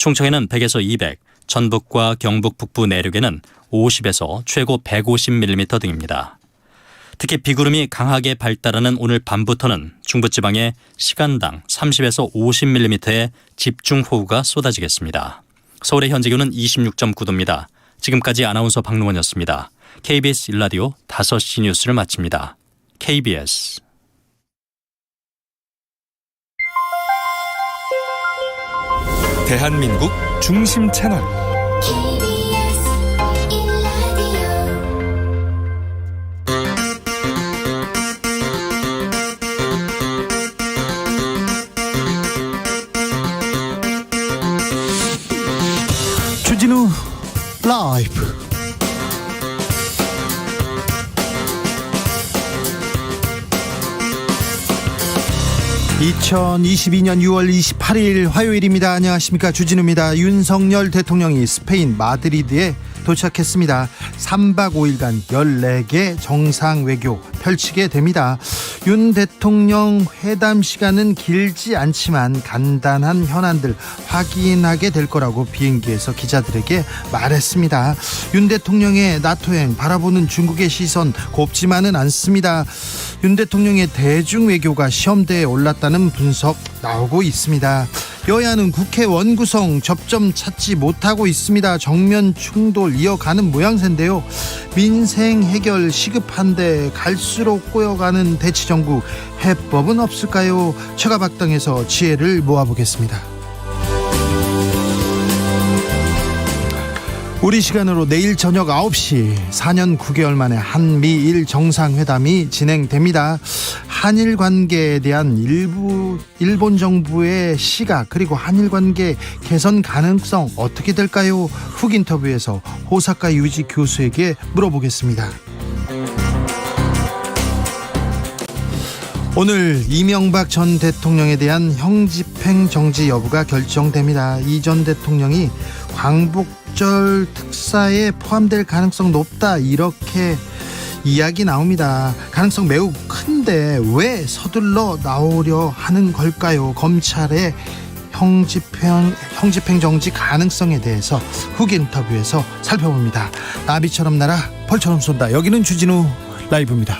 충청에는 100에서 200, 전북과 경북 북부 내륙에는 50에서 최고 150mm 등입니다. 특히 비구름이 강하게 발달하는 오늘 밤부터는 중부지방에 시간당 30에서 50mm의 집중호우가 쏟아지겠습니다. 서울의 현재 기온은 26.9도입니다. 지금까지 아나운서 박능원이었습니다. KBS 1라디오 5시 뉴스를 마칩니다. KBS 대한민국 중심 채널 주진우 라이브. (2022년 6월 28일) 화요일입니다. 안녕하십니까, 주진우입니다. 윤석열 대통령이 스페인 마드리드에 도착했습니다. 3박 5일간 14개 정상외교 펼치게 됩니다. 윤 대통령 회담 시간은 길지 않지만 간단한 현안들 확인하게 될 거라고 비행기에서 기자들에게 말했습니다. 윤 대통령의 나토행 바라보는 중국의 시선 곱지만은 않습니다. 윤 대통령의 대중외교가 시험대에 올랐다는 분석 나오고 있습니다. 여야는 국회 원구성 접점 찾지 못하고 있습니다. 정면 충돌 이어가는 모양새인데요. 민생 해결 시급한데 갈수록 꼬여가는 대치정국, 해법은 없을까요? 최가박당에서 지혜를 모아보겠습니다. 우리 시간으로 내일 저녁 9시 4년 9개월 만에 한미일 정상회담이 진행됩니다. 한일 관계에 대한 일본 정부의 시각, 그리고 한일 관계 개선 가능성 어떻게 될까요? 훅 인터뷰에서 호사카 유지 교수에게 물어보겠습니다. 오늘 이명박 전 대통령에 대한 형집행 정지 여부가 결정됩니다. 이 전 대통령이 광복절 특사에 포함될 가능성 높다, 이렇게 이야기 나옵니다. 가능성 매우 큰데 왜 서둘러 나오려 하는 걸까요? 검찰의 형집행 정지 가능성에 대해서 훅 인터뷰에서 살펴봅니다. 나비처럼 날아 벌처럼 쏜다. 여기는 주진우 라이브입니다.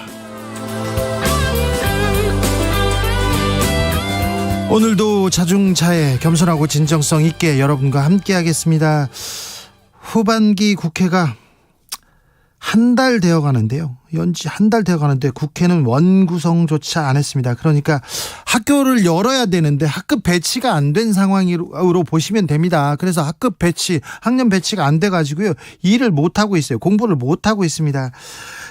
오늘도 자중차에 겸손하고 진정성 있게 여러분과 함께 하겠습니다. 후반기 국회가 한 달 되어 가는데요. 연지 한 달 되어 가는데 국회는 원구성조차 안 했습니다. 그러니까 학교를 열어야 되는데 학급 배치가 안 된 상황으로 보시면 됩니다. 그래서 학급 배치, 학년 배치가 안 돼 가지고요. 일을 못 하고 있어요. 공부를 못 하고 있습니다.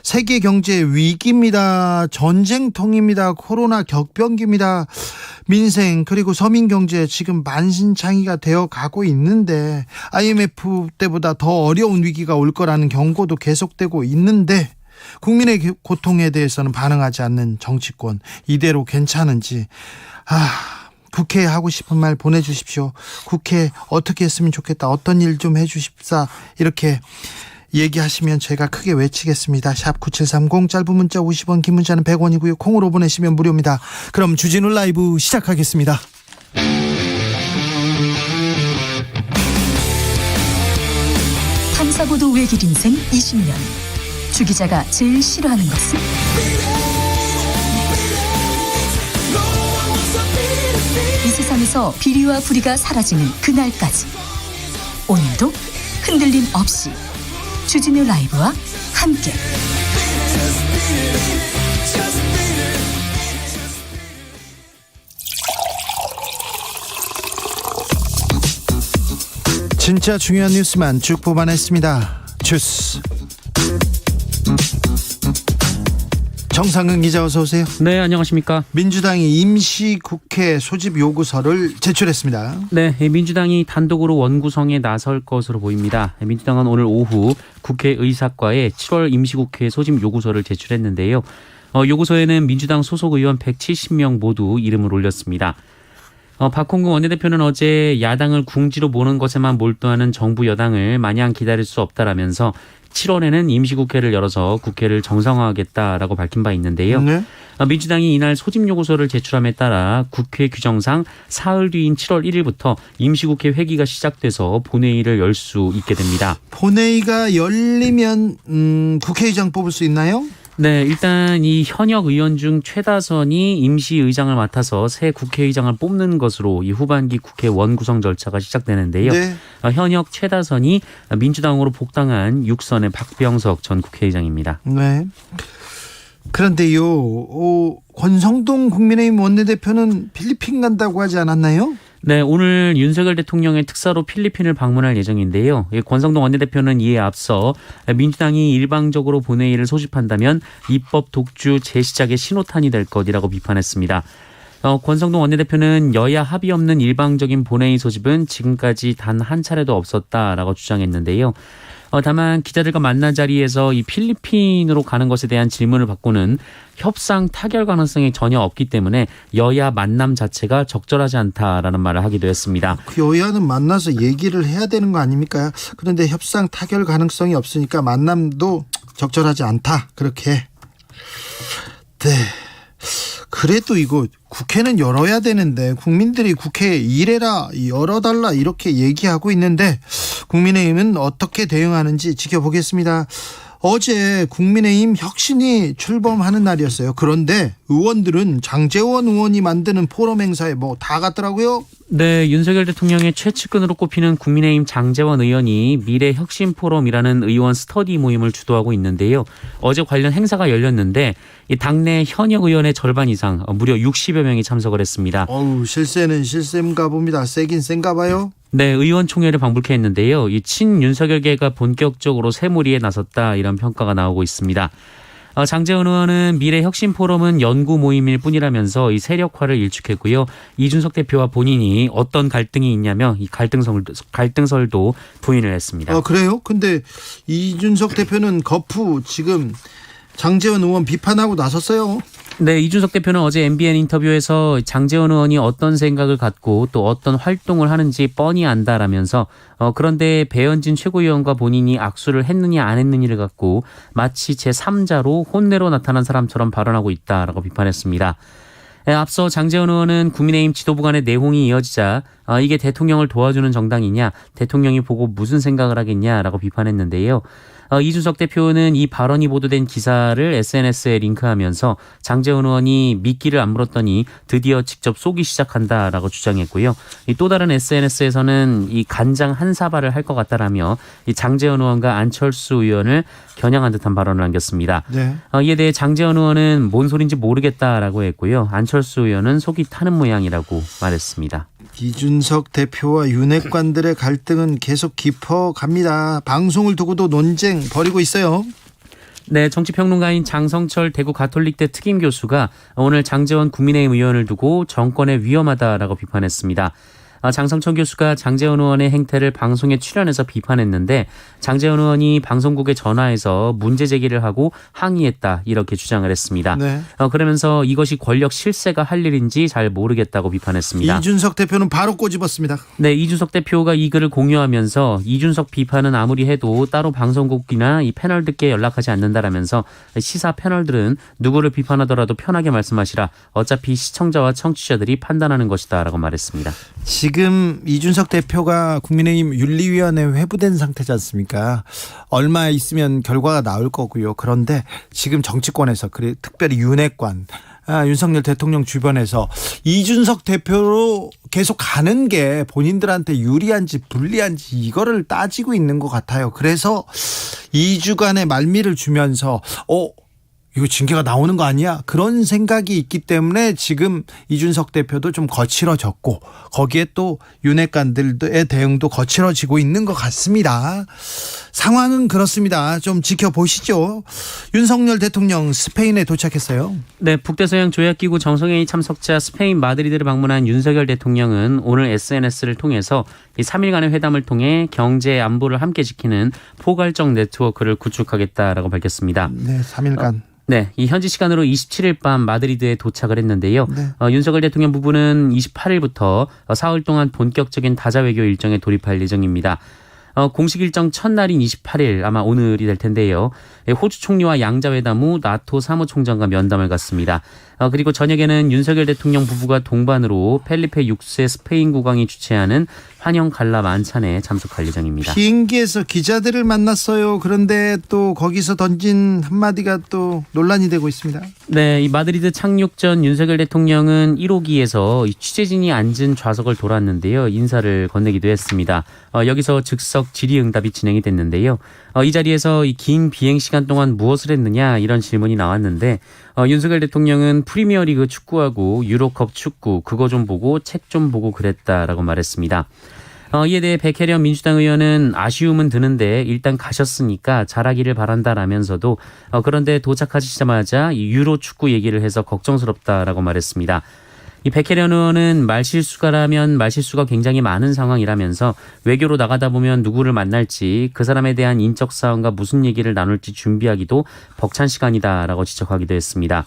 세계 경제 위기입니다. 전쟁통입니다. 코로나 격변기입니다. 민생 그리고 서민 경제 지금 만신창이가 되어 가고 있는데 IMF 때보다 더 어려운 위기가 올 거라는 경고도 계속되고 있는데 국민의 고통에 대해서는 반응하지 않는 정치권, 이대로 괜찮은지, 국회에 하고 싶은 말 보내주십시오. 국회 어떻게 했으면 좋겠다, 어떤 일 좀 해주십사, 이렇게 얘기하시면 제가 크게 외치겠습니다. 샵 9730, 짧은 문자 50원, 긴 문자는 100원이고요. 콩으로 보내시면 무료입니다. 그럼 주진우 라이브 시작하겠습니다. 탐사보도 외길 인생 20년. 주 기자가 제일 싫어하는 것은? 이 세상에서 비리와 부리가 사라지는 그날까지, 오늘도 흔들림 없이 주진우 라이브와 함께 진짜 중요한 뉴스만 쭉 뽑아냈습니다. 주스 정상근 기자, 어서 오세요. 네, 안녕하십니까. 민주당이 임시국회 소집 요구서를 제출했습니다. 네, 민주당이 단독으로 원구성에 나설 것으로 보입니다. 민주당은 오늘 오후 국회의사과에 7월 임시국회 소집 요구서를 제출했는데요. 요구서에는 민주당 소속 의원 170명 모두 이름을 올렸습니다. 박홍근 원내대표는 어제 야당을 궁지로 보는 것에만 몰두하는 정부 여당을 마냥 기다릴 수 없다라면서 7월에는 임시국회를 열어서 국회를 정상화하겠다라고 밝힌 바 있는데요. 네. 민주당이 이날 소집 요구서를 제출함에 따라 국회 규정상 사흘 뒤인 7월 1일부터 임시국회 회기가 시작돼서 본회의를 열 수 있게 됩니다. 본회의가 열리면 국회의장 뽑을 수 있나요? 네, 일단 이 현역 의원 중 최다선이 임시의장을 맡아서 새 국회의장을 뽑는 것으로 이 후반기 국회 원구성 절차가 시작되는데요. 네. 현역 최다선이 민주당으로 복당한 6선의 박병석 전 국회의장입니다. 네. 그런데요, 권성동 국민의힘 원내대표는 필리핀 간다고 하지 않았나요? 네, 오늘 윤석열 대통령의 특사로 필리핀을 방문할 예정인데요. 권성동 원내대표는 이에 앞서 민주당이 일방적으로 본회의를 소집한다면 입법 독주 재시작의 신호탄이 될 것이라고 비판했습니다. 권성동 원내대표는 여야 합의 없는 일방적인 본회의 소집은 지금까지 단 한 차례도 없었다라고 주장했는데요. 다만 기자들과 만난 자리에서 이 필리핀으로 가는 것에 대한 질문을 받고는 협상 타결 가능성이 전혀 없기 때문에 여야 만남 자체가 적절하지 않다라는 말을 하기도 했습니다. 그 여야는 만나서 얘기를 해야 되는 거 아닙니까? 그런데 협상 타결 가능성이 없으니까 만남도 적절하지 않다. 그렇게. 네. 그래도 이거 국회는 열어야 되는데 국민들이 국회에 이래라 열어달라 이렇게 얘기하고 있는데 국민의힘은 어떻게 대응하는지 지켜보겠습니다. 어제 국민의힘 혁신이 출범하는 날이었어요. 그런데 의원들은 장제원 의원이 만드는 포럼 행사에 뭐 다 갔더라고요. 네, 윤석열 대통령의 최측근으로 꼽히는 국민의힘 장제원 의원이 미래혁신포럼이라는 의원 스터디 모임을 주도하고 있는데요. 어제 관련 행사가 열렸는데 이 당내 현역 의원의 절반 이상 무려 60여 명이 참석을 했습니다. 실세는 실세인가 봅니다. 세긴 센가 봐요. 네, 의원총회를 방불케 했는데요. 이 친윤석열계가 본격적으로 새몰이에 나섰다 이런 평가가 나오고 있습니다. 장제원 의원은 미래혁신포럼은 연구 모임일 뿐이라면서 이 세력화를 일축했고요. 이준석 대표와 본인이 어떤 갈등이 있냐며 이 갈등설도 부인을 했습니다. 그래요? 근데 이준석 대표는 거푸 지금 장제원 의원 비판하고 나섰어요. 네, 이준석 대표는 어제 MBN 인터뷰에서 장제원 의원이 어떤 생각을 갖고 또 어떤 활동을 하는지 뻔히 안다라면서 그런데 배현진 최고위원과 본인이 악수를 했느냐 안 했느냐를 갖고 마치 제3자로 혼내로 나타난 사람처럼 발언하고 있다라고 비판했습니다. 앞서 장제원 의원은 국민의힘 지도부 간의 내홍이 이어지자 이게 대통령을 도와주는 정당이냐 대통령이 보고 무슨 생각을 하겠냐라고 비판했는데요. 이준석 대표는 이 발언이 보도된 기사를 SNS에 링크하면서 장제원 의원이 미끼를 안 물었더니 드디어 직접 쏘기 시작한다라고 주장했고요. 또 다른 SNS에서는 이 간장 한 사발을 할 것 같다라며 이 장제원 의원과 안철수 의원을 겨냥한 듯한 발언을 남겼습니다. 네. 이에 대해 장제원 의원은 뭔 소린지 모르겠다라고 했고요. 안철수 의원은 속이 타는 모양이라고 말했습니다. 이준석 대표와 윤핵관들의 갈등은 계속 깊어갑니다. 방송을 두고도 논쟁 벌이고 있어요. 네, 정치평론가인 장성철 대구 가톨릭대 특임 교수가 오늘 장제원 국민의힘 의원을 두고 정권에 위험하다라고 비판했습니다. 장성철 교수가 장제원 의원의 행태를 방송에 출연해서 비판했는데 장제원 의원이 방송국에 전화해서 문제 제기를 하고 항의했다 이렇게 주장을 했습니다. 네. 그러면서 이것이 권력 실세가 할 일인지 잘 모르겠다고 비판했습니다. 이준석 대표는 바로 꼬집었습니다. 네, 이준석 대표가 이 글을 공유하면서 이준석 비판은 아무리 해도 따로 방송국이나 이 패널들께 연락하지 않는다라면서 시사 패널들은 누구를 비판하더라도 편하게 말씀하시라. 어차피 시청자와 청취자들이 판단하는 것이다라고 말했습니다. 지금 이준석 대표가 국민의힘 윤리위원회 회부된 상태지 않습니까? 얼마 있으면 결과가 나올 거고요. 그런데 지금 정치권에서 특별히 윤핵관 윤석열 대통령 주변에서 이준석 대표로 계속 가는 게 본인들한테 유리한지 불리한지 이거를 따지고 있는 것 같아요. 그래서 2주간의 말미를 주면서 이거 징계가 나오는 거 아니야? 그런 생각이 있기 때문에 지금 이준석 대표도 좀 거칠어졌고 거기에 또 윤핵관들의 대응도 거칠어지고 있는 것 같습니다. 상황은 그렇습니다. 좀 지켜보시죠. 윤석열 대통령 스페인에 도착했어요. 네, 북대서양 조약기구 정상회의 참석자 스페인 마드리드를 방문한 윤석열 대통령은 오늘 SNS를 통해서 이 3일간의 회담을 통해 경제 안보를 함께 지키는 포괄적 네트워크를 구축하겠다라고 밝혔습니다. 네, 3일간. 네, 이 현지 시간으로 27일 밤 마드리드에 도착을 했는데요. 네. 윤석열 대통령 부부는 28일부터 사흘 동안 본격적인 다자 외교 일정에 돌입할 예정입니다. 공식 일정 첫날인 28일 아마 오늘이 될 텐데요. 호주 총리와 양자회담 후 나토 사무총장과 면담을 갖습니다. 그리고 저녁에는 윤석열 대통령 부부가 동반으로 펠리페 6세 스페인 국왕이 주최하는 환영 갈라 만찬에 참석할 예정입니다. 비행기에서 기자들을 만났어요. 그런데 또 거기서 던진 한마디가 또 논란이 되고 있습니다. 네, 이 마드리드 착륙 전 윤석열 대통령은 1호기에서 취재진이 앉은 좌석을 돌았는데요. 인사를 건네기도 했습니다. 여기서 즉석 질의응답이 진행이 됐는데요. 이 자리에서 이 긴 비행 시간 동안 무엇을 했느냐 이런 질문이 나왔는데 윤석열 대통령은 프리미어리그 축구하고 유로컵 축구 그거 좀 보고 책 좀 보고 그랬다라고 말했습니다. 이에 대해 백혜련 민주당 의원은 아쉬움은 드는데 일단 가셨으니까 잘하기를 바란다라면서도 그런데 도착하시자마자 이 유로 축구 얘기를 해서 걱정스럽다라고 말했습니다. 이 백혜련 의원은 말실수가라면 말실수가 굉장히 많은 상황이라면서 외교로 나가다 보면 누구를 만날지 그 사람에 대한 인적 사항과 무슨 얘기를 나눌지 준비하기도 벅찬 시간이다라고 지적하기도 했습니다.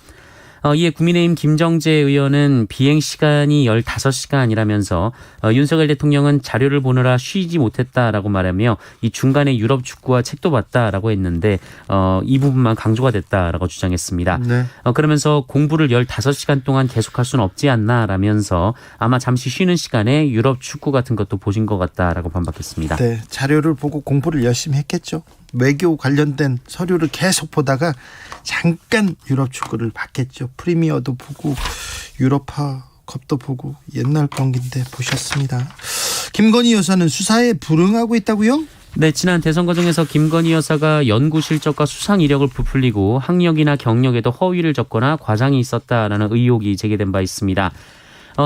이에 국민의힘 김정재 의원은 비행 시간이 15시간이라면서 윤석열 대통령은 자료를 보느라 쉬지 못했다라고 말하며 이 중간에 유럽 축구와 책도 봤다라고 했는데 이 부분만 강조가 됐다라고 주장했습니다. 네. 그러면서 공부를 15시간 동안 계속할 수는 없지 않나라면서 아마 잠시 쉬는 시간에 유럽 축구 같은 것도 보신 것 같다라고 반박했습니다. 네, 자료를 보고 공부를 열심히 했겠죠. 외교 관련된 서류를 계속 보다가 잠깐 유럽 축구를 봤겠죠. 프리미어도 보고 유로파 컵도 보고 옛날 경기인데 보셨습니다. 김건희 여사는 수사에 불응하고 있다고요? 네, 지난 대선 과정에서 김건희 여사가 연구 실적과 수상 이력을 부풀리고 학력이나 경력에도 허위를 적거나 과장이 있었다라는 의혹이 제기된 바 있습니다.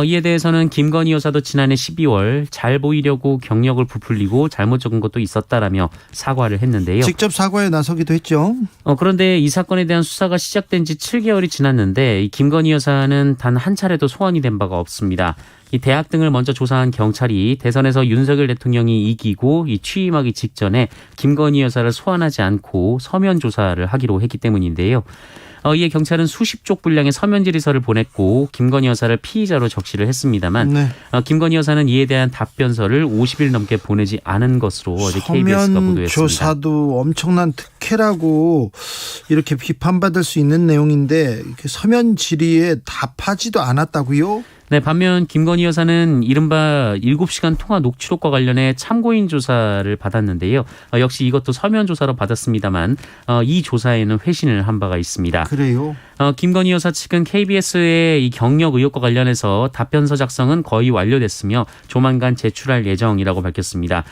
이에 대해서는 김건희 여사도 지난해 12월 잘 보이려고 경력을 부풀리고 잘못 적은 것도 있었다라며 사과를 했는데요. 직접 사과에 나서기도 했죠. 그런데 이 사건에 대한 수사가 시작된 지 7개월이 지났는데 이 김건희 여사는 단 한 차례도 소환이 된 바가 없습니다. 이 대학 등을 먼저 조사한 경찰이 대선에서 윤석열 대통령이 이기고 이 취임하기 직전에 김건희 여사를 소환하지 않고 서면 조사를 하기로 했기 때문인데요. 이에 경찰은 수십 쪽 분량의 서면 질의서를 보냈고 김건희 여사를 피의자로 적시를 했습니다만 네. 김건희 여사는 이에 대한 답변서를 50일 넘게 보내지 않은 것으로 어제 KBS가 서면 보도했습니다. 조사도 엄청난 특혜라고 이렇게 비판받을 수 있는 내용인데 이렇게 서면 질의에 답하지도 않았다고요? 네, 반면 김건희 여사는 이른바 7시간 통화 녹취록과 관련해 참고인 조사를 받았는데요. 역시 이것도 서면 조사로 받았습니다만 이 조사에는 회신을 한 바가 있습니다. 그래요? 김건희 여사 측은 KBS의 이 경력 의혹과 관련해서 답변서 작성은 거의 완료됐으며 조만간 제출할 예정이라고 밝혔습니다.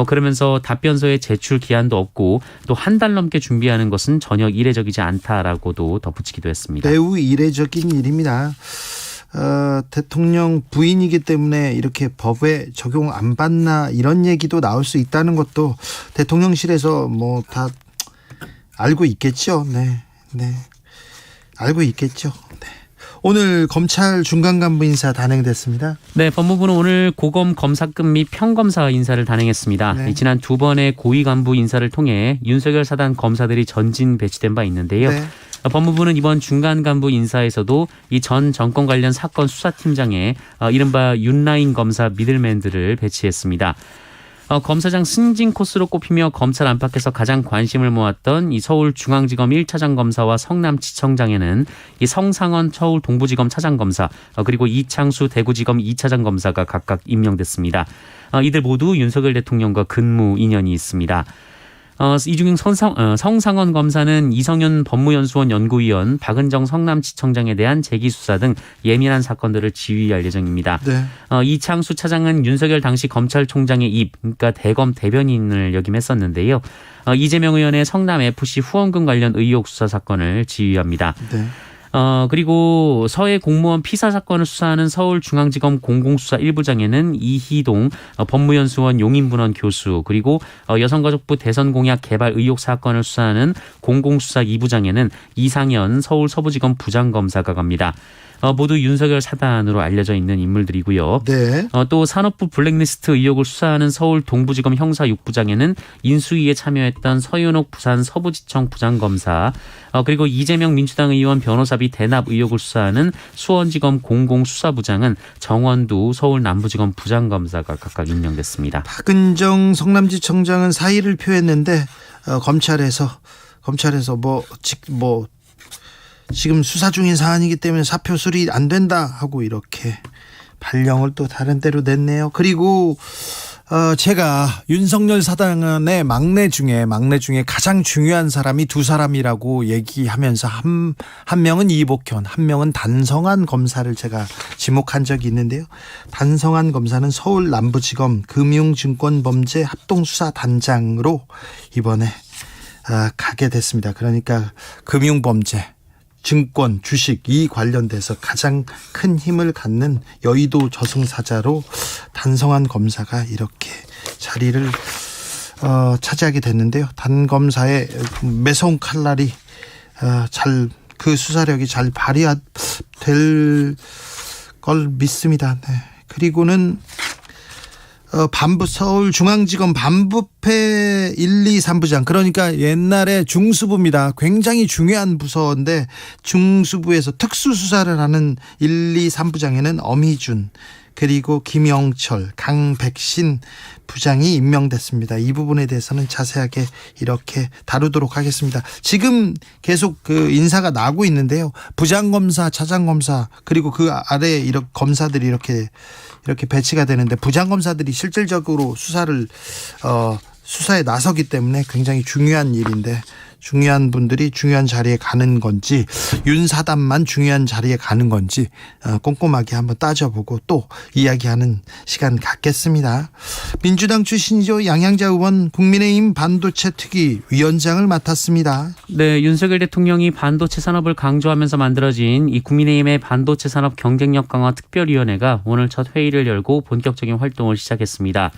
그러면서 답변서의 제출 기한도 없고 또 한 달 넘게 준비하는 것은 전혀 이례적이지 않다라고도 덧붙이기도 했습니다. 매우 이례적인 일입니다. 대통령 부인이기 때문에 이렇게 법에 적용 안 받나 이런 얘기도 나올 수 있다는 것도 대통령실에서 뭐 다 알고 있겠죠. 네, 알고 있겠죠. 네. 오늘 검찰 중간 간부 인사 단행됐습니다. 네, 법무부는 오늘 고검 검사급 및 평검사 인사를 단행했습니다. 네. 지난 두 번의 고위 간부 인사를 통해 윤석열 사단 검사들이 전진 배치된 바 있는데요. 네. 법무부는 이번 중간 간부 인사에서도 이 전 정권 관련 사건 수사팀장에 이른바 윤라인 검사 미들맨들을 배치했습니다. 검사장 승진 코스로 꼽히며 검찰 안팎에서 가장 관심을 모았던 이 서울중앙지검 1차장 검사와 성남지청장에는 이 성상원 서울 동부지검 차장검사 그리고 이창수 대구지검 2차장 검사가 각각 임명됐습니다. 이들 모두 윤석열 대통령과 근무 인연이 있습니다. 이 중 성상원 검사는 이성윤 법무연수원 연구위원, 박은정 성남지청장에 대한 재기수사 등 예민한 사건들을 지휘할 예정입니다. 네. 이창수 차장은 윤석열 당시 검찰총장의 입, 그러니까 대검 대변인을 역임했었는데요. 이재명 의원의 성남FC 후원금 관련 의혹 수사 사건을 지휘합니다. 네. 그리고 서해 공무원 피사 사건을 수사하는 서울중앙지검 공공수사 1부장에는 이희동 법무연수원 용인분원 교수, 그리고 여성가족부 대선공약 개발 의혹 사건을 수사하는 공공수사 2부장에는 이상현 서울 서부지검 부장검사가 갑니다. 모두 윤석열 사단으로 알려져 있는 인물들이고요. 네. 또 산업부 블랙리스트 의혹을 수사하는 서울 동부지검 형사 6부장에는 인수위에 참여했던 서윤옥 부산 서부지청 부장검사, 그리고 이재명 민주당 의원 변호사비 대납 의혹을 수사하는 수원지검 공공수사부장은 정원두 서울 남부지검 부장검사가 각각 임명됐습니다. 박은정 성남지청장은 사의를 표했는데 검찰에서 지금 수사 중인 사안이기 때문에 사표 수리 안 된다 하고 이렇게 발령을 또 다른 데로 냈네요. 그리고 제가 윤석열 사단의 막내 중에 가장 중요한 사람이 두 사람이라고 얘기하면서 한 명은 이복현, 한 명은 단성한 검사를 제가 지목한 적이 있는데요. 단성한 검사는 서울 남부지검 금융증권범죄 합동수사단장으로 이번에 가게 됐습니다. 그러니까 금융범죄, 증권, 주식 이 관련돼서 가장 큰 힘을 갖는 여의도 저승사자로 단성한 검사가 이렇게 자리를 차지하게 됐는데요. 단 검사의 매서운 칼날이 그 수사력이 잘 발휘될 걸 믿습니다. 네. 그리고는 서울중앙지검 반부패 1, 2, 3부장, 그러니까 옛날에 중수부입니다. 굉장히 중요한 부서인데 중수부에서 특수수사를 하는 1, 2, 3부장에는 엄희준, 그리고 김영철, 강백신 부장이 임명됐습니다. 이 부분에 대해서는 자세하게 이렇게 다루도록 하겠습니다. 지금 계속 그 인사가 나고 있는데요. 부장검사, 차장검사, 그리고 그 아래에 이렇게 검사들이 이렇게 배치가 되는데 부장검사들이 실질적으로 수사에 나서기 때문에 굉장히 중요한 일인데, 중요한 분들이 중요한 자리에 가는 건지 윤 사단만 중요한 자리에 가는 건지 꼼꼼하게 한번 따져보고 또 이야기하는 시간 갖겠습니다. 민주당 출신이죠. 양양자 의원 국민의힘 반도체 특위 위원장을 맡았습니다. 네, 윤석열 대통령이 반도체 산업을 강조하면서 만들어진 이 국민의힘의 반도체 산업 경쟁력 강화 특별위원회가 오늘 첫 회의를 열고 본격적인 활동을 시작했습니다.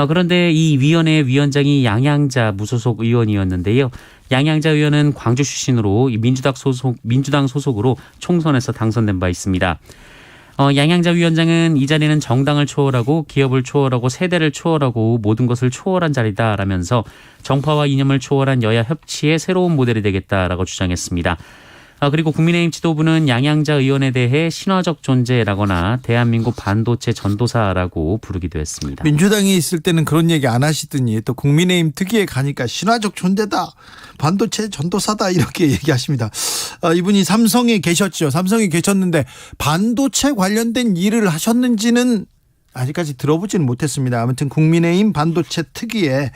그런데 이 위원회 위원장이 양양자 무소속 의원이었는데요. 양양자 의원은 광주 출신으로 민주당 소속으로 총선에서 당선된 바 있습니다. 양양자 위원장은 이 자리는 정당을 초월하고 기업을 초월하고 세대를 초월하고 모든 것을 초월한 자리다라면서 정파와 이념을 초월한 여야 협치의 새로운 모델이 되겠다라고 주장했습니다. 그리고 국민의힘 지도부는 양양자 의원에 대해 신화적 존재라거나 대한민국 반도체 전도사라고 부르기도 했습니다. 민주당에 있을 때는 그런 얘기 안 하시더니 또 국민의힘 특위에 가니까 신화적 존재다, 반도체 전도사다 이렇게 얘기하십니다. 이분이 삼성에 계셨죠. 삼성에 계셨는데 반도체 관련된 일을 하셨는지는 아직까지 들어보지는 못했습니다. 아무튼 국민의힘 반도체 특위에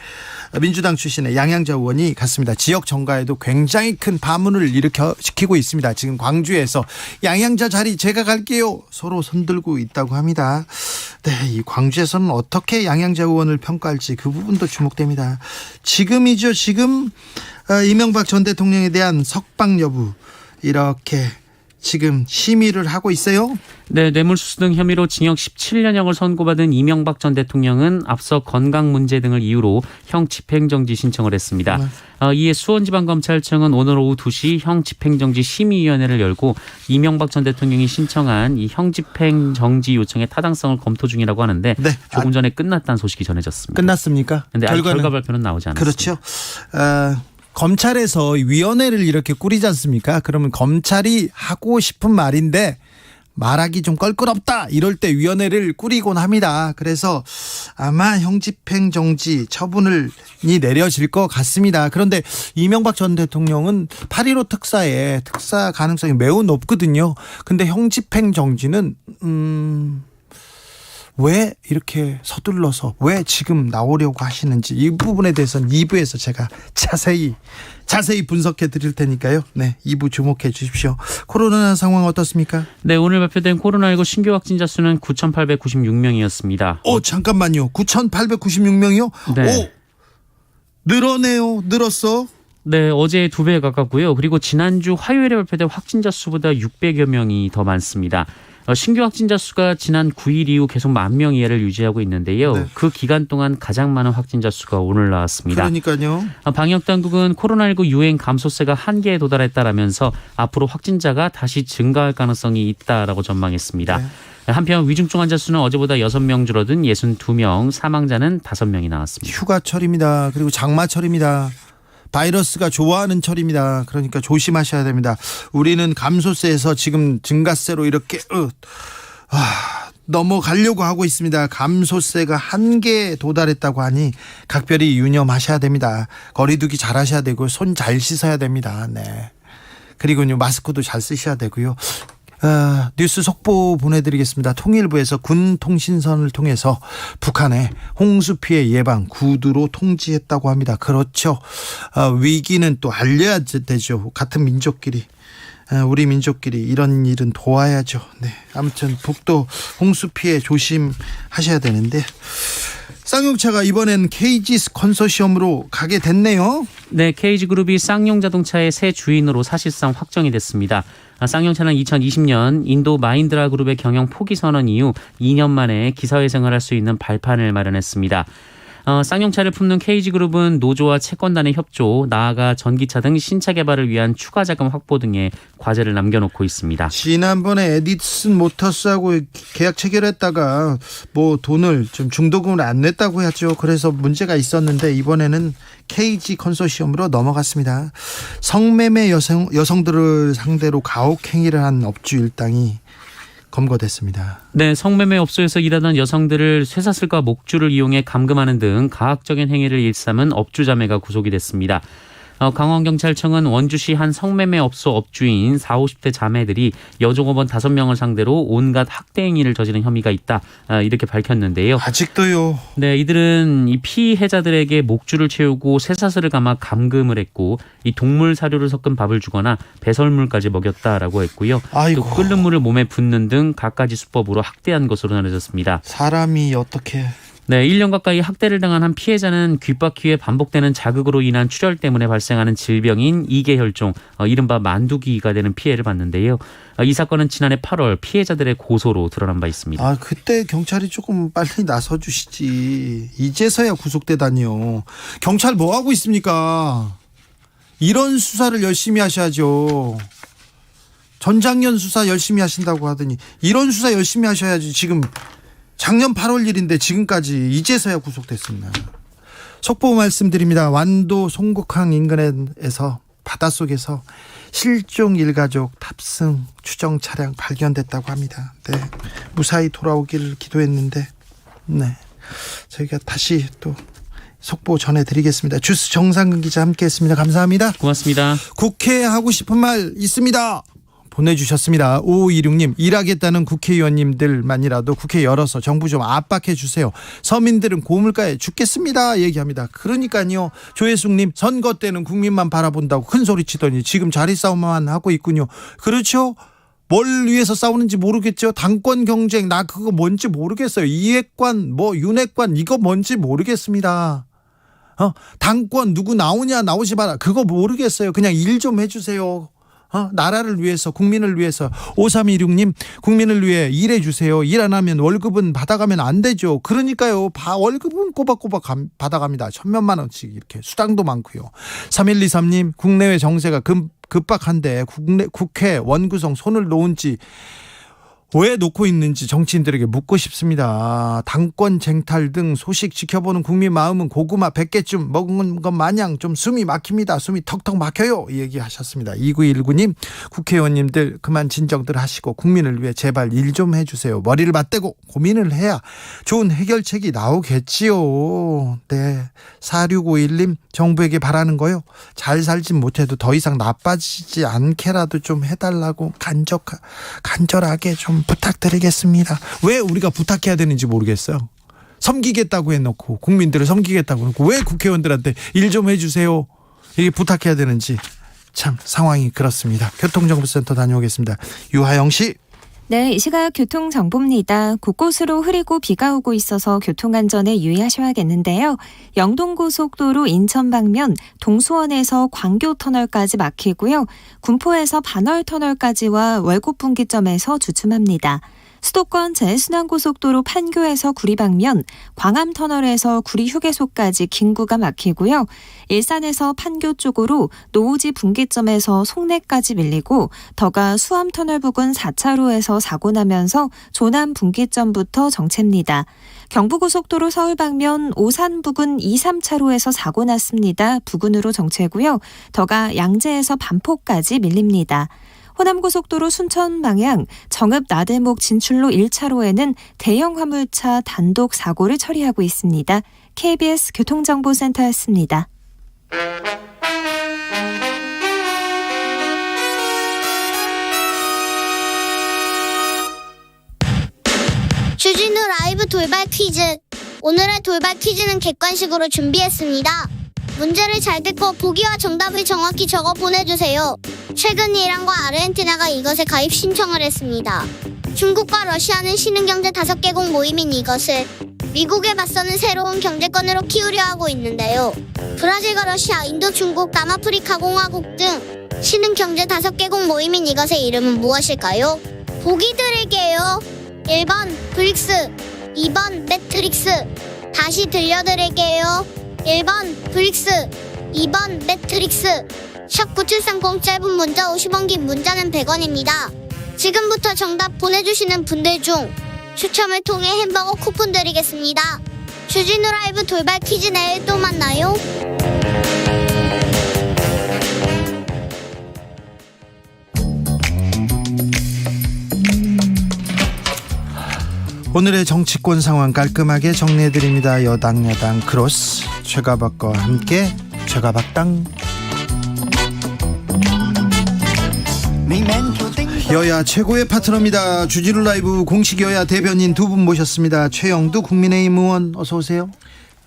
민주당 출신의 양양자 의원이 갔습니다. 지역 정가에도 굉장히 큰 파문을 일으키고 있습니다. 지금 광주에서 양양자 자리 제가 갈게요 서로 손들고 있다고 합니다. 네, 이 광주에서는 어떻게 양양자 의원을 평가할지 그 부분도 주목됩니다. 지금이죠. 지금 이명박 전 대통령에 대한 석방 여부 이렇게 지금 심의를 하고 있어요. 네, 뇌물수수 등 혐의로 징역 17년형을 선고받은 이명박 전 대통령은 앞서 건강 문제 등을 이유로 형 집행정지 신청을 했습니다. 이에 수원지방검찰청은 오늘 오후 2시 형 집행정지 심의위원회를 열고 이명박 전 대통령이 신청한 이 형 집행정지 요청의 타당성을 검토 중이라고 하는데 네. 조금 전에 끝났다는 소식이 전해졌습니다. 끝났습니까? 그런데 아직 결과 발표는 나오지 않았습니다. 그렇죠. 검찰에서 위원회를 이렇게 꾸리지 않습니까? 그러면 검찰이 하고 싶은 말인데 말하기 좀 껄끄럽다 이럴 때 위원회를 꾸리곤 합니다. 그래서 아마 형집행정지 처분이 내려질 것 같습니다. 그런데 이명박 전 대통령은 8.15 특사 가능성이 매우 높거든요. 근데 형집행정지는 왜 이렇게 서둘러서 왜 지금 나오려고 하시는지 이 부분에 대해서는 2부에서 제가 자세히 분석해 드릴 테니까요. 네, 2부 주목해 주십시오. 코로나 상황 어떻습니까? 네, 오늘 발표된 코로나19 신규 확진자 수는 9,896명이었습니다. 잠깐만요. 9,896명이요? 네. 늘었어? 네, 어제 2배 가깝고요. 그리고 지난주 화요일에 발표된 확진자 수보다 600여 명이 더 많습니다. 신규 확진자 수가 지난 9일 이후 계속 10,000명 이하를 유지하고 있는데요. 네. 그 기간 동안 가장 많은 확진자 수가 오늘 나왔습니다. 그러니까요. 방역당국은 코로나19 유행 감소세가 한계에 도달했다라면서 앞으로 확진자가 다시 증가할 가능성이 있다라고 전망했습니다. 네. 한편 위중증 환자 수는 어제보다 6명 줄어든 62명, 사망자는 5명이 나왔습니다. 휴가철입니다. 그리고 장마철입니다. 바이러스가 좋아하는 철입니다. 그러니까 조심하셔야 됩니다. 우리는 감소세에서 지금 증가세로 이렇게 넘어가려고 하고 있습니다. 감소세가 한계에 도달했다고 하니 각별히 유념하셔야 됩니다. 거리두기 잘 하셔야 되고 손 잘 씻어야 됩니다. 네. 그리고요 마스크도 잘 쓰셔야 되고요. 뉴스 속보 보내드리겠습니다. 통일부에서 군 통신선을 통해서 북한의 홍수 피해 예방 구두로 통지했다고 합니다. 그렇죠. 위기는 또 알려야 되죠. 같은 민족끼리. 우리 민족끼리 이런 일은 도와야죠. 네. 아무튼 북도 홍수 피해 조심하셔야 되는데 쌍용차가 이번엔 KG 컨소시엄으로 가게 됐네요. 네, KG그룹이 쌍용 자동차의 새 주인으로 사실상 확정이 됐습니다. 쌍용차는 2020년 인도 마힌드라 그룹의 경영 포기 선언 이후 2년 만에 기사회생을 할 수 있는 발판을 마련했습니다. 쌍용차를 품는 KG그룹은 노조와 채권단의 협조, 나아가 전기차 등 신차 개발을 위한 추가 자금 확보 등의 과제를 남겨놓고 있습니다. 지난번에 에디슨 모터스하고 계약 체결했다가 뭐 돈을 좀 중도금을 안 냈다고 하죠. 그래서 문제가 있었는데 이번에는 KG 컨소시엄으로 넘어갔습니다. 성매매 여성들을 상대로 가혹행위를 한 업주 일당이 검거됐습니다. 네, 성매매 업소에서 일하던 여성들을 쇠사슬과 목줄을 이용해 감금하는 등 가학적인 행위를 일삼은 업주 자매가 구속이 됐습니다. 강원경찰청은 원주시 한 성매매 업소 업주인 40, 50대 자매들이 여종업원 5명을 상대로 온갖 학대 행위를 저지른 혐의가 있다, 이렇게 밝혔는데요. 아직도요. 네, 이들은 이 피해자들에게 목줄을 채우고 쇠사슬을 감아 감금을 했고 이 동물 사료를 섞은 밥을 주거나 배설물까지 먹였다라고 했고요. 아이고. 또 끓는 물을 몸에 붓는 등 갖가지 수법으로 학대한 것으로 전해졌습니다. 사람이 어떻게 네, 1년 가까이 학대를 당한 한 피해자는 귓바퀴에 반복되는 자극으로 인한 출혈 때문에 발생하는 질병인 이계혈종, 이른바 만두기가 되는 피해를 봤는데요. 이 사건은 지난해 8월 피해자들의 고소로 드러난 바 있습니다. 그때 경찰이 조금 빨리 나서 주시지. 이제서야 구속되다니요. 경찰 뭐 하고 있습니까? 이런 수사를 열심히 하셔야죠. 전장년 수사 열심히 하신다고 하더니 이런 수사 열심히 하셔야지. 지금 작년 8월 일인데 지금까지 이제서야 구속됐습니다. 속보 말씀드립니다. 완도 송곡항 인근에서 바닷속에서 실종 일가족 탑승 추정 차량 발견됐다고 합니다. 네, 무사히 돌아오길 기도했는데 네, 저희가 다시 또 속보 전해드리겠습니다. 주스 정상근 기자 함께했습니다. 감사합니다. 고맙습니다. 국회 하고 싶은 말 있습니다. 보내주셨습니다. 5526님, 일하겠다는 국회의원님들만이라도 국회 열어서 정부 좀 압박해 주세요. 서민들은 고물가에 죽겠습니다. 얘기합니다. 그러니까요. 조혜숙님, 선거 때는 국민만 바라본다고 큰 소리 치더니 지금 자리 싸움만 하고 있군요. 그렇죠? 뭘 위해서 싸우는지 모르겠죠. 당권 경쟁, 나 그거 뭔지 모르겠어요. 이핵관, 윤핵관, 이거 뭔지 모르겠습니다. 당권 누구 나오냐 나오지 마라, 그거 모르겠어요. 그냥 일 좀 해주세요. 나라를 위해서, 국민을 위해서. 5316님, 국민을 위해 일해 주세요. 일 안 하면 월급은 받아가면 안 되죠. 그러니까요. 월급은 꼬박꼬박 받아갑니다. 1,000몇만 원씩 이렇게 수당도 많고요. 3123님, 국내외 정세가 급박한데 국회 원구성 손을 놓은 지 왜 놓고 있는지 정치인들에게 묻고 싶습니다. 당권 쟁탈 등 소식 지켜보는 국민 마음은 고구마 100개쯤 먹은 것 마냥 좀 숨이 막힙니다. 숨이 턱턱 막혀요. 얘기하셨습니다. 2919님, 국회의원님들 그만 진정들 하시고 국민을 위해 제발 일 좀 해주세요. 머리를 맞대고 고민을 해야 좋은 해결책이 나오겠지요. 네, 4651님, 정부에게 바라는 거요, 잘 살진 못해도 더 이상 나빠지지 않게라도 좀 해달라고 간절하게 좀 부탁드리겠습니다. 왜 우리가 부탁해야 되는지 모르겠어요. 섬기겠다고 해놓고, 국민들을 섬기겠다고 해놓고 왜 국회의원들한테 일 좀 해주세요 이게 부탁해야 되는지 참 상황이 그렇습니다. 교통정보센터 다녀오겠습니다. 유하영 씨. 네, 이 시각 교통정보입니다. 곳곳으로 흐리고 비가 오고 있어서 교통안전에 유의하셔야겠는데요. 영동고속도로 인천 방면 동수원에서 광교터널까지 막히고요. 군포에서 반월터널까지와 월곡분기점에서 주춤합니다. 수도권 제순환고속도로 판교에서 구리 방면 광암터널에서 구리 휴게소까지 긴 구간 막히고요. 일산에서 판교 쪽으로 노오지 분기점에서 송내까지 밀리고 더가 수암터널 부근 4차로에서 사고 나면서 조남 분기점부터 정체입니다. 경부고속도로 서울 방면 오산 부근 2, 3차로에서 사고 났습니다. 부근으로 정체고요. 더가 양재에서 반포까지 밀립니다. 호남고속도로 순천 방향 정읍 나대목 진출로 1차로에는 대형 화물차 단독 사고를 처리하고 있습니다. KBS 교통정보센터였습니다. 주진우 라이브 돌발 퀴즈. 오늘의 돌발 퀴즈는 객관식으로 준비했습니다. 문제를 잘 듣고 보기와 정답을 정확히 적어 보내주세요. 최근 이란과 아르헨티나가 이것에 가입 신청을 했습니다. 중국과 러시아는 신흥경제 5개국 모임인 이것을 미국에 맞서는 새로운 경제권으로 키우려 하고 있는데요. 브라질과 러시아, 인도, 중국, 남아프리카 공화국 등 신흥경제 5개국 모임인 이것의 이름은 무엇일까요? 보기 드릴게요. 1번 브릭스, 2번 매트릭스. 다시 들려드릴게요. 1번 브릭스, 2번 매트릭스. 샵 9730 짧은 문자 50원, 긴 문자는 100원입니다. 지금부터 정답 보내주시는 분들 중 추첨을 통해 햄버거 쿠폰 드리겠습니다. 주진우 라이브 돌발 퀴즈 내일 또 만나요. 오늘의 정치권 상황 깔끔하게 정리해드립니다. 여당 야당 크로스 최가박과 함께 최가박당. 여야 최고의 파트너입니다. 주진우 라이브 공식 여야 대변인 두 분 모셨습니다. 최영두 국민의힘 의원 어서 오세요.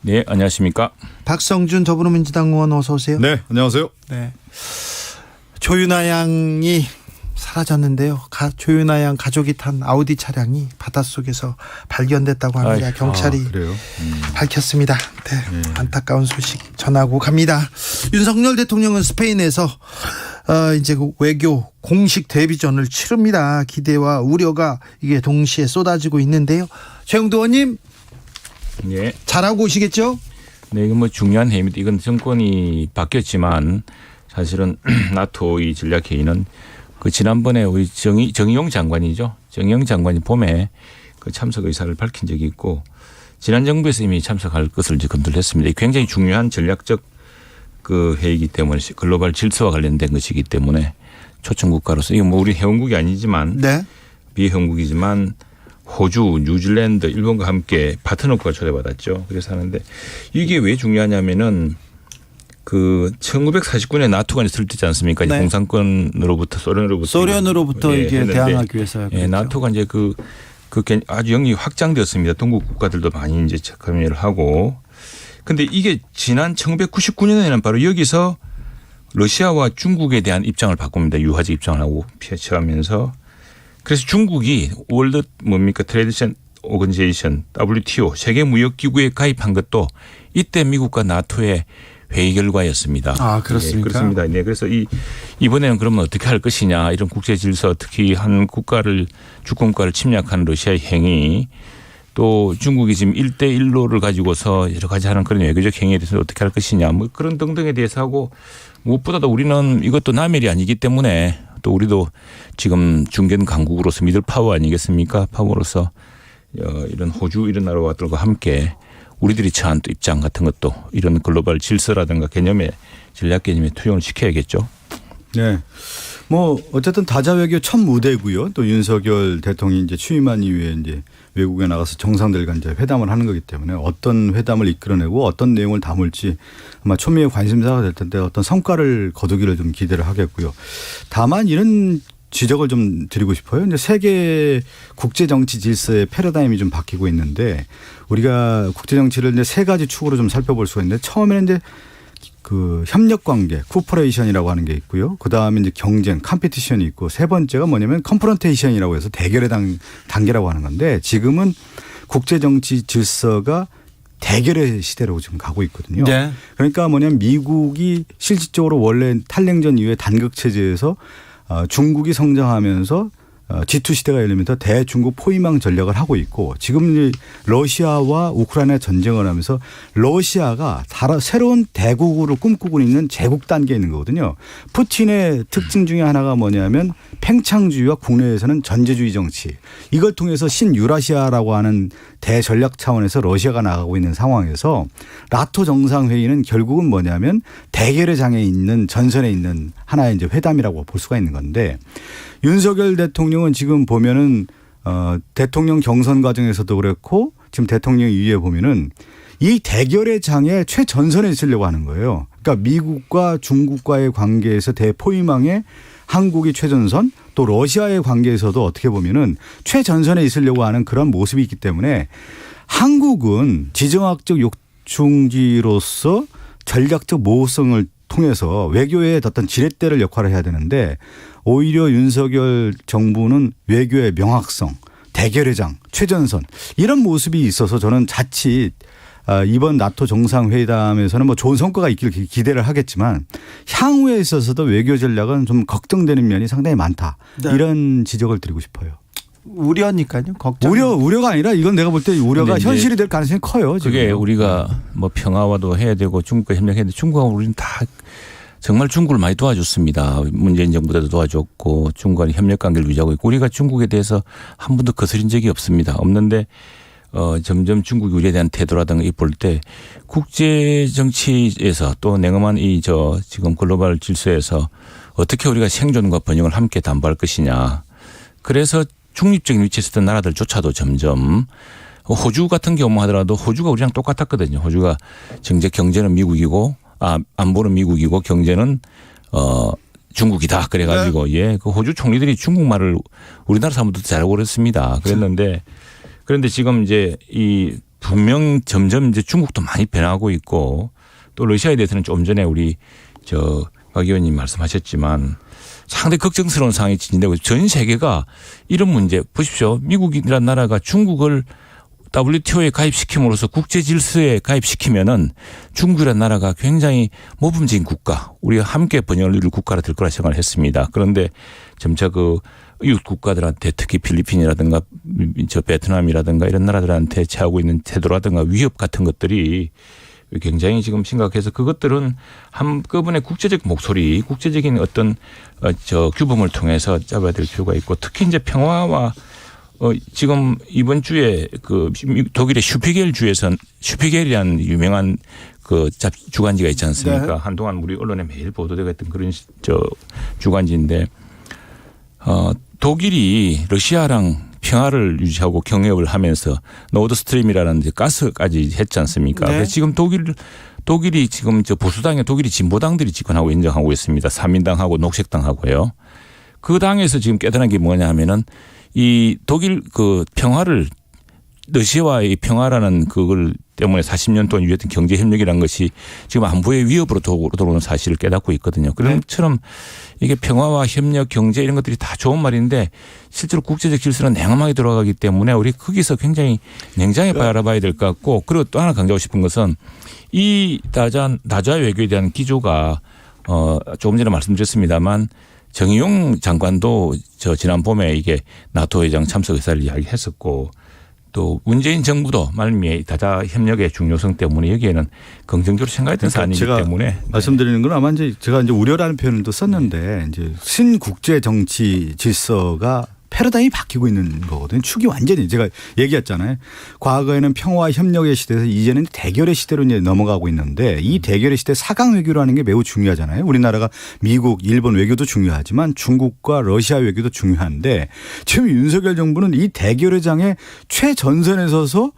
네, 안녕하십니까. 박성준 더불어민주당 의원 어서 오세요. 네, 안녕하세요. 네. 조윤아 양이 사라졌는데요. 조윤아 양 가족이 탄 아우디 차량이 바닷속에서 발견됐다고 합니다. 경찰이 그래요? 밝혔습니다. 네, 안타까운 소식 전하고 갑니다. 윤석열 대통령은 스페인에서 이제 그 외교 공식 데뷔전을 치릅니다. 기대와 우려가 이게 동시에 쏟아지고 있는데요. 최영두 의원님, 예. 잘하고 오시겠죠? 네, 이건 뭐 중요한 회의입니다. 이건 정권이 바뀌었지만 사실은 나토 이 전략회의는 그 지난번에 우리 정의용 장관이죠. 정의용 장관이 봄에 그 참석 의사를 밝힌 적이 있고 지난 정부에서 이미 참석할 것을 이제 검토를 했습니다. 굉장히 중요한 전략적 그 회의이기 때문에 글로벌 질서와 관련된 것이기 때문에 초청 국가로서 이거 뭐 우리 회원국이 아니지만 네. 비회원국이지만 호주, 뉴질랜드, 일본과 함께 파트너국가 초대받았죠. 그래서 하는데 이게 왜 중요하냐면은 그 1949년에 나토가 있을 때지 않습니까? 네. 공산권으로부터 소련으로부터 예, 이게 했는데, 대항하기 위해서요. 예, 나토가 이제 그 아주 영역이 확장되었습니다. 동국 국가들도 많이 이제 참여를 하고. 근데 이게 지난 1999년에는 바로 여기서 러시아와 중국에 대한 입장을 바꿉니다. 유화적 입장을 하고 취하면서. 그래서 중국이 월드 트레이드 오거니제이션 WTO 세계무역기구에 가입한 것도 이때 미국과 나토의 회의 결과였습니다. 아, 그렇습니까? 네, 그렇습니다. 네, 그래서 이번에는 그러면 어떻게 할 것이냐, 이런 국제 질서, 특히 한 국가를 주권국가를 침략하는 러시아의 행위, 또 중국이 지금 1대1로를 가지고서 여러 가지 하는 그런 외교적 행위에 대해서 어떻게 할 것이냐, 뭐 그런 등등에 대해서 하고, 무엇보다도 우리는 이것도 남일이 아니기 때문에 또 우리도 지금 중견 강국으로서 미들 파워 아니겠습니까? 파워로서 이런 호주 이런 나라들과 함께 우리들이 처한 또 입장 같은 것도 이런 글로벌 질서라든가 개념에 전략 개념에 투영을 시켜야겠죠. 네. 뭐 어쨌든 다자 외교 첫 무대고요. 또 윤석열 대통령이 이제 취임한 이후에 이제 외국에 나가서 정상들과 이제 회담을 하는 거기 때문에 어떤 회담을 이끌어내고 어떤 내용을 담을지 아마 초미의 관심사가 될 텐데 어떤 성과를 거두기를 좀 기대를 하겠고요. 다만 이런 지적을 좀 드리고 싶어요. 이제 세계 국제 정치 질서의 패러다임이 좀 바뀌고 있는데 우리가 국제 정치를 이제 세 가지 축으로 좀 살펴볼 수가 있는데 처음에는 이제 그 협력 관계, 코퍼레이션이라고 하는 게 있고요. 그 다음에 이제 경쟁, 컴피티션이 있고 세 번째가 뭐냐면 컨프런테이션이라고 해서 대결의 단계라고 하는 건데 지금은 국제 정치 질서가 대결의 시대로 지금 가고 있거든요. 네. 그러니까 뭐냐면 미국이 실질적으로 원래 탈냉전 이후에 단극 체제에서 중국이 성장하면서 G2 시대가 열리면서 대중국 포위망 전략을 하고 있고 지금 러시아와 우크라이나 전쟁을 하면서 러시아가 새로운 대국으로 꿈꾸고 있는 제국 단계에 있는 거거든요. 푸틴의 특징 중에 하나가 뭐냐면 팽창주의와 국내에서는 전제주의 정치. 이걸 통해서 신유라시아라고 하는 대전략 차원에서 러시아가 나가고 있는 상황에서 나토 정상회의는 결국은 뭐냐면 대결의 장에 있는 전선에 있는 하나의 이제 회담이라고 볼 수가 있는 건데 윤석열 대통령은 지금 보면은 대통령 경선 과정에서도 그렇고 지금 대통령 이후에 보면은 이 대결의 장에 최전선에 있으려고 하는 거예요. 그러니까 미국과 중국과의 관계에서 대포위망에 한국이 최전선 또 러시아의 관계에서도 어떻게 보면은 최전선에 있으려고 하는 그런 모습이 있기 때문에 한국은 지정학적 요충지로서 전략적 모호성을 통해서 외교의 어떤 지렛대를 역할을 해야 되는데 오히려 윤석열 정부는 외교의 명확성, 대결의 장, 최전선 이런 모습이 있어서 저는 자칫 이번 나토 정상회담에서는 뭐 좋은 성과가 있길 기대를 하겠지만 향후에 있어서도 외교 전략은 좀 걱정되는 면이 상당히 많다. 네. 이런 지적을 드리고 싶어요. 우려니까요. 걱정. 우려가 아니라 이건 내가 볼 때 우려가 현실이 될 가능성이 커요. 지금. 그게 우리가 뭐 평화와도 해야 되고 중국과 협력해야 되는데 중국하고 우리는 다 정말 중국을 많이 도와줬습니다. 문재인 정부 때도 도와줬고 중국과는 협력 관계를 유지하고 있고 우리가 중국에 대해서 한 번도 거스린 적이 없습니다. 없는데 점점 중국이 우리에 대한 태도라든가 이 볼 때 국제 정치에서 또 냉엄한 지금 글로벌 질서에서 어떻게 우리가 생존과 번영을 함께 담보할 것이냐. 그래서 중립적인 위치에 있었던 나라들조차도 점점 호주 같은 경우 하더라도 호주가 우리랑 똑같았거든요. 호주가 정책 경제는 미국이고 안보는 미국이고 경제는 중국이다. 그래가지고 그 호주 총리들이 중국말을 우리나라 사람들도 잘하고 그랬습니다. 그런데 지금 이제 분명 점점 이제 중국도 많이 변하고 있고 또 러시아에 대해서는 좀 전에 우리 박 의원님 말씀하셨지만 상당히 걱정스러운 상황이 진행되고 전 세계가 이런 문제 보십시오. 미국이라는 나라가 중국을 WTO에 가입시킴으로써 국제 질서에 가입시키면은 중국이라는 나라가 굉장히 모범적인 국가, 우리가 함께 번영을 이룰 국가가 될 거라 생각을 했습니다. 그런데 점차 이웃 국가들한테 특히 필리핀이라든가 베트남이라든가 이런 나라들한테 취하고 있는 태도라든가 위협 같은 것들이 굉장히 지금 심각해서 그것들은 한꺼번에 국제적 목소리, 국제적인 어떤 규범을 통해서 잡아야 될 필요가 있고 특히 이제 평화와 지금 이번 주에 독일의 슈피겔이라는 유명한 주간지가 있지 않습니까? 네. 한동안 우리 언론에 매일 보도되고 있던 그런 주간지인데 독일이 러시아랑 평화를 유지하고 경협을 하면서 노드스트림이라는 가스까지 했지 않습니까? 네. 지금 독일이 지금 보수당의 독일이 진보당들이 집권하고 인정하고 있습니다. 사민당하고 녹색당하고요. 그 당에서 지금 깨달은 게 뭐냐 하면은 이 독일 평화를 러시아와의 평화라는 그걸 때문에 40년 동안 유지했던 경제협력이라는 것이 지금 안보의 위협으로 들어오는 사실을 깨닫고 있거든요. 그런 것처럼 이게 평화와 협력, 경제 이런 것들이 다 좋은 말인데 실제로 국제적 질서는 냉엄하게 들어가기 때문에 우리 거기서 굉장히 냉정하게 바라봐야 될 것 같고 그리고 또 하나 강조하고 싶은 것은 이 다자 외교에 대한 기조가 조금 전에 말씀드렸습니다만 정의용 장관도 지난 봄에 이게 나토 회장 참석 의사를 이야기했었고 또 문재인 정부도 말미에 다자 협력의 중요성 때문에 여기에는 긍정적으로 생각했던 사안이기 때문에 말씀드리는 건 아마 제가 우려라는 표현을 또 썼는데 이제 신국제 정치 질서가 패러다임이 바뀌고 있는 거거든요. 축이 완전히 제가 얘기했잖아요. 과거에는 평화와 협력의 시대에서 이제는 대결의 시대로 이제 넘어가고 있는데 이 대결의 시대 4강 외교라는 게 매우 중요하잖아요. 우리나라가 미국, 일본 외교도 중요하지만 중국과 러시아 외교도 중요한데 지금 윤석열 정부는 이 대결의 장에 최전선에 서서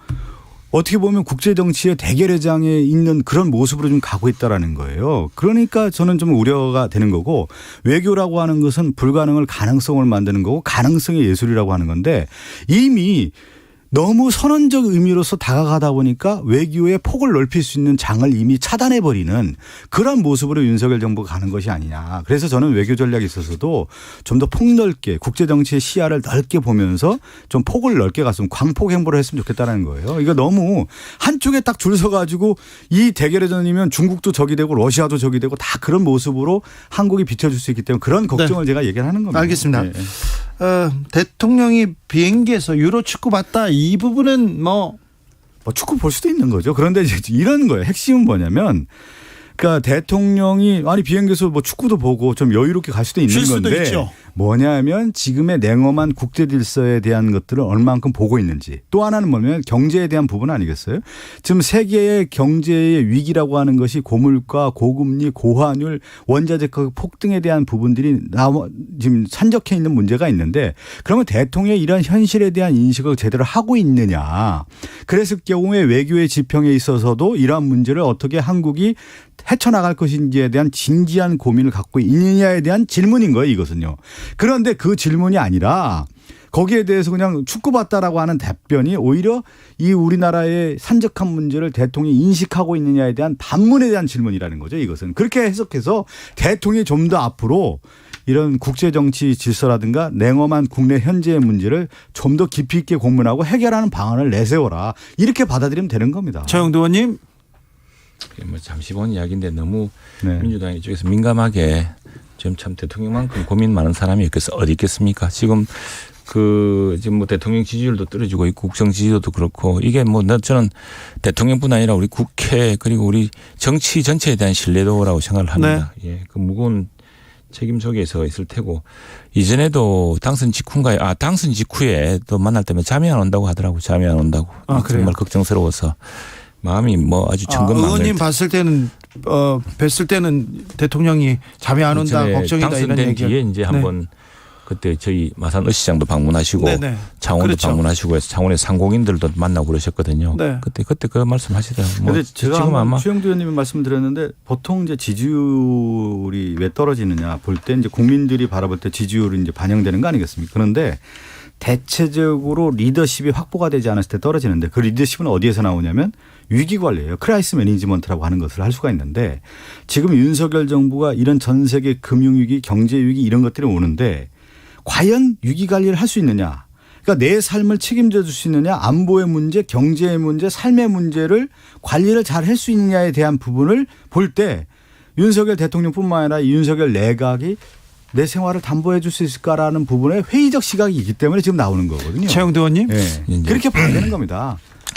어떻게 보면 국제정치의 대결의 장에 있는 그런 모습으로 좀 가고 있다라는 거예요. 그러니까 저는 좀 우려가 되는 거고 외교라고 하는 것은 불가능을 가능성을 만드는 거고 가능성의 예술이라고 하는 건데 이미 너무 선언적 의미로서 다가가다 보니까 외교의 폭을 넓힐 수 있는 장을 이미 차단해버리는 그런 모습으로 윤석열 정부가 가는 것이 아니냐. 그래서 저는 외교 전략에 있어서도 좀 더 폭넓게 국제정치의 시야를 넓게 보면서 좀 폭을 넓게 갔으면 광폭 행보를 했으면 좋겠다는 거예요. 이거 너무 한쪽에 딱 줄 서가지고 이 대결의 전이면 중국도 적이 되고 러시아도 적이 되고 다 그런 모습으로 한국이 비춰줄 수 있기 때문에 그런 걱정을 제가 얘기를 하는 겁니다. 알겠습니다. 네. 대통령이 비행기에서 유로 축구 봤다. 이 부분은 뭐 축구 볼 수도 있는 거죠. 그런데 이제 이런 거예요. 핵심은 뭐냐면 그러니까 대통령이 아니 비행기에서 뭐 축구도 보고 좀 여유롭게 갈 수도 있는 쉴 수도 건데 있죠. 뭐냐면 지금의 냉엄한 국제 질서에 대한 것들을 얼만큼 보고 있는지 또 하나는 뭐냐면 경제에 대한 부분 아니겠어요? 지금 세계의 경제의 위기라고 하는 것이 고물가, 고금리, 고환율, 원자재 가격 폭등에 대한 부분들이 지금 산적해 있는 문제가 있는데 그러면 대통령이 이런 현실에 대한 인식을 제대로 하고 있느냐. 그랬을 경우에 외교의 지평에 있어서도 이러한 문제를 어떻게 한국이 헤쳐나갈 것인지에 대한 진지한 고민을 갖고 있느냐에 대한 질문인 거예요, 이것은요. 그런데 그 질문이 아니라 거기에 대해서 그냥 축구 봤다라고 하는 답변이 오히려 이 우리나라의 산적한 문제를 대통령이 인식하고 있느냐에 대한 반문에 대한 질문이라는 거죠, 이것은. 그렇게 해석해서 대통령이 좀 더 앞으로 이런 국제정치 질서라든가 냉엄한 국내 현재의 문제를 좀 더 깊이 있게 고민하고 해결하는 방안을 내세워라. 이렇게 받아들이면 되는 겁니다. 최영도 의원님. 뭐 잠시 본 이야기인데 너무 네. 민주당 이쪽에서 민감하게 지금 참 대통령만큼 고민 많은 사람이 어디 있겠습니까? 지금 지금 뭐 대통령 지지율도 떨어지고 있고 국정 지지도도 그렇고 이게 뭐 저는 대통령뿐 아니라 우리 국회 그리고 우리 정치 전체에 대한 신뢰도라고 생각을 합니다. 네. 예, 그 무거운 책임 속에서 있을 테고 이전에도 당선 직후에 또 만날 때면 잠이 안 온다고 하더라고. 잠이 안 온다고. 정말 걱정스러워서. 마음이 뭐 아주 천근만근. 의원님 봤을 때는 뵀을 때는 대통령이 잠이 안 온다 걱정이다 이런 당선된 얘기. 뒤에 이제 한번 그때 저희 마산 어시장도 방문하시고 네네. 창원도 그렇죠. 방문하시고 해서 창원의 상공인들도 만나고 그러셨거든요. 네. 그때 그 말씀하시더라고요. 그런데 제가 지금 아마 최영두 의원님이 말씀드렸는데 보통 이제 지지율이 왜 떨어지느냐 볼 때 이제 국민들이 바라볼 때 지지율이 이제 반영되는 거 아니겠습니까? 그런데 대체적으로 리더십이 확보가 되지 않았을 때 떨어지는데 그 리더십은 어디에서 나오냐면 위기 관리예요. 크라이스 매니지먼트라고 하는 것을 할 수가 있는데 지금 윤석열 정부가 이런 전 세계 금융위기, 경제위기 이런 것들이 오는데 과연 위기 관리를 할 수 있느냐. 그러니까 내 삶을 책임져 줄 수 있느냐. 안보의 문제, 경제의 문제, 삶의 문제를 관리를 잘 할 수 있느냐에 대한 부분을 볼 때 윤석열 대통령뿐만 아니라 윤석열 내각이 내 생활을 담보해 줄 수 있을까라는 부분에 회의적 시각이 있기 때문에 지금 나오는 거거든요. 최영도 의원님. 네. 그렇게 봐야 되는 겁니다.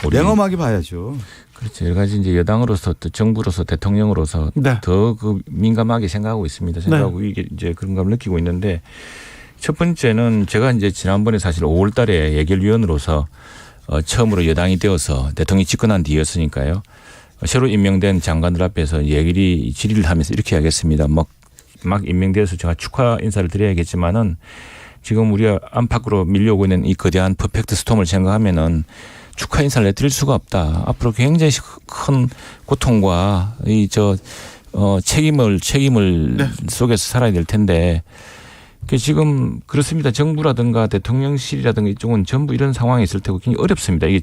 냉엄하게 봐야죠. 그렇죠. 여러 가지 이제 여당으로서 또 정부로서 대통령으로서 네. 더 민감하게 생각하고 있습니다. 생각하고 이게 이제 그런 감을 느끼고 있는데 첫 번째는 제가 이제 지난번에 사실 5월 달에 예결위원으로서 처음으로 여당이 되어서 대통령이 집권한 뒤였으니까요. 새로 임명된 장관들 앞에서 예결위 질의를 하면서 이렇게 하겠습니다. 막 임명되어서 제가 축하 인사를 드려야겠지만은 지금 우리가 안팎으로 밀려오고 있는 이 거대한 퍼펙트 스톰을 생각하면은 축하 인사를 내드릴 수가 없다. 앞으로 굉장히 큰 고통과 책임을 네. 속에서 살아야 될 텐데 지금 그렇습니다. 정부라든가 대통령실이라든가 이쪽은 전부 이런 상황이 있을 테고 굉장히 어렵습니다. 이게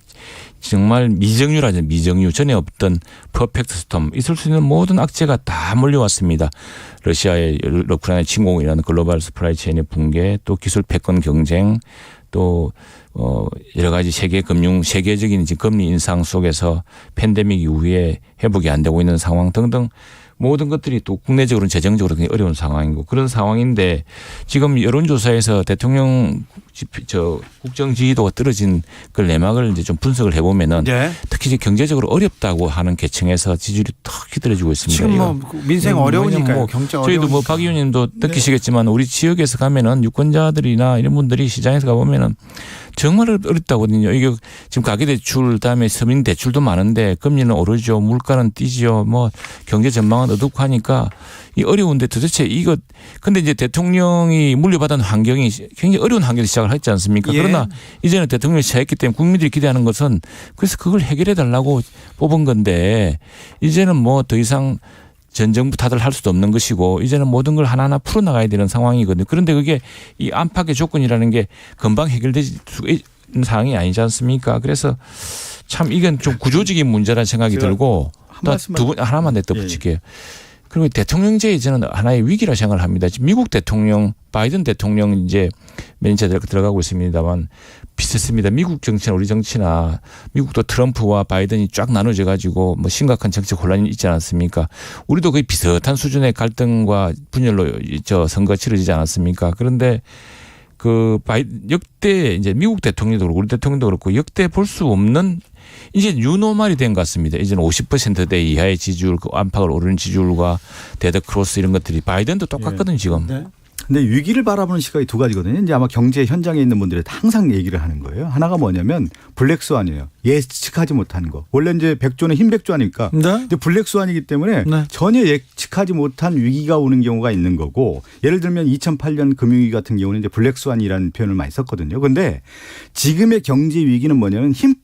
정말 미정유라죠. 미정유. 전에 없던 퍼펙트 스톰. 있을 수 있는 모든 악재가 다 몰려왔습니다. 러시아의 우크라이나 침공이라는 글로벌 서플라이 체인의 붕괴, 또 기술 패권 경쟁, 또 여러 가지 세계적인 금리 인상 속에서 팬데믹 이후에 회복이 안 되고 있는 상황 등등 모든 것들이 또 국내적으로는 재정적으로 굉장히 어려운 상황이고 그런 상황인데 지금 여론조사에서 대통령 국정 지지도가 떨어진 그 내막을 이제 좀 분석을 해보면은 네. 특히 이제 경제적으로 어렵다고 하는 계층에서 지지율이 턱 떨어지고 있습니다. 지금 뭐 민생 어려우니까요. 경제 어려우니까. 저희도 뭐 박 의원님도 느끼시겠지만 우리 지역에서 가면은 유권자들이나 이런 분들이 시장에서 가보면은 정말 어렵다거든요. 이게 지금 가계대출 그다음에 서민 대출도 많은데 금리는 오르죠. 물가는 뛰죠. 뭐 경제 전망은 어둡고 하니까 이 어려운데 도대체 이거 근데 이제 대통령이 물려받은 환경이 굉장히 어려운 환경에서 시작을 했지 않습니까? 예. 그러나 이제는 대통령이 시작했기 때문에 국민들이 기대하는 것은 그래서 그걸 해결해 달라고 뽑은 건데 이제는 뭐 더 이상 전 정부 탓을 할 수도 없는 것이고 이제는 모든 걸 하나하나 풀어나가야 되는 상황이거든요. 그런데 그게 이 안팎의 조건이라는 게 금방 해결되지 사항이 아니지 않습니까? 그래서 참 이건 좀 구조적인 문제라는 생각이 들고 또 두 분 하나만 더 덧붙일게요. 그리고 대통령제에 저는 하나의 위기라 생각을 합니다. 지금 미국 대통령 바이든 대통령 이제 매니저 들어가고 있습니다만 비슷했습니다. 미국 정치나 우리 정치나 미국도 트럼프와 바이든이 쫙 나눠져 가지고 뭐 심각한 정치적 혼란이 있지 않았습니까? 우리도 거의 비슷한 수준의 갈등과 분열로 선거 치러지지 않았습니까? 그런데 역대 이제 미국 대통령도 그렇고 우리 대통령도 그렇고 역대 볼 수 없는 이제 뉴노멀이 된 것 같습니다. 이제는 50%대 이하의 지지율, 안팎을 오르는 지지율과 데드 크로스 이런 것들이 바이든도 똑같거든요, 지금. 네. 근데 위기를 바라보는 시각이 두 가지거든요. 이제 아마 경제 현장에 있는 분들이 항상 얘기를 하는 거예요. 하나가 뭐냐면 블랙스완이에요. 예측하지 못한 거. 원래 이제 백조는 흰 백조아니까. 네. 근데 블랙스완이기 때문에 네. 전혀 예측하지 못한 위기가 오는 경우가 있는 거고, 예를 들면 2008년 금융위기 같은 경우는 이제 블랙스완이라는 표현을 많이 썼거든요. 그런데 지금의 경제 위기는 뭐냐면 흰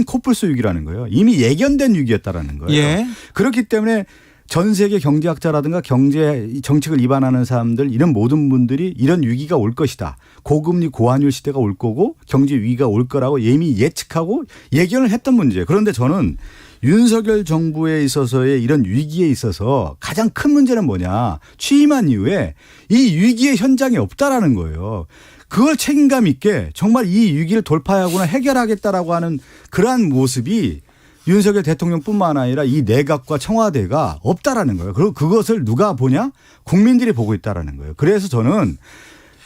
코뿔소 위기라는 거예요. 이미 예견된 위기였다라는 거예요. 예. 그렇기 때문에 전 세계 경제학자라든가 경제 정책을 입안하는 사람들 이런 모든 분들이 이런 위기가 올 것이다. 고금리 고환율 시대가 올 거고 경제 위기가 올 거라고 이미 예측하고 예견을 했던 문제예요. 그런데 저는 윤석열 정부에 있어서의 이런 위기에 있어서 가장 큰 문제는 뭐냐. 취임한 이후에 이 위기의 현장이 없다라는 거예요. 그걸 책임감 있게 정말 이 위기를 돌파하거나 해결하겠다라고 하는 그러한 모습이 윤석열 대통령뿐만 아니라 이 내각과 청와대가 없다라는 거예요. 그리고 그것을 누가 보냐? 국민들이 보고 있다라는 거예요. 그래서 저는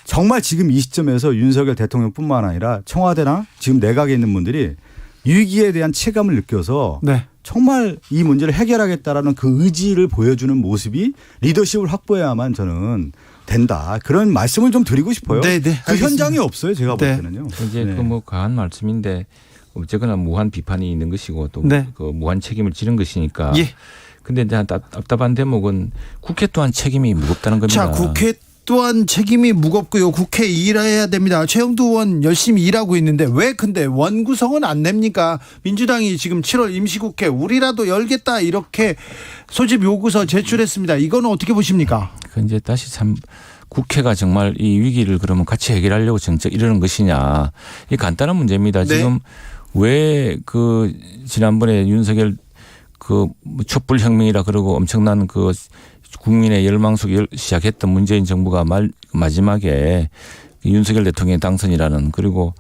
정말 지금 이 시점에서 윤석열 대통령뿐만 아니라 청와대나 지금 내각에 있는 분들이 위기에 대한 체감을 느껴서 네. 정말 이 문제를 해결하겠다라는 그 의지를 보여주는 모습이 리더십을 확보해야만 저는 된다. 그런 말씀을 좀 드리고 싶어요. 네, 네, 그 알겠습니다. 현장이 없어요. 제가 볼 네. 때는요. 이제 네. 그 뭐 과한 말씀인데 어쨌거나 무한 비판이 있는 것이고 또 네. 그 무한 책임을 지는 것이니까. 예. 근데 이제 답답한 대목은 국회 또한 책임이 무겁다는 겁니다. 자, 국회 또한 책임이 무겁고요. 국회 일해야 됩니다. 최영두 의원 열심히 일하고 있는데 왜 근데 원구성은 안 냅니까? 민주당이 지금 7월 임시국회 우리라도 열겠다 이렇게 소집 요구서 제출했습니다. 이거는 어떻게 보십니까? 그 이제 다시 참 국회가 정말 이 위기를 그러면 같이 해결하려고 정책 이러는 것이냐. 이 간단한 문제입니다. 네. 지금 왜 그 지난번에 윤석열 그 촛불 혁명이라 그러고 엄청난 그 국민의 열망 속에 시작했던 문재인 정부가 마지막에 윤석열 대통령의 당선이라는 그리고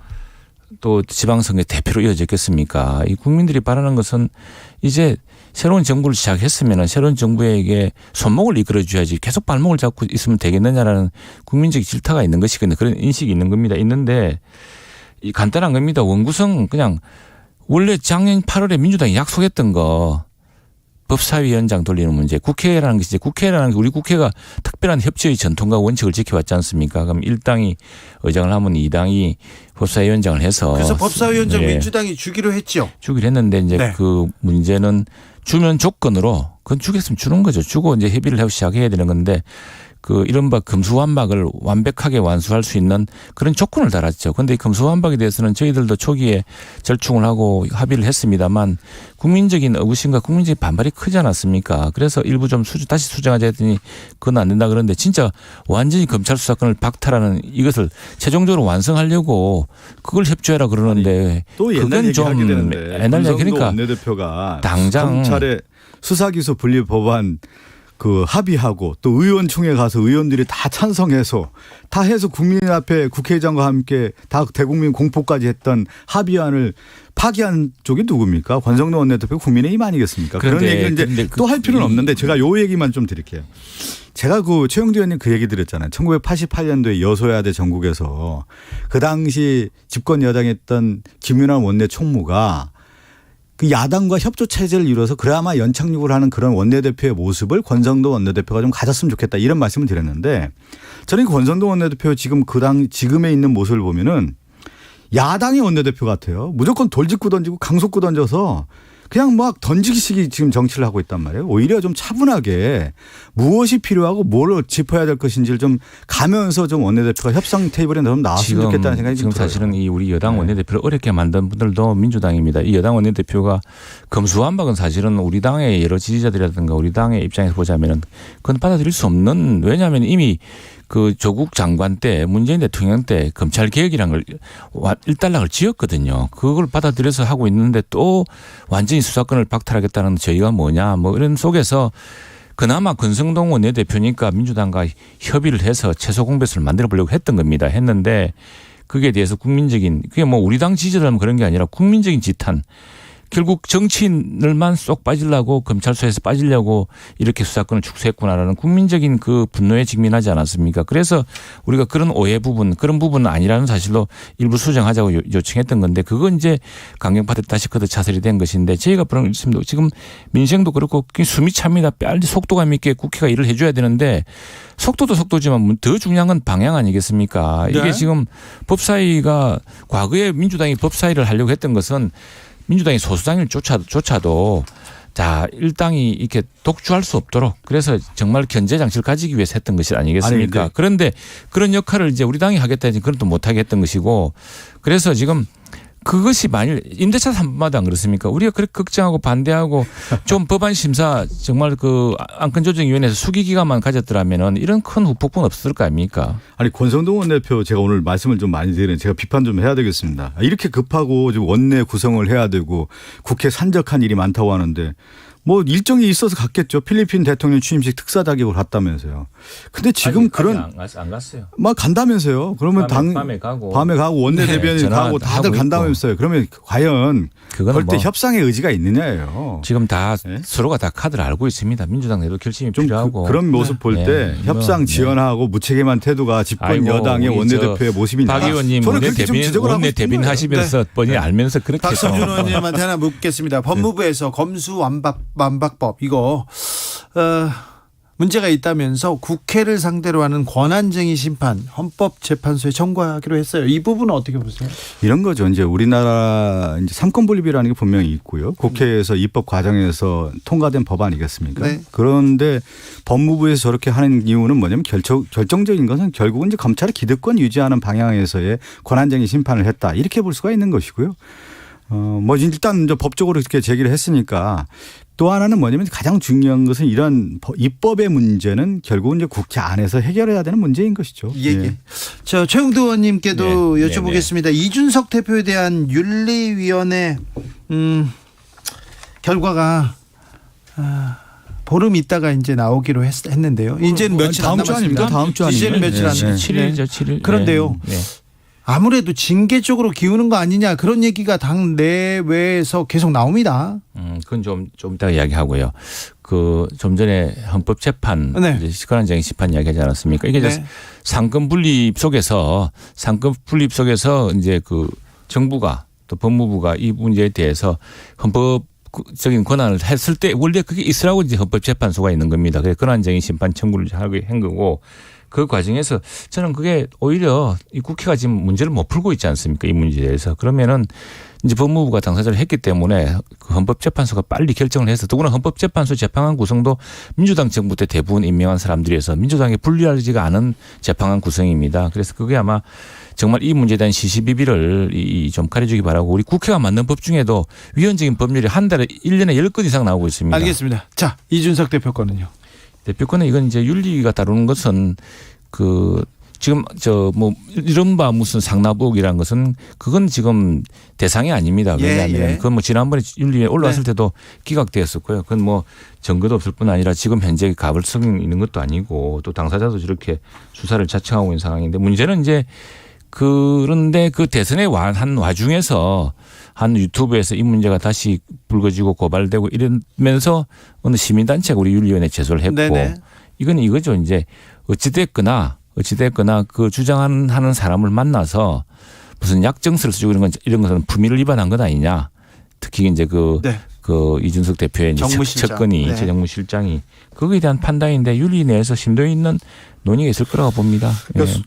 또 지방선거 대표로 이어졌겠습니까? 이 국민들이 바라는 것은 이제 새로운 정부를 시작했으면 새로운 정부에게 손목을 이끌어줘야지 계속 발목을 잡고 있으면 되겠느냐라는 국민적 질타가 있는 것이거든요. 그런 인식이 있는 겁니다. 있는데 이 간단한 겁니다. 원구성 그냥 원래 작년 8월에 민주당이 약속했던 거 법사위원장 돌리는 문제. 국회라는 것이 국회라는 게 우리 국회가 특별한 협치의 전통과 원칙을 지켜왔지 않습니까? 그럼 1당이 의장을 하면 2당이 법사위원장을 해서. 그래서 법사위원장 네. 민주당이 주기로 했죠. 주기로 했는데 이제 네. 그 문제는 주면 조건으로 그건 주겠으면 주는 거죠. 주고 이제 협의를 하고 시작해야 되는 건데 그 이른바 금수환박을 완벽하게 완수할 수 있는 그런 조건을 달았죠. 그런데 이 금수환박에 대해서는 저희들도 초기에 절충을 하고 합의를 했습니다만 국민적인 의구심과 국민적인 반발이 크지 않았습니까? 그래서 일부 좀 다시 수정하자 했더니 그건 안 된다 그러는데 진짜 완전히 검찰 수사권을 박탈하는 이것을 최종적으로 완성하려고 그걸 협조해라 그러는데 또 옛날 그건 좀 얘기하게 되는데 옛날 얘기 권성도 그러니까 원내대표가 당장 검찰의 수사기소 분리 법안 그 합의하고 또 의원총회 가서 의원들이 다 찬성해서 다 해서 국민 앞에 국회의장과 함께 다 대국민 공포까지 했던 합의안을 파기한 쪽이 누굽니까? 권성동 원내대표 국민의힘 아니겠습니까? 그런 얘기를 이제 또 할 필요는 없는데 제가 요 얘기만 좀 드릴게요. 제가 그 최영두 의원님 그 얘기 드렸잖아요. 1988년도에 여소야대 전국에서 그 당시 집권 여당이었던 김윤환 원내 총무가 그 야당과 협조 체제를 이루어서 그나마 연착륙을 하는 그런 원내대표의 모습을 권성동 원내대표가 좀 가졌으면 좋겠다 이런 말씀을 드렸는데 저는 권성동 원내대표 지금 지금에 있는 모습을 보면은 야당의 원내대표 같아요. 무조건 돌직구 던지고 강속구 던져서 그냥 막 던지기식이 지금 정치를 하고 있단 말이에요. 오히려 좀 차분하게 무엇이 필요하고 뭘 짚어야 될 것인지를 좀 가면서 좀 원내대표가 협상 테이블에 좀 나왔으면 좋겠다는 생각이 지금 들어요. 사실은 이 우리 여당 네. 원내대표를 어렵게 만든 분들도 민주당입니다. 이 여당 원내대표가 검수완박은 사실은 우리 당의 여러 지지자들이라든가 우리 당의 입장에서 보자면은 그건 받아들일 수 없는 왜냐하면 이미 그 조국 장관 때 문재인 대통령 때 검찰 개혁이라는 걸 일단락을 지었거든요. 그걸 받아들여서 하고 있는데 또 완전히 수사권을 박탈하겠다는 저희가 뭐냐 뭐 이런 속에서 그나마 권성동 원내대표니까 민주당과 협의를 해서 최소 공배수를 만들어 보려고 했던 겁니다. 했는데 그게 대해서 국민적인 그게 뭐 우리 당 지지자라면 그런 게 아니라 국민적인 지탄. 결국 정치인을만 쏙 빠지려고 검찰소에서 빠지려고 이렇게 수사권을 축소했구나라는 국민적인 그 분노에 직면하지 않았습니까? 그래서 우리가 그런 오해 부분 그런 부분은 아니라는 사실로 일부 수정하자고 요청했던 건데 그건 이제 강경파들 다시 걷어차설이 된 것인데 저희가 그런 있습니다. 지금 민생도 그렇고 숨이 찹니다. 빨리 속도감 있게 국회가 일을 해줘야 되는데 속도도 속도지만 더 중요한 건 방향 아니겠습니까? 이게 네. 지금 법사위가 과거에 민주당이 법사위를 하려고 했던 것은 민주당이 소수당을 조차도 자 일당이 이렇게 독주할 수 없도록 그래서 정말 견제 장치를 가지기 위해서 했던 것이 아니겠습니까? 아니, 그런데 그런 역할을 이제 우리 당이 하겠다 했지 그건 또 못하게 했던 것이고 그래서 지금 그것이 만일 임대차 3법마다 안 그렇습니까? 우리가 그렇게 걱정하고 반대하고 좀 법안 심사 정말 그 안건조정위원회에서 수기 기간만 가졌더라면은 이런 큰 후폭풍 없을 거 아닙니까? 아니 권성동 원내대표 제가 오늘 말씀을 좀 많이 드리는 제가 비판 좀 해야 되겠습니다. 이렇게 급하고 지금 원내 구성을 해야 되고 국회 산적한 일이 많다고 하는데 뭐 일정이 있어서 갔겠죠. 필리핀 대통령 취임식 특사 자격으로 갔다면서요. 근데 지금 아니, 그런 안 갔어요. 막 간다면서요. 그러면 밤에 가고 원내 대변인 전화 가고 다들 하고 간다면서요. 그러면 과연 그거는 그럴 때 뭐 협상의 의지가 있느냐예요. 지금 다 네? 서로가 다 카드를 알고 있습니다. 민주당 내도 결심이 좀 필요하고 그런 모습 볼 때 네. 협상 네. 지연하고 무책임한 태도가 집권 아이고, 여당의 우리 원내대표의 모습이냐. 박 의원님 저는 그렇게 좀 지적을 하고 원내 싶은 대변인 거예요. 하시면서 뻔히 알면서 그렇게 박성준 해서 의원님한테 하나 묻겠습니다. 법무부에서 검수완박법 이거 문제가 있다면서 국회를 상대로 하는 권한쟁의 심판 헌법재판소에 청구하기로 했어요. 이 부분은 어떻게 보세요? 이런 거죠. 이제 우리나라 이제 삼권 분립이라는 게 분명히 있고요. 국회에서 입법 과정에서 통과된 법안이겠습니까? 네. 그런데 법무부에서 저렇게 하는 이유는 뭐냐면 결정적인 것은 결국은 이제 검찰의 기득권 유지하는 방향에서의 권한쟁의 심판을 했다. 이렇게 볼 수가 있는 것이고요. 뭐 일단 이제 법적으로 이렇게 제기를 했으니까 또 하나는 뭐냐면 가장 중요한 것은 이런 입법의 문제는 결국은 이제 국회 안에서 해결해야 되는 문제인 것이죠. 예. 저 최영두 의원님께도 네. 여쭤보겠습니다. 이준석 대표에 대한 윤리위원회 결과가 보름 있다가 이제 나오기로 했는데요. 이제는 며칠 안 다음 주 남았습니다. 아닙니까? 다음 주 아니에요? 이제는 며칠 안 남았습니다. 7일이죠. 7일. 그런데요. 네. 아무래도 징계 쪽으로 기우는 거 아니냐 그런 얘기가 당 내외에서 계속 나옵니다. 그건 좀 이따가 이야기하고요. 그 좀 전에 헌법재판 네. 이제 권한쟁의 심판 이야기하지 않았습니까? 이게 이제 상권 분립 속에서 이제 그 정부가 또 법무부가 이 문제에 대해서 헌법적인 권한을 했을 때 원래 그게 있으라고 이제 헌법재판소가 있는 겁니다. 그래서 권한쟁의 심판 청구를 하게 한 거고. 그 과정에서 저는 그게 오히려 이 국회가 지금 문제를 못 풀고 있지 않습니까? 이 문제에 대해서. 그러면은 이제 법무부가 당사자를 했기 때문에 그 헌법재판소가 빨리 결정을 해서 더구나 헌법재판소 재판관 구성도 민주당 정부 때 대부분 임명한 사람들이어서 민주당에 불리하지가 않은 재판관 구성입니다. 그래서 그게 아마 정말 이 문제에 대한 시시비비를 좀 가려주기 바라고 우리 국회가 만든 법 중에도 위헌적인 법률이 한 달에 1년에 10건 이상 나오고 있습니다. 알겠습니다. 자, 이준석 대표 거는요. 대표권은 이건 이제 윤리가 다루는 것은 그 지금 뭐 이른바 무슨 상납의혹이라는 것은 그건 지금 대상이 아닙니다. 왜냐하면 그건 뭐 지난번에 윤리에 올라왔을 때도 기각되었었고요. 그건 뭐 증거도 없을 뿐 아니라 지금 현재 가불성이 있는 것도 아니고 또 당사자도 저렇게 수사를 자청하고 있는 상황인데 문제는 이제 그런데 그 대선에 한 와중에서 한 유튜브에서 이 문제가 다시 불거지고 고발되고 이러면서 어느 시민단체가 우리 윤리위원회에 제소를 했고 네네. 이건 이거죠. 이제 어찌됐거나 그 주장하는 사람을 만나서 무슨 약정서를 쓰고 이런 것은 품위를 위반한 것 아니냐. 특히 이제 그 이준석 대표의 정무실장. 접근이 제 정무실장이 거기에 대한 판단인데 윤리 내에서 심도 있는 논의가 있을 거라고 봅니다.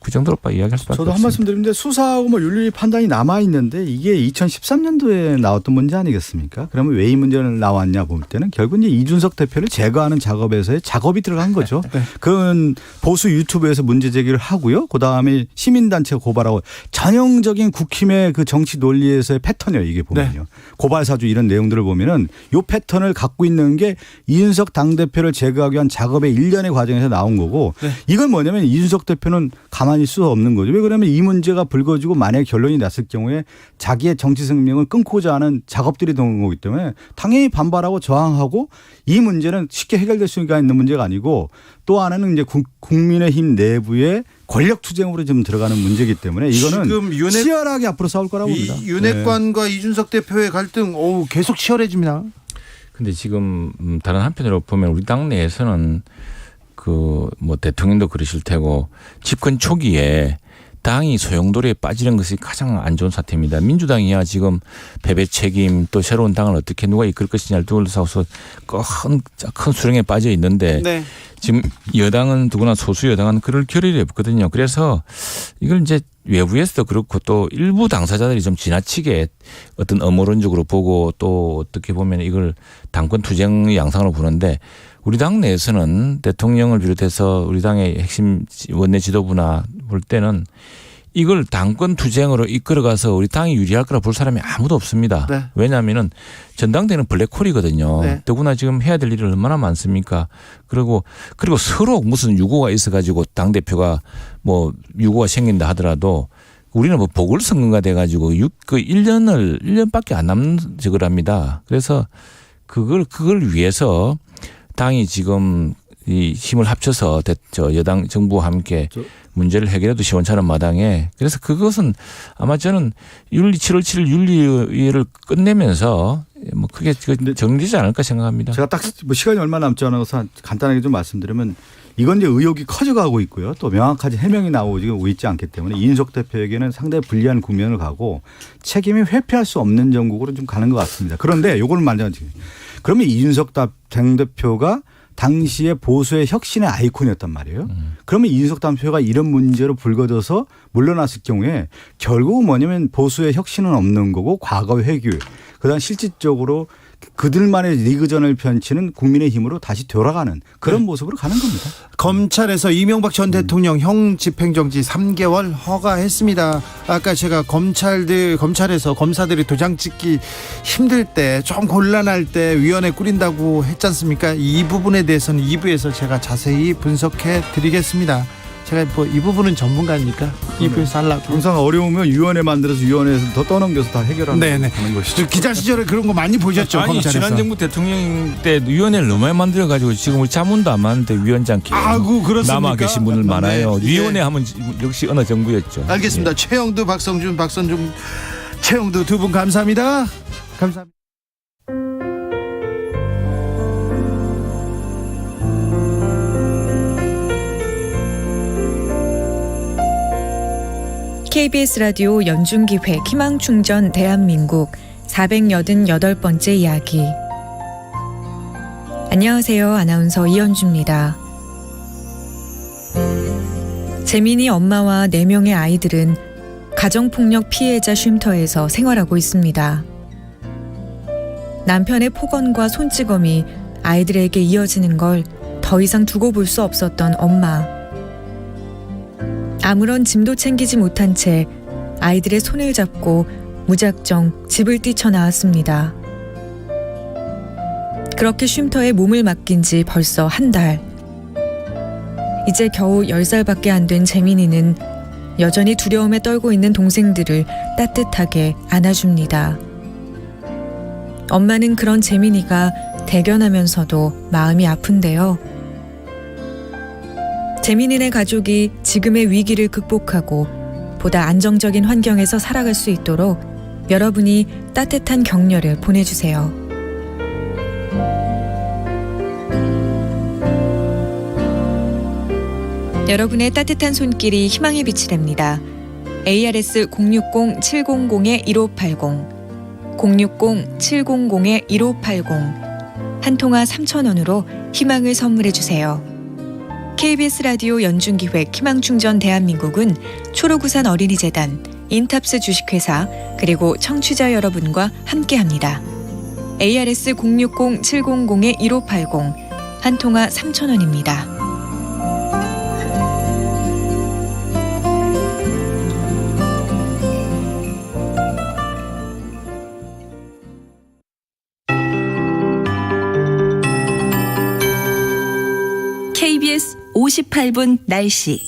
그 정도로 이야기할 수밖에 저도 없습니다. 한 말씀 드리는데 수사하고 뭐 윤리 판단이 남아 있는데 이게 2013년도에 나왔던 문제 아니겠습니까? 그러면 왜 이 문제는 나왔냐 볼 때는 결국 이제 이준석 대표를 제거하는 작업에서의 작업이 들어간 거죠. 그건 보수 유튜브에서 문제 제기를 하고요. 그다음에 시민단체가 고발하고 전형적인 국힘의 그 정치 논리에서의 패턴이에요. 이게 보면요. 고발 사주 이런 내용들을 보면은 이 패턴을 갖고 있는 게 이준석 당대표를 제거하기 위한 작업의 일련의 과정에서 나온 거고 이건 이거는 뭐냐면 이준석 대표는 가만히 있을 수 없는 거죠. 왜 그러냐면 이 문제가 불거지고 만약에 결론이 났을 경우에 자기의 정치 생명을 끊고자 하는 작업들이 되는 거기 때문에 당연히 반발하고 저항하고 이 문제는 쉽게 해결될 수가 있는 문제가 아니고 또 하나는 이제 국민의힘 내부의 권력 투쟁으로 지금 들어가는 문제이기 때문에 이거는 지금 치열하게 앞으로 싸울 거라고 봅니다. 윤핵관과 이준석 대표의 갈등 계속 치열해집니다. 근데 지금 다른 한편으로 보면 우리 당 내에서는 뭐 대통령도 그러실 테고 집권 초기에 당이 소용돌이에 빠지는 것이 가장 안 좋은 사태입니다. 민주당이야 지금 패배 책임 또 새로운 당을 어떻게 누가 이끌 것이냐를 둘러싸고서 큰 수렁에 빠져 있는데 네. 지금 여당은 더구나 소수 여당은 그럴 결의를 없거든요. 그래서 이걸 이제 외부에서도 그렇고 또 일부 당사자들이 좀 지나치게 어떤 음모론적으로 보고 또 어떻게 보면 이걸 당권 투쟁의 양상으로 보는데 우리 당 내에서는 대통령을 비롯해서 우리 당의 핵심 원내 지도부나 볼 때는 이걸 당권 투쟁으로 이끌어가서 우리 당이 유리할 거라 볼 사람이 아무도 없습니다. 네. 왜냐하면은 전당대회는 블랙홀이거든요. 네. 더구나 지금 해야 될 일이 얼마나 많습니까? 그리고 서로 무슨 유고가 있어가지고 당대표가 뭐 유고가 생긴다 하더라도 우리는 뭐 보궐선거가 돼가지고 1년밖에 안 남은 적을 합니다. 그래서 그걸 위해서 당이 지금 이 힘을 합쳐서 여당 정부와 함께 문제를 해결해도 시원찮은 마당에 그래서 그것은 아마 저는 7월 7일 윤리위를 끝내면서 뭐 크게 정리되지 않을까 생각합니다. 제가 딱 뭐 시간이 얼마 남지 않아서 간단하게 좀 말씀드리면 이건 이제 의혹이 커져가고 있고요. 또 명확하게 해명이 나오고 있지 않기 때문에 이준석 대표에게는 상당히 불리한 국면을 가고 책임이 회피할 수 없는 정국으로 좀 가는 것 같습니다. 그런데 요거는 말하자면 그러면 이준석 당대표가 당시에 보수의 혁신의 아이콘이었단 말이에요. 그러면 이준석 당대표가 이런 문제로 불거져서 물러났을 경우에 결국은 뭐냐면 보수의 혁신은 없는 거고 과거 회귀 그다음 실질적으로 그들만의 리그전을 펼치는 국민의힘으로 다시 돌아가는 그런 모습으로 가는 겁니다. 검찰에서 이명박 전 대통령 형 집행정지 3개월 허가했습니다. 아까 제가 검찰에서 검사들이 도장 찍기 힘들 때 좀 곤란할 때 위원회 꾸린다고 했지 않습니까? 이 부분에 대해서는 2부에서 제가 자세히 분석해 드리겠습니다. 제가 뭐 이 부분은 전문가니까 2부에서 하려고. 항상 어려우면 위원회 만들어서 위원회에서 더 떠넘겨서 다 해결하는 것이죠. 기자 시절에 그런 거 많이 보셨죠? 아니 검찰에서. 지난 정부 대통령 때 위원회를 너무 많이 만들어가지고 지금 우리 자문도 안 많은데 위원장께 그렇습니까? 남아 계신 분들 많아요. 네. 위원회 하면 역시 어느 정부였죠. 알겠습니다. 예. 최영두, 박선중, 최영두 두 분 감사합니다. 감사합니다. KBS 라디오 연중기획 희망충전 대한민국 488번째 이야기. 안녕하세요. 아나운서 이현주입니다. 재민이 엄마와 4명의 아이들은 가정폭력 피해자 쉼터에서 생활하고 있습니다. 남편의 폭언과 손찌검이 아이들에게 이어지는 걸 더 이상 두고 볼 수 없었던 엄마. 아무런 짐도 챙기지 못한 채 아이들의 손을 잡고 무작정 집을 뛰쳐나왔습니다. 그렇게 쉼터에 몸을 맡긴 지 벌써 한 달. 이제 겨우 10살밖에 안 된 재민이는 여전히 두려움에 떨고 있는 동생들을 따뜻하게 안아줍니다. 엄마는 그런 재민이가 대견하면서도 마음이 아픈데요. 재민이네 가족이 지금의 위기를 극복하고 보다 안정적인 환경에서 살아갈 수 있도록 여러분이 따뜻한 격려를 보내주세요. 여러분의 따뜻한 손길이 희망의 빛이 됩니다. ARS 060-700-1580 060-700-1580 한 통화 3,000원으로 희망을 선물해 주세요. KBS 라디오 연중기획 희망충전 대한민국은 초록우산 어린이재단, 인탑스 주식회사 그리고 청취자 여러분과 함께합니다. ARS 060-700-1580 한 통화 3,000원입니다. KBS 58분 날씨.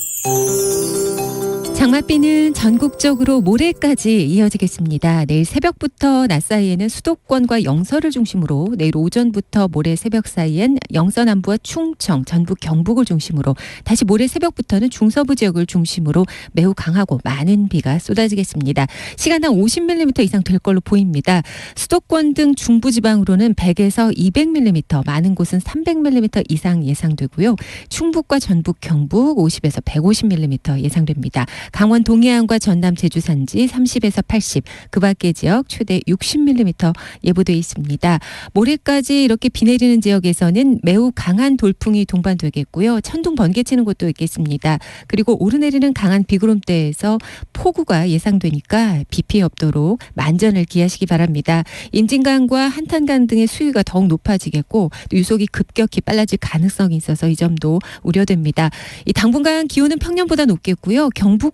장맛비는 전국적으로 모레까지 이어지겠습니다. 내일 새벽부터 낮 사이에는 수도권과 영서를 중심으로, 내일 오전부터 모레 새벽 사이엔 영서 남부와 충청, 전북, 경북을 중심으로, 다시 모레 새벽부터는 중서부 지역을 중심으로 매우 강하고 많은 비가 쏟아지겠습니다. 시간당 50mm 이상 될 걸로 보입니다. 수도권 등 중부지방으로는 100에서 200mm, 많은 곳은 300mm 이상 예상되고요. 충북과 전북, 경북 50에서 150mm 예상됩니다. 강원 동해안과 전남 제주 산지 30에서 80, 그 밖의 지역 최대 60mm 예보돼 있습니다. 모레까지 이렇게 비 내리는 지역에서는 매우 강한 돌풍이 동반되겠고요. 천둥 번개치는 곳도 있겠습니다. 그리고 오르내리는 강한 비구름대에서 폭우가 예상되니까 비 피해 없도록 만전을 기하시기 바랍니다. 임진강과 한탄강 등의 수위가 더욱 높아지겠고 또 유속이 급격히 빨라질 가능성이 있어서 이 점도 우려됩니다. 이 당분간 기온은 평년보다 높겠고요.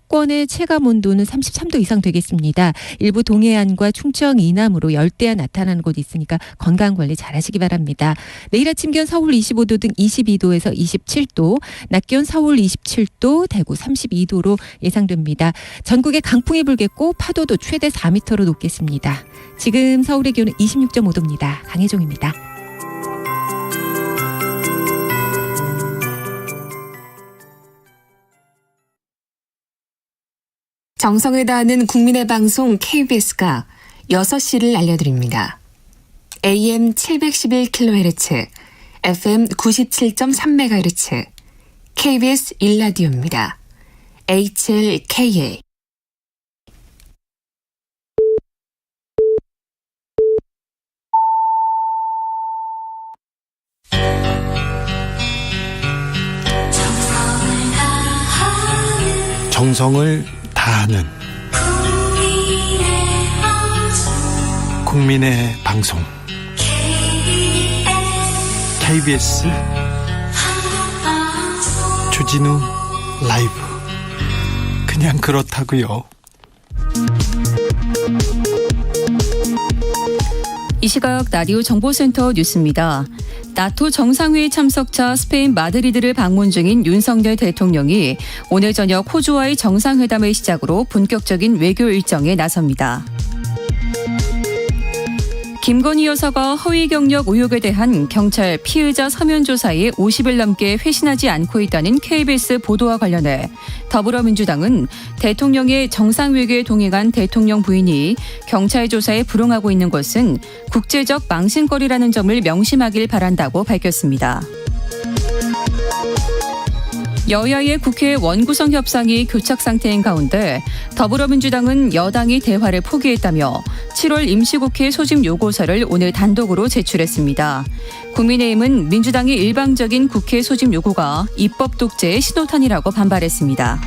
경북권의 체감 온도는 33도 이상 되겠습니다. 일부 동해안과 충청 이남으로 열대야 나타나는 곳이 있으니까 건강관리 잘하시기 바랍니다. 내일 아침 기온 서울 25도 등 22도에서 27도, 낮 기온 서울 27도, 대구 32도로 예상됩니다. 전국에 강풍이 불겠고 파도도 최대 4m로 높겠습니다. 지금 서울의 기온은 26.5도입니다. 강혜종입니다. 정성을 다하는 국민의 방송 KBS가 6시를 알려드립니다. AM 711kHz, FM 97.3MHz, KBS 1라디오입니다. HLKA. 정성을 다하는 국민의 방송 KBS 주진우 라이브. 그냥 그렇다고요. 이 시각 라디오 정보센터 뉴스입니다. 나토 정상회의 참석차 스페인 마드리드를 방문 중인 윤석열 대통령이 오늘 저녁 호주와의 정상회담을 시작으로 본격적인 외교 일정에 나섭니다. 김건희 여사가 허위 경력 의혹에 대한 경찰 피의자 서면 조사에 50일 넘게 회신하지 않고 있다는 KBS 보도와 관련해 더불어민주당은 대통령의 정상회교에 동행한 대통령 부인이 경찰 조사에 불응하고 있는 것은 국제적 망신거리라는 점을 명심하길 바란다고 밝혔습니다. 여야의 국회 원구성 협상이 교착 상태인 가운데 더불어민주당은 여당이 대화를 포기했다며 7월 임시국회 소집 요구서를 오늘 단독으로 제출했습니다. 국민의힘은 민주당의 일방적인 국회 소집 요구가 입법 독재의 신호탄이라고 반발했습니다.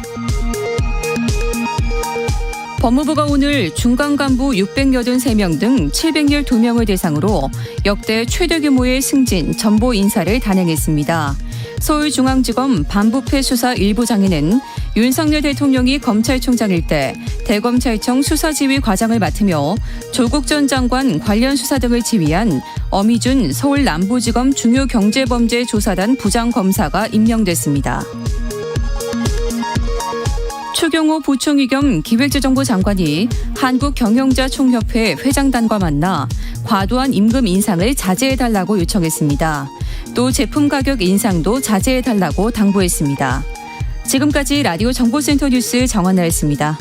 법무부가 오늘 중간 간부 683명 등 712명을 대상으로 역대 최대 규모의 승진, 전보 인사를 단행했습니다. 서울중앙지검 반부패 수사 1부장에는 윤석열 대통령이 검찰총장일 때 대검찰청 수사지휘 과장을 맡으며 조국 전 장관 관련 수사 등을 지휘한 엄희준 서울 남부지검 중요경제범죄조사단 부장검사가 임명됐습니다. 추경호 부총리 겸 기획재정부 장관이 한국경영자총협회 회장단과 만나 과도한 임금 인상을 자제해달라고 요청했습니다. 또 제품 가격 인상도 자제해달라고 당부했습니다. 지금까지 라디오 정보센터 뉴스 정한나였습니다.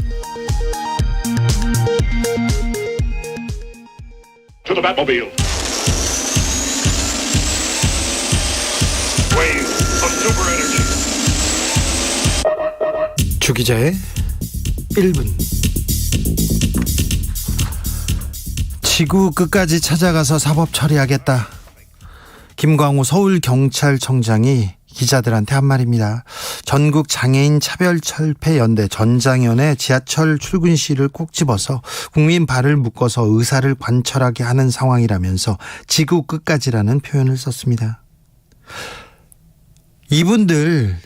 주 기자의 1분. 지구 끝까지 찾아가서 사법 처리하겠다. 김광우 서울경찰청장이 기자들한테 한 말입니다. 전국 장애인 차별철폐연대 전장연의 지하철 출근 시를 꼭 집어서 국민 발을 묶어서 의사를 관철하게 하는 상황이라면서 지구 끝까지라는 표현을 썼습니다. 이분들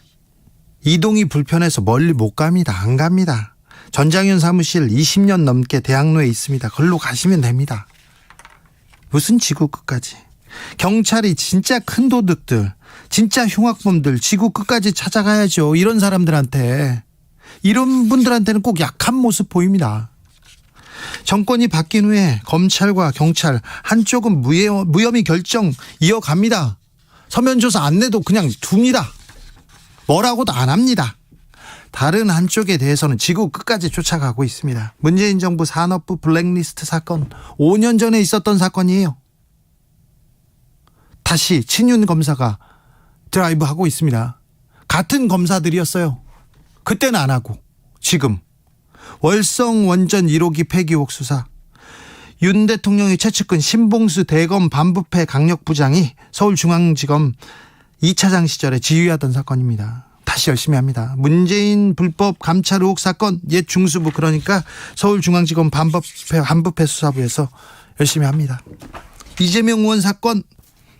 이동이 불편해서 멀리 못 갑니다. 안 갑니다. 전장현 사무실 20년 넘게 대학로에 있습니다. 걸로 가시면 됩니다. 무슨 지구 끝까지. 경찰이 진짜 큰 도둑들, 진짜 흉악범들 지구 끝까지 찾아가야죠. 이런 사람들한테, 이런 분들한테는 꼭 약한 모습 보입니다. 정권이 바뀐 후에 검찰과 경찰 한쪽은 무혐의 결정 이어갑니다. 서면 조사 안 내도 그냥 둡니다. 뭐라고도 안 합니다. 다른 한쪽에 대해서는 지구 끝까지 쫓아가고 있습니다. 문재인 정부 산업부 블랙리스트 사건 5년 전에 있었던 사건이에요. 다시 친윤 검사가 드라이브하고 있습니다. 같은 검사들이었어요. 그때는 안 하고 지금 월성 원전 1호기 폐기 의혹 수사, 윤 대통령의 최측근 신봉수 대검 반부패 강력부장이 서울중앙지검 2차장 시절에 지휘하던 사건입니다. 다시 열심히 합니다. 문재인 불법 감찰 의혹 사건 옛 중수부, 그러니까 서울중앙지검 반부패 수사부에서 열심히 합니다. 이재명 의원 사건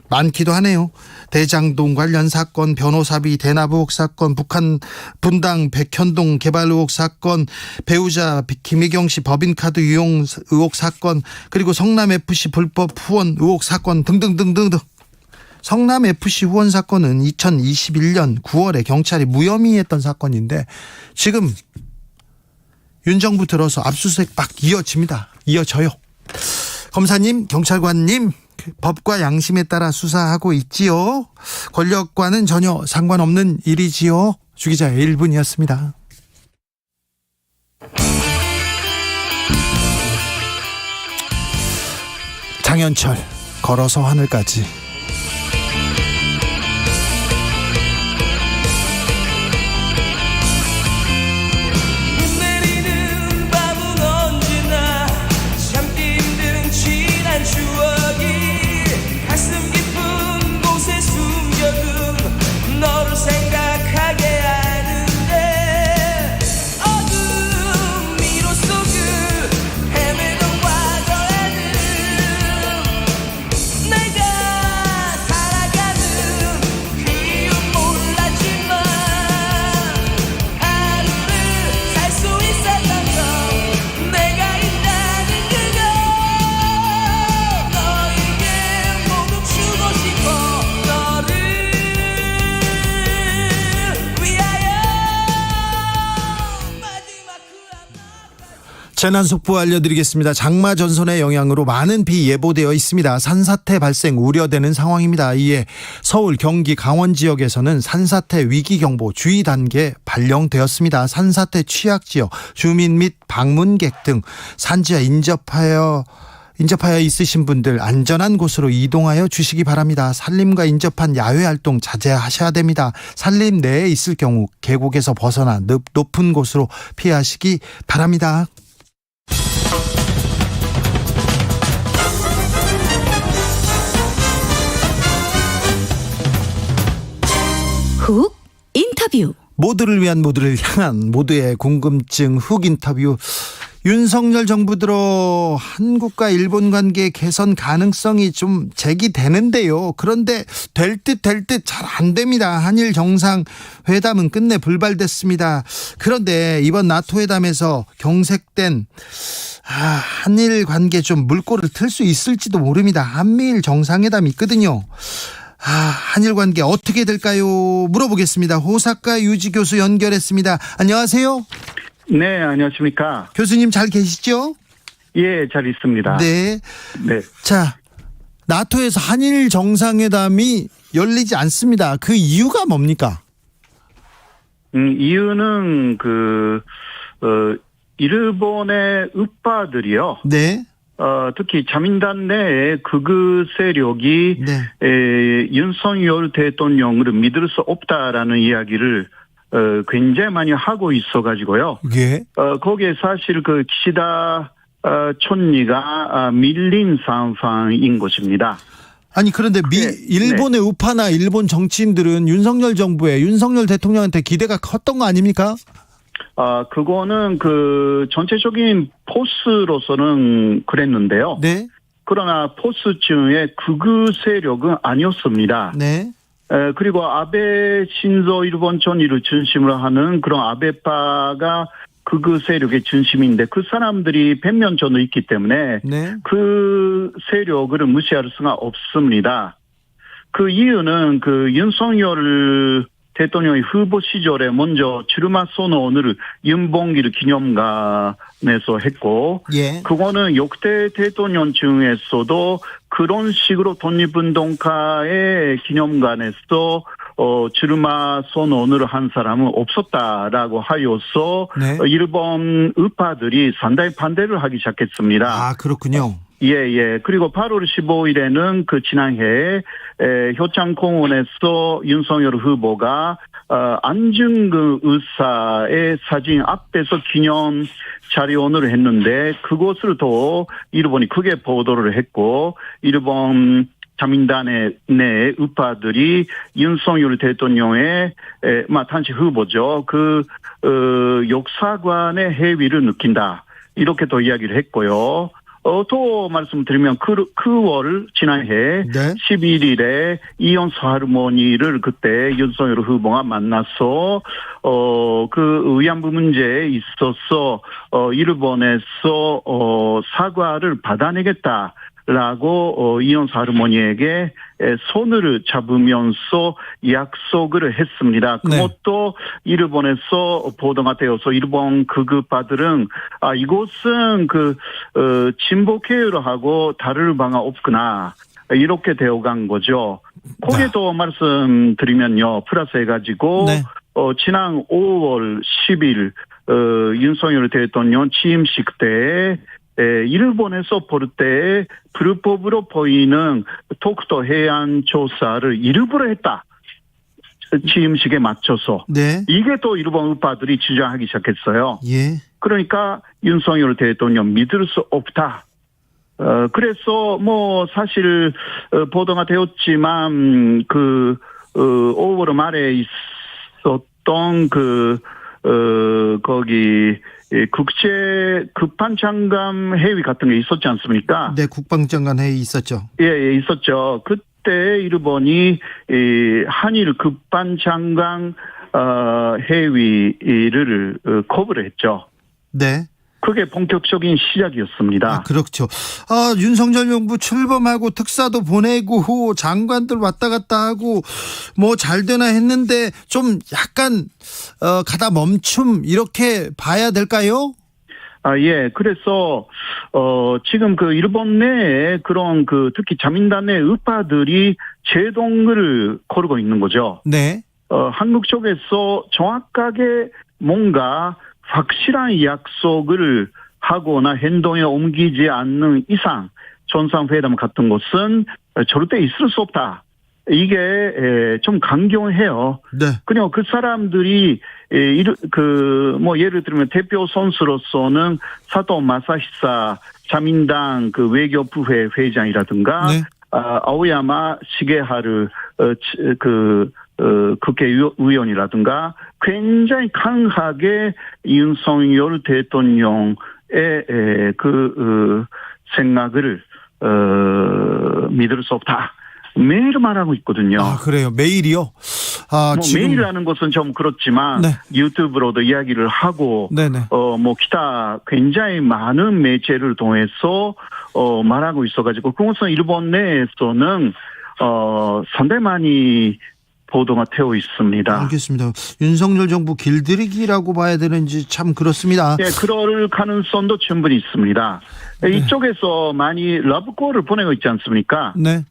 많기도 하네요. 대장동 관련 사건, 변호사비 대납 의혹 사건, 북한 분당 백현동 개발 의혹 사건, 배우자 김희경 씨 법인카드 유용 의혹 사건, 그리고 성남FC 불법 후원 의혹 사건 등등등등등. 성남FC 후원 사건은 2021년 9월에 경찰이 무혐의했던 사건인데 지금 윤 정부 들어서 압수수색 막 이어져요. 검사님, 경찰관님, 법과 양심에 따라 수사하고 있지요. 권력과는 전혀 상관없는 일이지요. 주 기자의 1분이었습니다. 장현철, 걸어서 하늘까지. 재난속보 알려드리겠습니다. 장마 전선의 영향으로 많은 비 예보되어 있습니다. 산사태 발생 우려되는 상황입니다. 이에 서울, 경기, 강원 지역에서는 산사태 위기경보 주의 단계 발령되었습니다. 산사태 취약지역, 주민 및 방문객 등 산지와 인접하여 있으신 분들 안전한 곳으로 이동하여 주시기 바랍니다. 산림과 인접한 야외활동 자제하셔야 됩니다. 산림 내에 있을 경우 계곡에서 벗어나 높은 곳으로 피하시기 바랍니다. 훅 인터뷰. 모두를 위한, 모두를 향한, 모두의 궁금증 훅 인터뷰. 윤석열 정부 들어 한국과 일본 관계 개선 가능성이 좀 제기되는데요. 그런데 될 듯 잘 안 됩니다. 한일 정상회담은 끝내 불발됐습니다. 그런데 이번 나토 회담에서 경색된 한일 관계 좀 물꼬를 틀 수 있을지도 모릅니다. 한미일 정상회담이 있거든요. 한일 관계 어떻게 될까요? 물어보겠습니다. 호사카 유지 교수 연결했습니다. 안녕하세요. 네, 안녕하십니까. 교수님 잘 계시죠? 예, 잘 있습니다. 네. 네. 자, 나토에서 한일 정상회담이 열리지 않습니다. 그 이유가 뭡니까? 이유는 일본의 우파들이요. 네. 특히 자민당 내에 극우 세력이 윤석열 대통령을 믿을 수 없다라는 이야기를 굉장히 많이 하고 있어가지고요. 예. 거기에 사실 기시다 총리가 밀린 상황인 것입니다. 아니 그런데 일본의 우파나 일본 정치인들은 윤석열 정부에 윤석열 대통령한테 기대가 컸던 거 아닙니까? 그거는 전체적인 포스로서는 그랬는데요. 네. 그러나 포스 중에 극우 세력은 아니었습니다. 네. 그리고 아베 신조 일본 총리를 중심으로 하는 그런 아베파가 극우 세력의 중심인데 그 사람들이 백면전도 있기 때문에 네. 그 세력을 무시할 수가 없습니다. 그 이유는 그 윤석열 대통령의 후보 시절에 먼저 출마 선언을 윤봉길 기념관에서 했고, 예. 그거는 역대 대통령 중에서도 그런 식으로 독립운동가의 기념관에서 출마 선언을 한 사람은 없었다라고 하여서 네. 일본 우파들이 상당히 반대를 하기 시작했습니다. 아, 그렇군요. 예. 그리고 8월 15일에는 그 지난해 효창공원에서 윤석열 후보가 안중근 의사의 사진 앞에서 기념 자료원을 했는데 그것을 또 일본이 크게 보도를 했고 일본 자민당의 내 우파들이 윤석열 대통령의 당시 후보죠. 그 역사관의 해위를 느낀다. 이렇게 또 이야기를 했고요. 또 말씀드리면 9월 지난해 네. 11일에 이온수 할머니를 그때 윤석열 후보가 만나서 그 위안부 문제에 있어서 일본에서 사과를 받아내겠다. 라고 이온수 할머니에게 손을 잡으면서 약속을 했습니다. 그것도 일본에서 보도가 되어서 일본 극우파들은 이곳은 진보계열하고 다를 바가 없구나 이렇게 되어간 거죠. 거기에도 말씀드리면요, 플러스 해가지고 네. 지난 5월 10일 윤석열 대통령 취임식 때 일본에서 볼 때 불법으로 보이는 독도 해안 조사를 일부러 했다. 취임식에 맞춰서. 네. 이게 또 일본 우파들이 주장하기 시작했어요. 예. 그러니까 윤석열 대통령 믿을 수 없다. 그래서 사실 보도가 되었지만 5월 말에 있었던 거기 국제 급반장관 회의 같은 게 있었지 않습니까? 네, 국방장관 회의 있었죠. 예, 있었죠. 그때 일본이 한일 급반장관 회의를 거부를 했죠. 네. 그게 본격적인 시작이었습니다. 그렇죠. 윤석열 정부 출범하고 특사도 보내고 장관들 왔다 갔다 하고 잘 되나 했는데 좀 약간 가다 멈춤 이렇게 봐야 될까요? 예. 그래서 지금 일본 내에 그런 특히 자민당 내 우파들이 제동을 걸고 있는 거죠. 네. 한국 쪽에서 정확하게 뭔가 확실한 약속을 하거나 행동에 옮기지 않는 이상 정상회담 같은 것은 절대 있을 수 없다. 이게 좀 강경해요. 네. 그냥 그 사람들이 예를 들면 대표 선수로서는 사토 마사히사 자민당 외교부회 회장이라든가 네. 아오야마 시게하루 국회의원이라든가 굉장히 강하게 윤석열 대통령의 생각을 믿을 수 없다. 매일 말하고 있거든요. 그래요. 매일이요? 지금 매일이라는 것은 좀 그렇지만 네. 유튜브로도 이야기를 하고 네네. 기타 굉장히 많은 매체를 통해서 말하고 있어가지고 그것은 일본 내에서는 상당히 많이 보도가 되어 있습니다. 알겠습니다. 윤석열 정부 길들이기라고 봐야 되는지 참 그렇습니다. 예, 그럴 가능성도 충분히 있습니다. 네. 이쪽에서 많이 러브콜을 보내고 있지 않습니까? 네.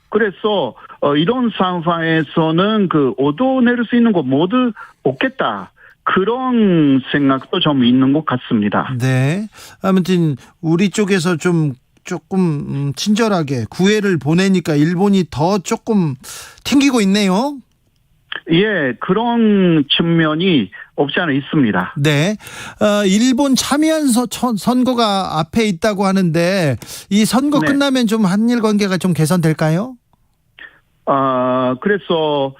그래서 이런 상황에서는 얻어낼 수 있는 거 모두 얻겠다. 그런 생각도 좀 있는 것 같습니다. 네. 아무튼 우리 쪽에서 조금 친절하게 구애를 보내니까 일본이 더 조금 튕기고 있네요. 예, 그런 측면이 없지 않아 있습니다. 네. 일본 참여한 선거가 앞에 있다고 하는데 이 선거 네. 끝나면 좀 한일 관계가 좀 개선될까요? 그래서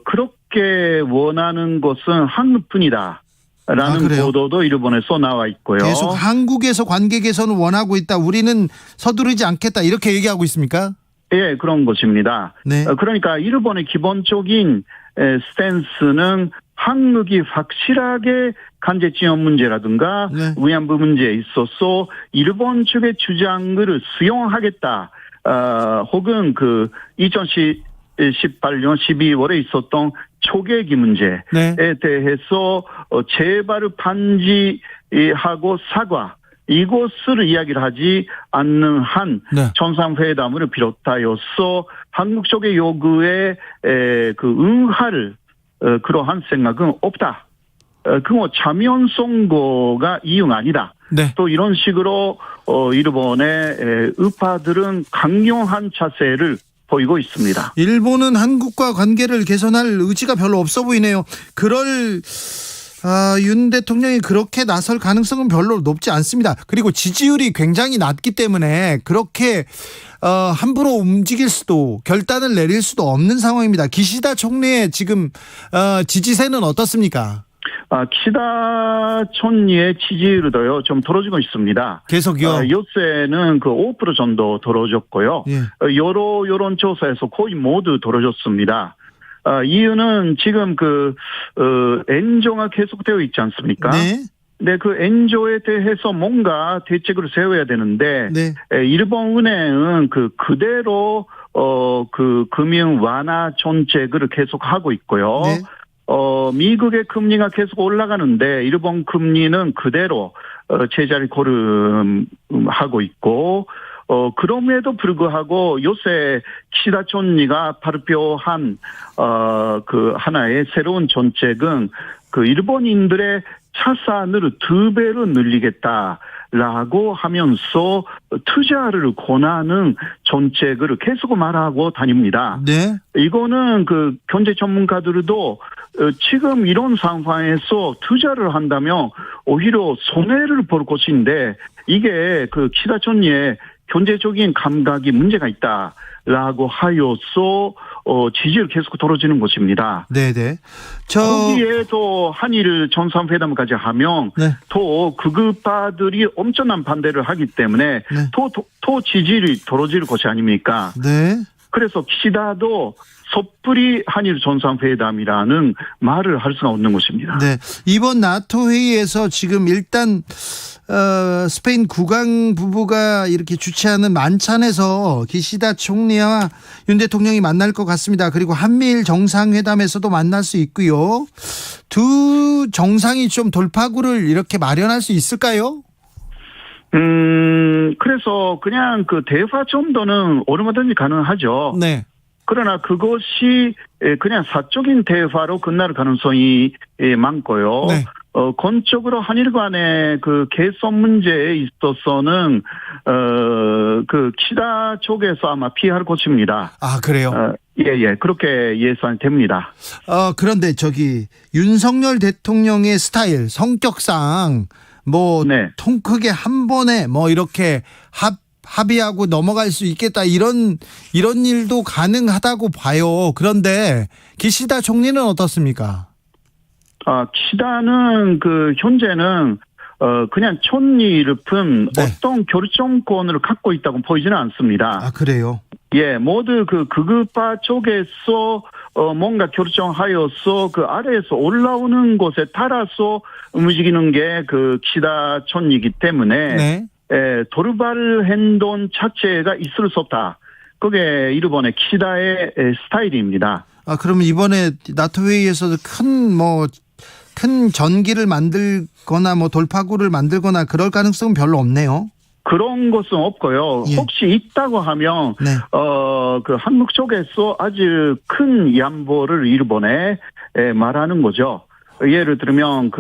그렇게 원하는 것은 한국뿐이다. 라는 보도도 일본에서 나와 있고요. 계속 한국에서 관계 개선을 원하고 있다. 우리는 서두르지 않겠다. 이렇게 얘기하고 있습니까? 예, 그런 것입니다. 네. 그러니까 일본의 기본적인 스탠스는 한국이 확실하게 간제 지원 문제라든가 네. 위안부 문제에 있어서 일본 측의 주장을 수용하겠다. 혹은 그 2018년 12월에 있었던 초계기 문제에 네. 대해서 재발 반지하고 사과 이것을 이야기를 하지 않는 한 네. 정상회담을 비롯하여서 한국 쪽의 요구에 그 응할 그러한 생각은 없다. 그거 자면 선거가 이유가 아니다. 네. 또 이런 식으로 일본의 우파들은 강경한 자세를 보이고 있습니다. 일본은 한국과 관계를 개선할 의지가 별로 없어 보이네요. 윤 대통령이 그렇게 나설 가능성은 별로 높지 않습니다. 그리고 지지율이 굉장히 낮기 때문에 그렇게 함부로 움직일 수도 결단을 내릴 수도 없는 상황입니다. 기시다 총리의 지금 지지세는 어떻습니까? 기시다 총리의 지지율도요 좀 떨어지고 있습니다. 계속요. 요새는 그 5% 정도 떨어졌고요. 예. 여러 여론조사에서 거의 모두 떨어졌습니다. 이유는 지금 엔조가 계속되어 있지 않습니까? 네. 네, 그 엔조에 대해서 뭔가 대책을 세워야 되는데 네. 일본은행은 그대로 그 금융 완화 정책을 계속 하고 있고요. 네. 미국의 금리가 계속 올라가는데 일본 금리는 그대로 제자리 걸음하고 있고 그럼에도 불구하고 요새 기시다 총리가 발표한 그 하나의 새로운 정책은 그 일본인들의 자산을 2배로 늘리겠다라고 하면서 투자를 권하는 정책을 계속 말하고 다닙니다. 네. 이거는 그 경제 전문가들도 지금 이런 상황에서 투자를 한다면 오히려 손해를 볼 것인데 이게 그 기시다 총리의 경제적인 감각이 문제가 있다라고 하여서 지지율 계속 떨어지는 것입니다. 네네. 거기에 또 한일 정상회담까지 하면 네. 또 극우파들이 엄청난 반대를 하기 때문에 네. 또 지지율이 떨어질 것이 아닙니까? 네. 그래서 기시다도 섣불리 한일 정상회담이라는 말을 할 수가 없는 것입니다. 네. 이번 나토 회의에서 지금 일단 스페인 국왕 부부가 이렇게 주최하는 만찬에서 기시다 총리와 윤 대통령이 만날 것 같습니다. 그리고 한미일 정상회담에서도 만날 수 있고요. 두 정상이 좀 돌파구를 이렇게 마련할 수 있을까요? 그래서 그냥 그 대화 정도는 얼마든지 가능하죠. 네. 그러나 그것이 그냥 사적인 대화로 끝날 가능성이 많고요. 네. 건적으로 한일 간의 그 개선 문제에 있어서는 그 기시다 쪽에서 아마 피할 것입니다. 아, 그래요? 예, 그렇게 예상됩니다. 그런데 윤석열 대통령의 스타일, 성격상 네. 통 크게 한 번에 이렇게 합의하고 넘어갈 수 있겠다 이런 일도 가능하다고 봐요. 그런데 기시다 총리는 어떻습니까? 기시다는 현재는 그냥 총리를 푼 네. 어떤 결정권을 갖고 있다고 보이지는 않습니다. 아, 그래요? 예, 모두 극우파 쪽에서 뭔가 결정하여서 그 아래에서 올라오는 것에 따라서 움직이는 게 기시다 총리이기 때문에 네. 돌발 행동 자체가 있을 수 없다. 그게 일본의 기시다의 스타일입니다. 그러면 이번에 나토 회의에서도 큰 전기를 만들거나 돌파구를 만들거나 그럴 가능성은 별로 없네요. 그런 것은 없고요. 예. 혹시 있다고 하면 네. 한국 쪽에서 아주 큰 양보를 일본에 말하는 거죠. 예를 들면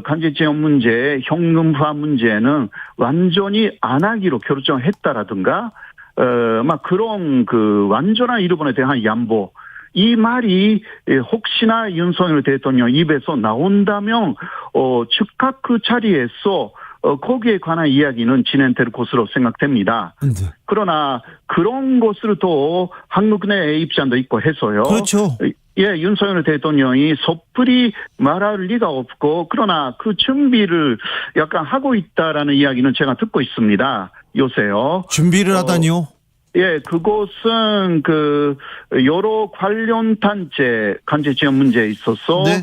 간제 지원 문제, 현금화 문제는 완전히 안 하기로 결정했다라든가 막 그런 완전한 일본에 대한 양보. 이 말이 혹시나 윤석열 대통령 입에서 나온다면 즉각 그 자리에서 거기에 관한 이야기는 진행될 것으로 생각됩니다. 네. 그러나 그런 것을 또 한국 내 입장도 있고 해서요. 그렇죠. 예, 윤석열 대통령이 섣불리 말할 리가 없고 그러나 그 준비를 약간 하고 있다라는 이야기는 제가 듣고 있습니다. 요새요. 준비를 하다니요? 예, 그것은 여러 관련 단체 간제 지원 문제에 있어서 네.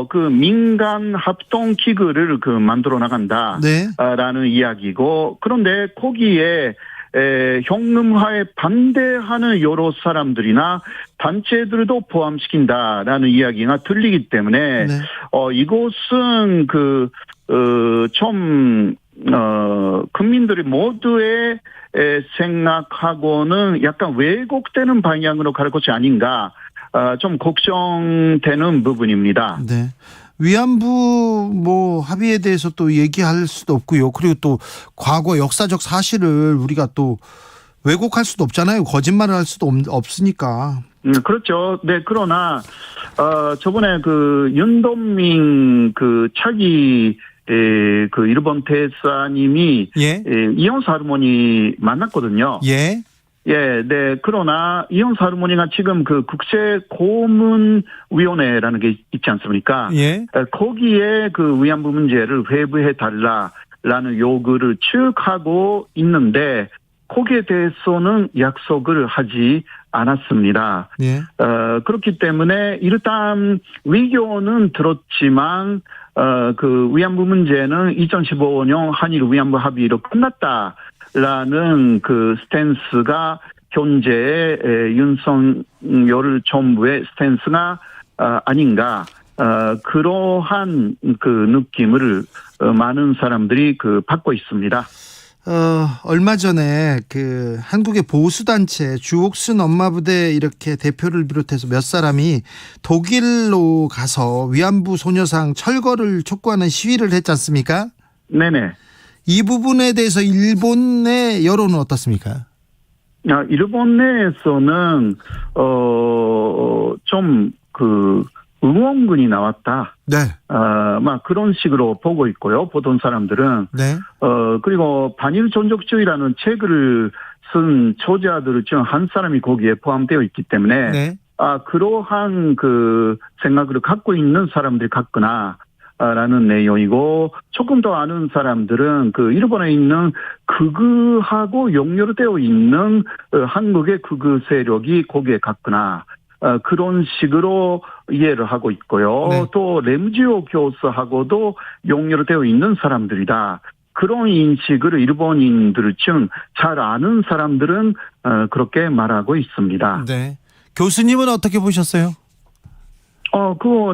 그 민간 합동 기구를 만들어 나간다. 네. 라는 이야기고, 그런데 거기에 현금화에 반대하는 여러 사람들이나 단체들도 포함시킨다라는 이야기가 들리기 때문에 네. 이것은 좀 국민들이 모두의 생각하고는 약간 왜곡되는 방향으로 갈 것이 아닌가, 좀 걱정되는 부분입니다. 네. 위안부 합의에 대해서 또 얘기할 수도 없고요. 그리고 또 과거 역사적 사실을 우리가 또 왜곡할 수도 없잖아요. 거짓말을 할 수도 없으니까. 그렇죠. 네, 그러나 저번에 윤동민 차기 일본 대사님이 예. 이혼수 할머니 만났거든요. 예. 예, 네. 그러나 이혼수 할머니가 지금 국제고문위원회라는 게 있지 않습니까? 예. 거기에 위안부 문제를 회부해 달라라는 요구를 쭉 하고 있는데 거기에 대해서는 약속을 하지 않았습니다. 예. 그렇기 때문에 일단 위교는 들었지만 위안부 문제는 2015년 한일 위안부 합의로 끝났다라는 스탠스가 현재의 윤석열 정부의 스탠스가 아닌가, 그러한 느낌을 많은 사람들이 받고 있습니다. 얼마 전에 한국의 보수단체 주옥순 엄마부대 이렇게 대표를 비롯해서 몇 사람이 독일로 가서 위안부 소녀상 철거를 촉구하는 시위를 했지 않습니까? 네네. 이 부분에 대해서 일본의 여론은 어떻습니까? 일본 내에서는 좀 응원군이 나왔다. 네. 그런 식으로 보고 있고요. 보던 사람들은. 네. 그리고 반일 전적주의라는 책을 쓴 저자들 중 한 사람이 거기에 포함되어 있기 때문에. 네. 그러한 생각을 갖고 있는 사람들이 같구나. 라는 내용이고, 조금 더 아는 사람들은 일본에 있는 극우하고 연결되어 있는 한국의 극우 세력이 거기에 갔구나. 그런 식으로 이해를 하고 있고요. 네. 또 램지오 교수하고도 연결되어 있는 사람들이다. 그런 인식을 일본인들 중 잘 아는 사람들은 그렇게 말하고 있습니다. 네. 교수님은 어떻게 보셨어요?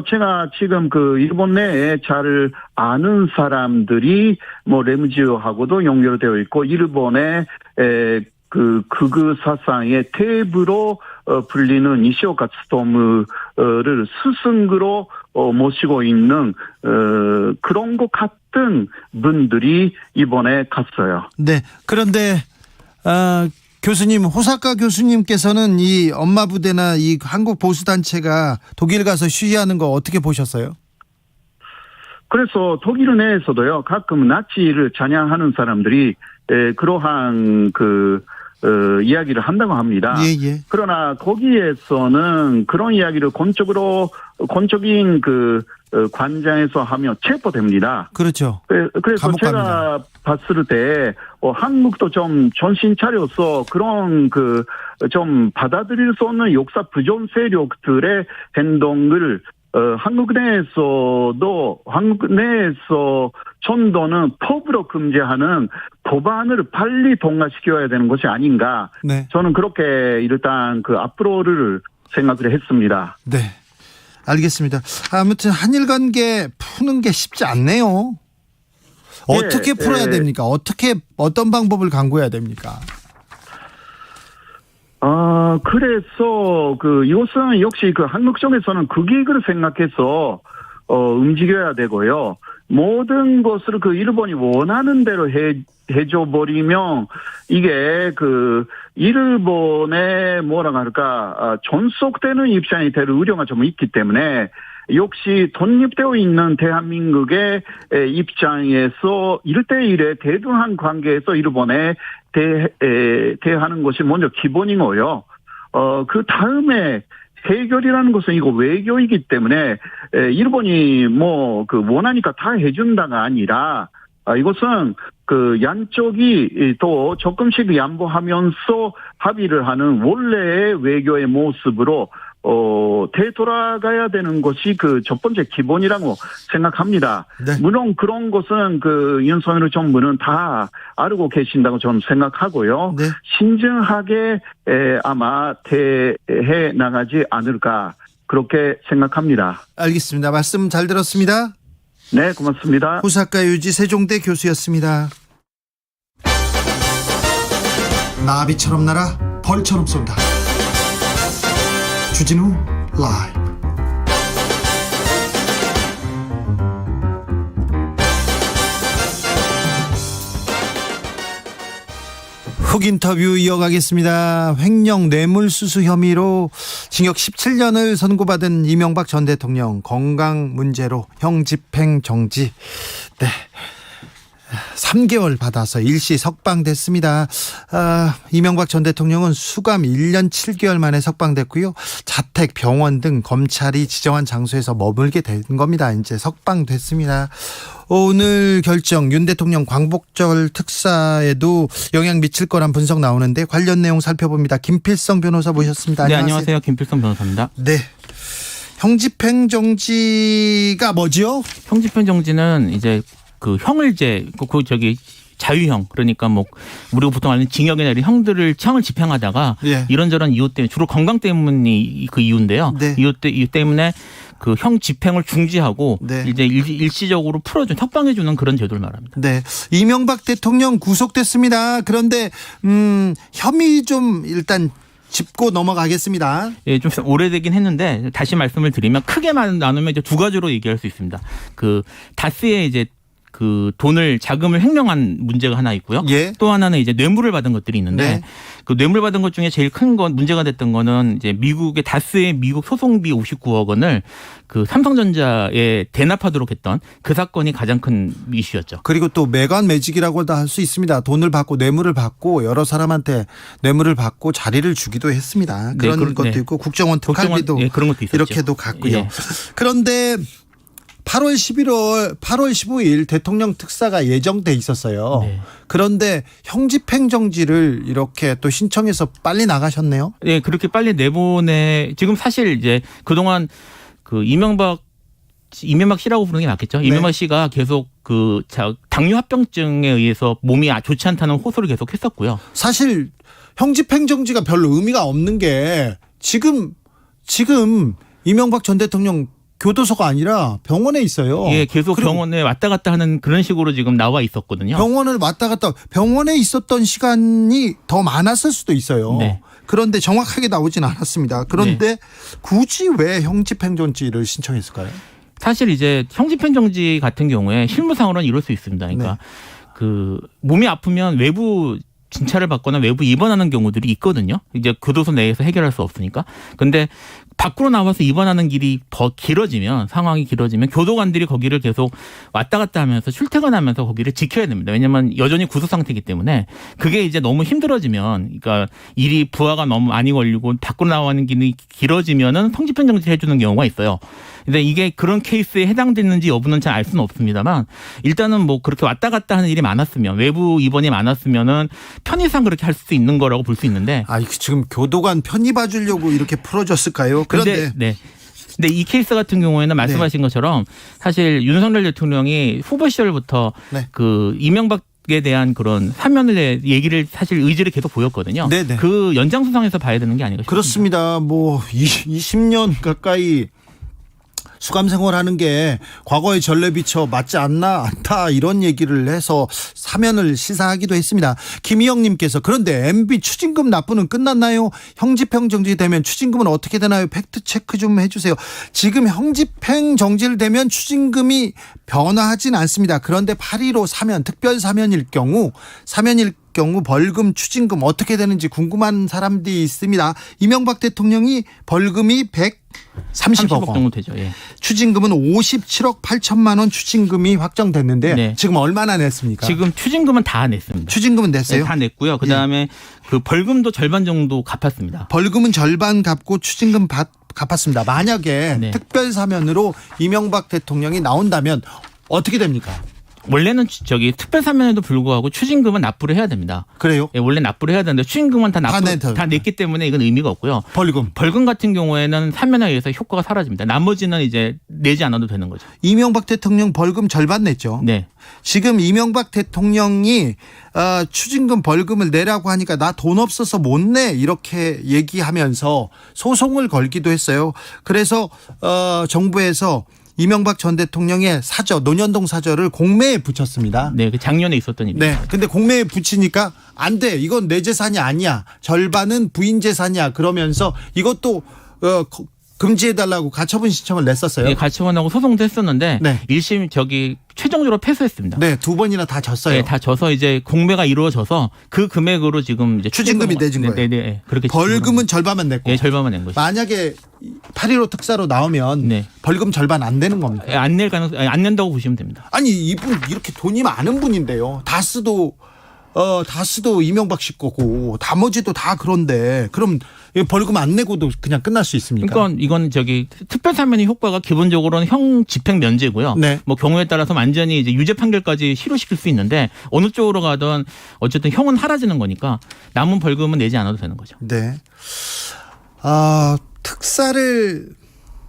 제가 지금 일본 내에 잘 아는 사람들이 램지오하고도 연결되어 있고, 일본의 극우 사상의 대부로 불리는 이시오카 츠토무를 스승으로 모시고 있는 그런 것 같은 분들이 이번에 갔어요. 네. 그런데 교수님, 호사카 교수님께서는 이 엄마부대나 이 한국 보수단체가 독일 가서 시위하는 거 어떻게 보셨어요? 그래서 독일 내에서도요, 가끔 나치를 찬양하는 사람들이 그러한 이야기를 한다고 합니다. 예, 예. 그러나 거기에서는 그런 이야기를 권적인 관장에서 하면 체포됩니다. 그렇죠. 그래서 제가 봤을 때 한국도 좀 정신 차려서 그런 좀 받아들일 수 없는 역사 부정 세력들의 행동을 한국 내에서 전도는 법으로 금지하는 법안을 빨리 통과시켜야 되는 것이 아닌가. 네. 저는 그렇게 일단 앞으로를 생각을 했습니다. 네. 알겠습니다. 아무튼 한일 관계 푸는 게 쉽지 않네요. 어떻게 풀어야 됩니까? 어떤 방법을 강구해야 됩니까? 그래서 이것은 역시 한국 쪽에서는 국익을 생각해서 움직여야 되고요. 모든 것을 일본이 원하는 대로 해줘 버리면 이게 일본의 존속되는 입장이 될 우려가 좀 있기 때문에, 역시 독립되어 있는 대한민국의 입장에서 1대1의 대등한 관계에서 일본에 대하는 것이 먼저 기본이고요. 그 다음에 해결이라는 것은 이거 외교이기 때문에 일본이 원하니까 다 해준다가 아니라, 이것은 양쪽이 또 조금씩 양보하면서 합의를 하는 원래의 외교의 모습으로 되돌아가야 되는 것이 그 첫 번째 기본이라고 생각합니다. 네. 물론 그런 것은 그 윤석열 정부는 다 알고 계신다고 저는 생각하고요. 네. 신중하게 아마 대해 나가지 않을까 그렇게 생각합니다. 알겠습니다. 말씀 잘 들었습니다. 네, 고맙습니다. 후사과 유지 세종대 교수였습니다. 나비처럼 날아 벌처럼 쏜다. 주진우 라이브. 훅 인터뷰 이어가겠습니다. 횡령 뇌물수수 혐의로 징역 17년을 선고받은 이명박 전 대통령 건강 문제로 형 집행 정지. 네. 3개월 받아서 일시 석방됐습니다. 이명박 전 대통령은 수감 1년 7개월 만에 석방됐고요. 자택, 병원 등 검찰이 지정한 장소에서 머물게 된 겁니다. 이제 석방됐습니다. 오늘 결정 윤 대통령 광복절 특사에도 영향 미칠 거란 분석 나오는데 관련 내용 살펴봅니다. 김필성 변호사 모셨습니다. 네, 안녕하세요. 김필성 변호사입니다. 네. 형집행 정지가 뭐죠? 형집행 정지는 이제 그 형을제 자유형 그러니까 뭐 우리가 보통 아는 징역이나 이런 형들을 형을 집행하다가 예. 이런저런 이유 때문에 주로 건강 때문이 그 이유인데요. 네. 이유 때문에 그 형 집행을 중지하고 네. 이제 일시적으로 풀어준 석방해주는 그런 제도를 말합니다. 네, 이명박 대통령 구속됐습니다. 그런데 혐의 좀 일단 짚고 넘어가겠습니다. 예, 좀 오래되긴 했는데 다시 말씀을 드리면 크게 나누면 이제 두 가지로 얘기할 수 있습니다. 그 다스의 이제 그 돈을 자금을 횡령한 문제가 하나 있고요. 예. 또 하나는 이제 뇌물을 받은 것들이 있는데 네. 그 뇌물 받은 것 중에 제일 큰 건 문제가 됐던 거는 이제 미국의 다스의 미국 소송비 59억 원을 그 삼성전자에 대납하도록 했던 그 사건이 가장 큰 이슈였죠. 그리고 또 매관 매직이라고도 할 수 있습니다. 돈을 받고 뇌물을 받고 여러 사람한테 뇌물을 받고 자리를 주기도 했습니다. 그런 네, 것도 있고 국정원 특활비도 예, 그런 것도 있었죠. 이렇게도 갔고요. 예. 그런데 8월 15일 대통령 특사가 예정돼 있었어요. 네. 그런데 형집행 정지를 이렇게 또 신청해서 빨리 나가셨네요. 예, 그렇게 빨리 지금 사실 이제 그동안 그 이명박 씨라고 부르는 게 맞겠죠. 네. 이명박 씨가 계속 그 당뇨 합병증에 의해서 몸이 좋지 않다는 호소를 계속 했었고요. 사실 형집행 정지가 별로 의미가 없는 게 지금 이명박 전 대통령 교도소가 아니라 병원에 있어요. 예, 계속 병원에 왔다 갔다 하는 그런 식으로 지금 나와 있었거든요. 병원을 왔다 갔다 병원에 있었던 시간이 더 많았을 수도 있어요. 네. 그런데 정확하게 나오진 않았습니다. 그런데 네. 굳이 왜 형집행정지를 신청했을까요? 사실 이제 형집행정지 같은 경우에 실무상으로는 이럴 수 있습니다. 그러니까 네. 그 몸이 아프면 외부 진찰을 받거나 외부 입원하는 경우들이 있거든요. 이제 교도소 내에서 해결할 수 없으니까. 근데 밖으로 나와서 입원하는 길이 더 길어지면 상황이 길어지면 교도관들이 거기를 계속 왔다 갔다 하면서 출퇴근하면서 거기를 지켜야 됩니다. 왜냐하면 여전히 구속 상태이기 때문에 그게 이제 너무 힘들어지면 그러니까 부하가 너무 많이 걸리고 밖으로 나가는 길이 길어지면은 성집행 정지를 해주는 경우가 있어요. 근데 이게 그런 케이스에 해당되는지 여부는 잘 알 수는 없습니다만 일단은 뭐 그렇게 왔다 갔다 하는 일이 많았으면 외부 입원이 많았으면은 편의상 그렇게 할 수 있는 거라고 볼 수 있는데. 지금 교도관 편의 봐주려고 이렇게 풀어줬을까요? 그런데 근데 이 케이스 같은 경우에는 말씀하신 것처럼 사실 윤석열 대통령이 후보 시절부터 그 이명박에 대한 그런 사면을 얘기를 사실 의지를 계속 보였거든요. 네네. 그 연장선상에서 봐야 되는 게 아닌가 싶습니다. 그렇습니다. 뭐 20년 가까이 수감 생활하는 게 과거의 전례 비춰 맞지 않다 이런 얘기를 해서 사면을 시사하기도 했습니다. 김희영님께서 그런데 MB 추징금 납부는 끝났나요? 형집행 정지되면 추징금은 어떻게 되나요? 팩트 체크 좀 해주세요. 지금 형집행 정지되면 추징금이 변화하진 않습니다. 그런데 8.15 사면 특별 사면일 경우 벌금 추징금 어떻게 되는지 궁금한 사람들이 있습니다. 이명박 대통령이 벌금이 130억 원 정도 되죠. 예. 추징금은 57억 8천만 원 추징금이 확정됐는데 지금 얼마나 냈습니까? 지금 추징금은 다 냈습니다. 추징금은 냈어요? 네, 다 냈고요. 그다음에 그 벌금도 절반 정도 갚았습니다. 벌금은 절반 갚고 추징금 갚았습니다. 만약에 특별 사면으로 이명박 대통령이 나온다면 어떻게 됩니까? 원래는 저기 특별 사면에도 불구하고 추징금은 납부를 해야 됩니다. 그래요? 예, 원래 납부를 해야 되는데 추징금은 다 냈기 때문에 이건 의미가 없고요. 벌금 같은 경우에는 사면에 의해서 효과가 사라집니다. 나머지는 이제 내지 않아도 되는 거죠. 이명박 대통령 벌금 절반 냈죠. 네. 지금 이명박 대통령이 추징금 벌금을 내라고 하니까 나 돈 없어서 못 내 이렇게 얘기하면서 소송을 걸기도 했어요. 그래서 정부에서 이명박 전 대통령의 사저, 논현동 사저를 공매에 붙였습니다. 네, 그 작년에 있었던 일이죠. 네, 근데 공매에 붙이니까 안 돼. 이건 내 재산이 아니야. 절반은 부인 재산이야. 그러면서 이것도 금지해달라고 가처분 신청을 냈었어요. 네, 가처분하고 소송도 했었는데 네. 1심 최종적으로 패소했습니다. 네, 2번이나 다 졌어요. 네, 다 져서 이제 공매가 이루어져서 그 금액으로 지금 이제 추징금이 내준 거예요. 네, 그렇게 벌금은 절반만 냈고. 네, 절반만 낸 거죠. 만약에 8.15 특사로 나오면 네. 벌금 절반 안 되는 겁니다. 안 안 낸다고 보시면 됩니다. 아니 이분 이렇게 돈이 많은 분인데요. 다스도 이명박 씨 거고 나머지도 다 그런데 그럼 벌금 안 내고도 그냥 끝날 수 있습니까? 그러니까 이건 특별 사면의 효과가 기본적으로는 형 집행 면제고요. 네. 뭐 경우에 따라서 완전히 이제 유죄 판결까지 실효시킬 수 있는데 어느 쪽으로 가든 어쨌든 형은 사라지는 거니까 남은 벌금은 내지 않아도 되는 거죠. 네. 특사를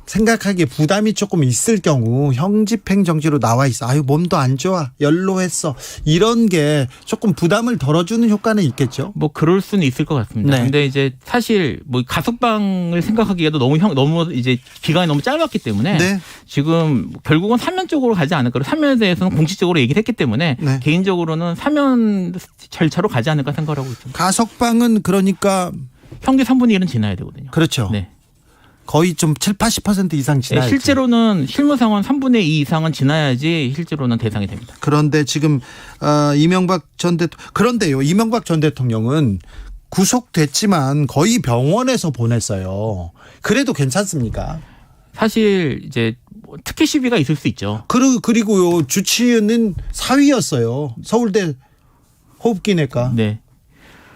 생각하기에 부담이 조금 있을 경우 형집행정지로 나와 있어. 아유 몸도 안 좋아. 연로했어. 이런 게 조금 부담을 덜어주는 효과는 있겠죠. 뭐 그럴 수는 있을 것 같습니다. 네. 근데 이제 사실 뭐 가석방을 생각하기에도 너무 이제 기간이 너무 짧았기 때문에 네. 지금 결국은 사면 쪽으로 가지 않을까. 사면에 대해서는 공식적으로 얘기를 했기 때문에 네. 개인적으로는 사면 절차로 가지 않을까 생각을 하고 있습니다. 가석방은 그러니까 형기 3분의 1은 지나야 되거든요. 그렇죠. 네. 거의 좀 7-80% 이상 지나야지. 네, 실제로는 실무상은 3분의 2 이상은 지나야지 실제로는 대상이 됩니다. 그런데 지금 이명박 전 대통령은 구속됐지만 거의 병원에서 보냈어요. 그래도 괜찮습니까? 사실 이제 특혜 시비가 있을 수 있죠. 그리고요 주치의는 사위였어요. 서울대 호흡기내과. 네.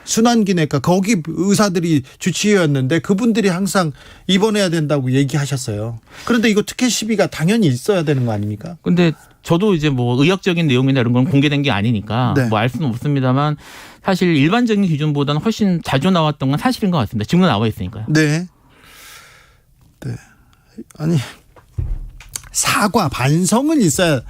순환기내과 거기 의사들이 주치의였는데 그분들이 항상 입원해야 된다고 얘기하셨어요. 그런데 이거 특혜 시비가 당연히 있어야 되는 거 아닙니까? 근데 저도 이제 뭐 의학적인 내용이나 이런 건 공개된 게 아니니까 네. 뭐 알 수는 없습니다만 사실 일반적인 기준보다는 훨씬 자주 나왔던 건 사실인 것 같습니다. 지금도 나와 있으니까요. 네. 네. 아니 사과 반성은 있어야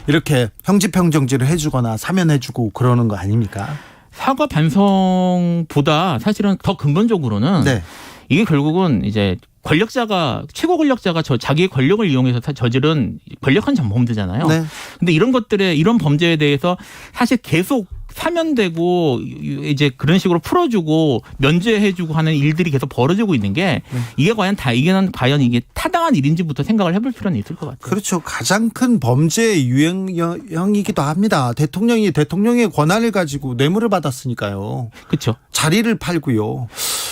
이렇게 형집행정지를 해주거나 사면해주고 그러는 거 아닙니까? 사과 반성보다 사실은 더 근본적으로는 네. 이게 결국은 이제 최고 권력자가 자기의 권력을 이용해서 저지른 권력한 범죄잖아요. 네. 근데 이런 범죄에 대해서 사실 계속 사면되고 이제 그런 식으로 풀어주고 면제해주고 하는 일들이 계속 벌어지고 있는 게 이게 과연 이게 타당한 일인지부터 생각을 해볼 필요는 있을 것 같아요. 그렇죠. 가장 큰 범죄의 유형이기도 합니다. 대통령의 권한을 가지고 뇌물을 받았으니까요. 그렇죠. 자리를 팔고요.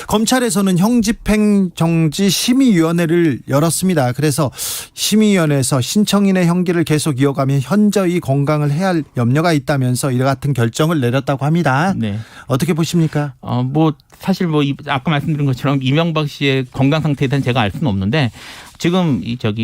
검찰에서는 형집행정지 심의위원회를 열었습니다. 그래서 심의위원회에서 신청인의 형기를 계속 이어가면 현저히 건강을 해야 할 염려가 있다면서 이와 같은 결정을 내렸다고 합니다. 네. 어떻게 보십니까? 사실 아까 말씀드린 것처럼 이명박 씨의 건강 상태에 대한 제가 알 수는 없는데 지금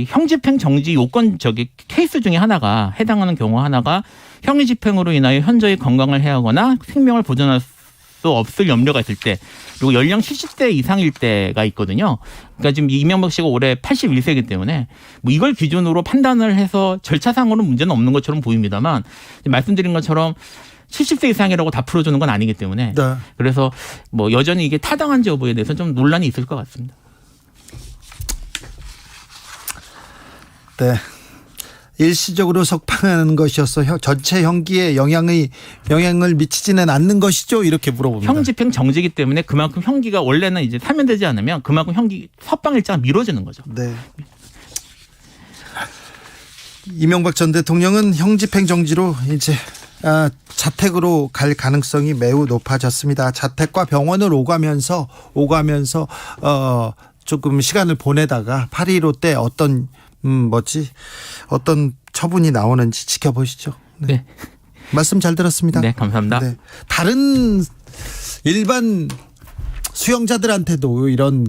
형집행 정지 요건 케이스 중에 하나가 해당하는 경우 하나가 형의 집행으로 인하여 현저히 건강을 해하거나 생명을 보존할 수 없을 염려가 있을 때 그리고 연령 70대 이상일 때가 있거든요. 그러니까 지금 이명박 씨가 올해 81세이기 때문에 이걸 기준으로 판단을 해서 절차상으로는 문제는 없는 것처럼 보입니다만 말씀드린 것처럼 70세 이상이라고 다 풀어주는 건 아니기 때문에 네. 그래서 여전히 이게 타당한지 여부에 대해서 좀 논란이 있을 것 같습니다. 네. 일시적으로 석방하는 것이어서 전체 형기에 영향을 미치지는 않는 것이죠? 이렇게 물어봅니다. 형집행 정지이기 때문에 그만큼 형기가 원래는 이제 사면되지 않으면 그만큼 석방 일자가 미뤄지는 거죠. 네. 이명박 전 대통령은 형집행정지로 이제 자택으로 갈 가능성이 매우 높아졌습니다. 자택과 병원을 오가면서 조금 시간을 보내다가 8.15 때 어떤 처분이 나오는지 지켜보시죠. 네. 말씀 잘 들었습니다. 네, 감사합니다. 네. 다른 일반 수영자들한테도 이런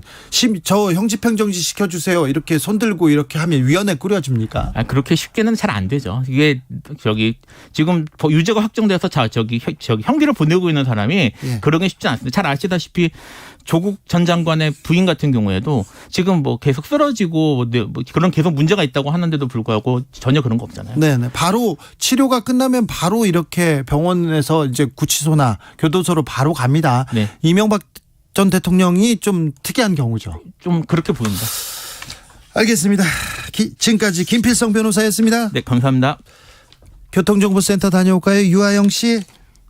저 형집행정지 시켜주세요 이렇게 손들고 이렇게 하면 위원회 꾸려집니까? 그렇게 쉽게는 잘 안 되죠. 이게 지금 유죄가 확정돼서 형기를 보내고 있는 사람이 그런 게 쉽지 않습니다. 잘 아시다시피 조국 전 장관의 부인 같은 경우에도 지금 계속 쓰러지고 그런 계속 문제가 있다고 하는데도 불구하고 전혀 그런 거 없잖아요. 네네. 바로 치료가 끝나면 바로 이렇게 병원에서 이제 구치소나 교도소로 바로 갑니다. 네. 이명박 전 대통령이 좀 특이한 경우죠. 좀 그렇게 보입니다. 알겠습니다. 지금까지 김필성 변호사였습니다. 네, 감사합니다. 교통정보센터 다녀올까요? 유아영 씨.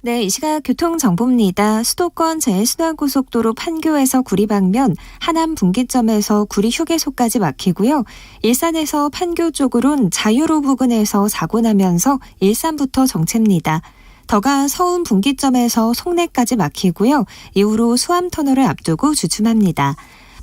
네, 이 시각 교통정보입니다. 수도권 제일순환고속도로 판교에서 구리 방면 하남 분기점에서 구리 휴게소까지 막히고요. 일산에서 판교 쪽으론 자유로 부근에서 사고 나면서 일산부터 정체입니다. 더가 서운 분기점에서 송내까지 막히고요. 이후로 수암터널을 앞두고 주춤합니다.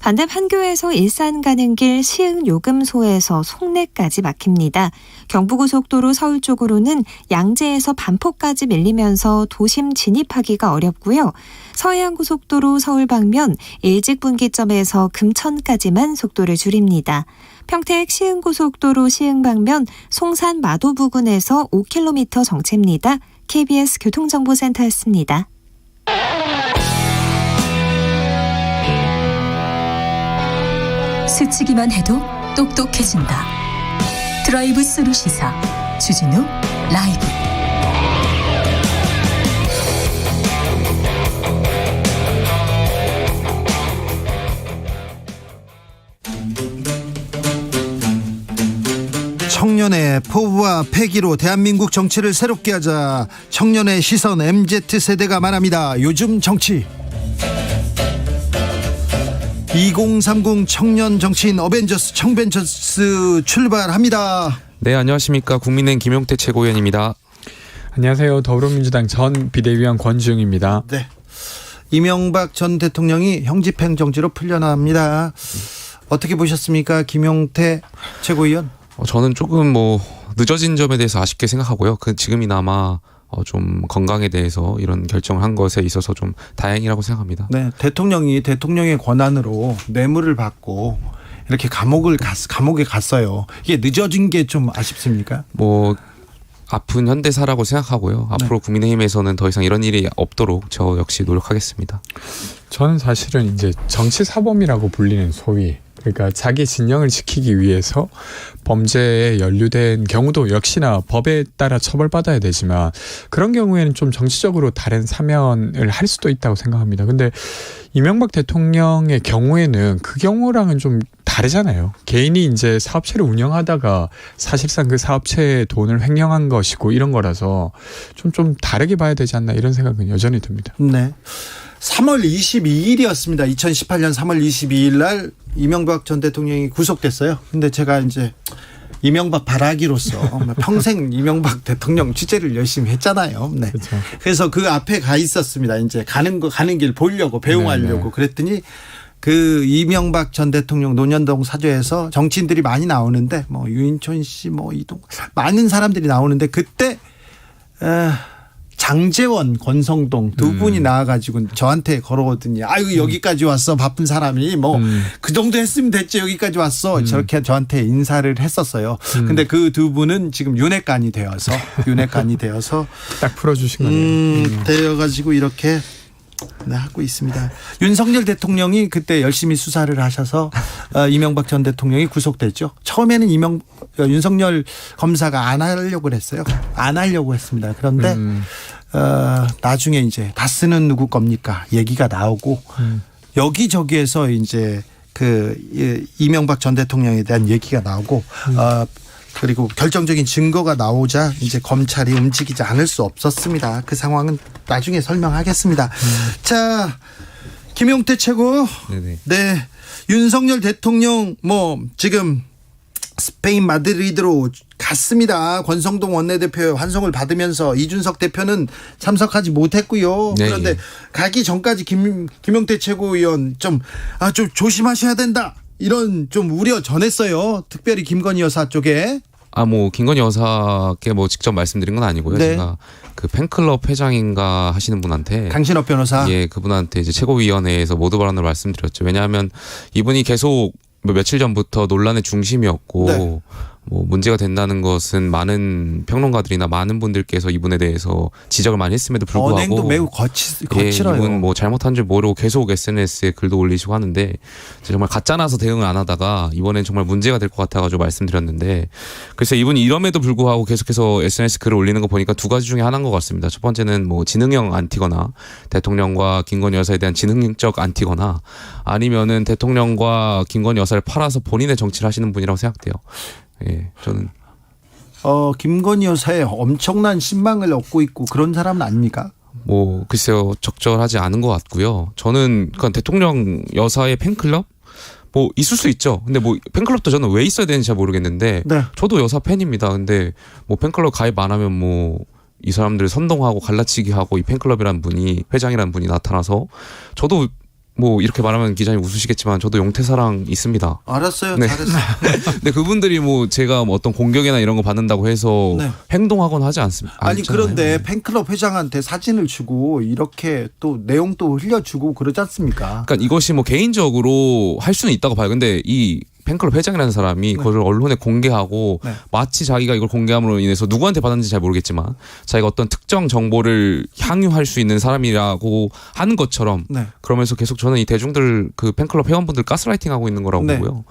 반대 판교에서 일산 가는 길 시흥 요금소에서 송내까지 막힙니다. 경부고속도로 서울 쪽으로는 양재에서 반포까지 밀리면서 도심 진입하기가 어렵고요. 서해안고속도로 서울 방면 일직분기점에서 금천까지만 속도를 줄입니다. 평택 시흥고속도로 시흥 방면 송산 마도 부근에서 5km 정체입니다. KBS 교통정보센터였습니다. 스치기만 해도 똑똑해진다. 드라이브 스루 시사 주진우 라이브. 청년의 포부와 패기로 대한민국 정치를 새롭게 하자. 청년의 시선 MZ세대가 말합니다. 요즘 정치. 2030 청년 정치인 어벤져스 청벤져스 출발합니다. 네, 안녕하십니까. 국민의힘 김용태 최고위원입니다. 안녕하세요. 더불어민주당 전 비대위원 권주영입니다. 네, 이명박 전 대통령이 형집행정지로 풀려납니다. 어떻게 보셨습니까, 김용태 최고위원? 저는 조금 늦어진 점에 대해서 아쉽게 생각하고요. 지금이나마 좀 건강에 대해서 이런 결정을 한 것에 있어서 좀 다행이라고 생각합니다. 네, 대통령의 권한으로 뇌물을 받고 이렇게 감옥에 갔어요. 이게 늦어진 게 좀 아쉽습니까? 아픈 현대사라고 생각하고요. 앞으로 국민의힘에서는 더 이상 이런 일이 없도록 저 역시 노력하겠습니다. 저는 사실은 이제 정치 사범이라고 불리는 소위, 그러니까 자기 진영을 지키기 위해서 범죄에 연루된 경우도 역시나 법에 따라 처벌받아야 되지만 그런 경우에는 좀 정치적으로 다른 사면을 할 수도 있다고 생각합니다. 근데 이명박 대통령의 경우에는 그 경우랑은 좀 다르잖아요. 개인이 이제 사업체를 운영하다가 사실상 그 사업체의 돈을 횡령한 것이고 이런 거라서 좀 다르게 봐야 되지 않나 이런 생각은 여전히 듭니다. 네. 3월 22일이었습니다. 2018년 3월 22일 날 이명박 전 대통령이 구속됐어요. 근데 제가 이제 이명박 바라기로서 평생 이명박 대통령 취재를 열심히 했잖아요. 네. 그렇죠. 그래서 그 앞에 가 있었습니다. 이제 가는 길 보려고 배웅하려고. 네네. 그랬더니 그 이명박 전 대통령 논현동 사저에서 정치인들이 많이 나오는데 유인촌 씨 이동 많은 사람들이 나오는데 그때 장제원, 권성동 두 분이 나와가지고 저한테 걸어오더니 아유 여기까지 왔어 바쁜 사람이 그 정도 했으면 됐지 여기까지 왔어 저렇게 저한테 인사를 했었어요. 근데 그 두 분은 지금 윤회관이 되어서 딱 풀어주신 거네요. 되어가지고 이렇게 하고 있습니다. 윤석열 대통령이 그때 열심히 수사를 하셔서 이명박 전 대통령이 구속됐죠. 처음에는 윤석열 검사가 안 하려고 그랬어요. 안 하려고 했습니다. 그런데 나중에 이제 다스는 누구 겁니까? 얘기가 나오고 여기저기에서 이제 이명박 전 대통령에 대한 얘기가 나오고 그리고 결정적인 증거가 나오자 이제 검찰이 움직이지 않을 수 없었습니다. 그 상황은 나중에 설명하겠습니다. 자, 김용태 최고. 네네. 네, 윤석열 대통령 지금 스페인 마드리드로 갔습니다. 권성동 원내대표의 환송을 받으면서 이준석 대표는 참석하지 못했고요. 네. 그런데 가기 전까지 김용태 최고위원 좀 조심하셔야 된다. 이런 좀 우려 전했어요. 특별히 김건희 여사 쪽에. 뭐 김건희 여사께 뭐 직접 말씀드린 건 아니고요. 네. 제가 그 팬클럽 회장인가 하시는 분한테 강신업 변호사. 예, 그분한테 이제 최고위원회에서 모두 발언을 말씀드렸죠. 왜냐하면 이분이 계속 며칠 전부터 논란의 중심이었고 네. 뭐 문제가 된다는 것은 많은 평론가들이나 많은 분들께서 이분에 대해서 지적을 많이 했음에도 불구하고 언행도 매우 거칠어요. 이분 뭐 잘못한 줄 모르고 계속 SNS에 글도 올리시고 하는데 정말 가짜나서 대응을 안 하다가 이번엔 정말 문제가 될 것 같아가지고 말씀드렸는데 글쎄 이분이 이럼에도 불구하고 계속해서 SNS 글을 올리는 거 보니까 두 가지 중에 하나인 것 같습니다. 첫 번째는 뭐 지능형 안티거나 대통령과 김건희 여사에 대한 지능적 안티거나 아니면은 대통령과 김건희 여사를 팔아서 본인의 정치를 하시는 분이라고 생각돼요. 예, 저는 김건희 여사의 엄청난 신망을 얻고 있고 그런 사람은 아닙니까? 뭐 글쎄요 적절하지 않은 것 같고요. 저는 그냥 대통령 여사의 팬클럽 뭐 있을 수 있죠. 근데 뭐 팬클럽도 저는 왜 있어야 되는지 잘 모르겠는데 네. 저도 여사 팬입니다. 근데 뭐 팬클럽 가입 안 하면 뭐 이 사람들 선동하고 갈라치기 하고 이 팬클럽이라는 분이 회장이라는 분이 나타나서 저도 뭐 이렇게 말하면 기자님 웃으시겠지만 저도 용태사랑 있습니다. 알았어요. 네. 잘했어요. 근데 그분들이 뭐 제가 뭐 어떤 공격이나 이런 거 받는다고 해서 네. 행동하거나 하지 않습니다. 아니 그런데 팬클럽 회장한테 사진을 주고 이렇게 또 내용도 흘려주고 그러지 않습니까? 그러니까 이것이 뭐 개인적으로 할 수는 있다고 봐요. 근데 이 팬클럽 회장이라는 사람이 그걸 언론에 공개하고 마치 자기가 이걸 공개함으로 인해서 누구한테 받았는지 잘 모르겠지만 자기가 어떤 특정 정보를 향유할 수 있는 사람이라고 하는 것처럼 그러면서 계속 저는 이 대중들 그 팬클럽 회원분들 가스라이팅하고 있는 거라고 보고요.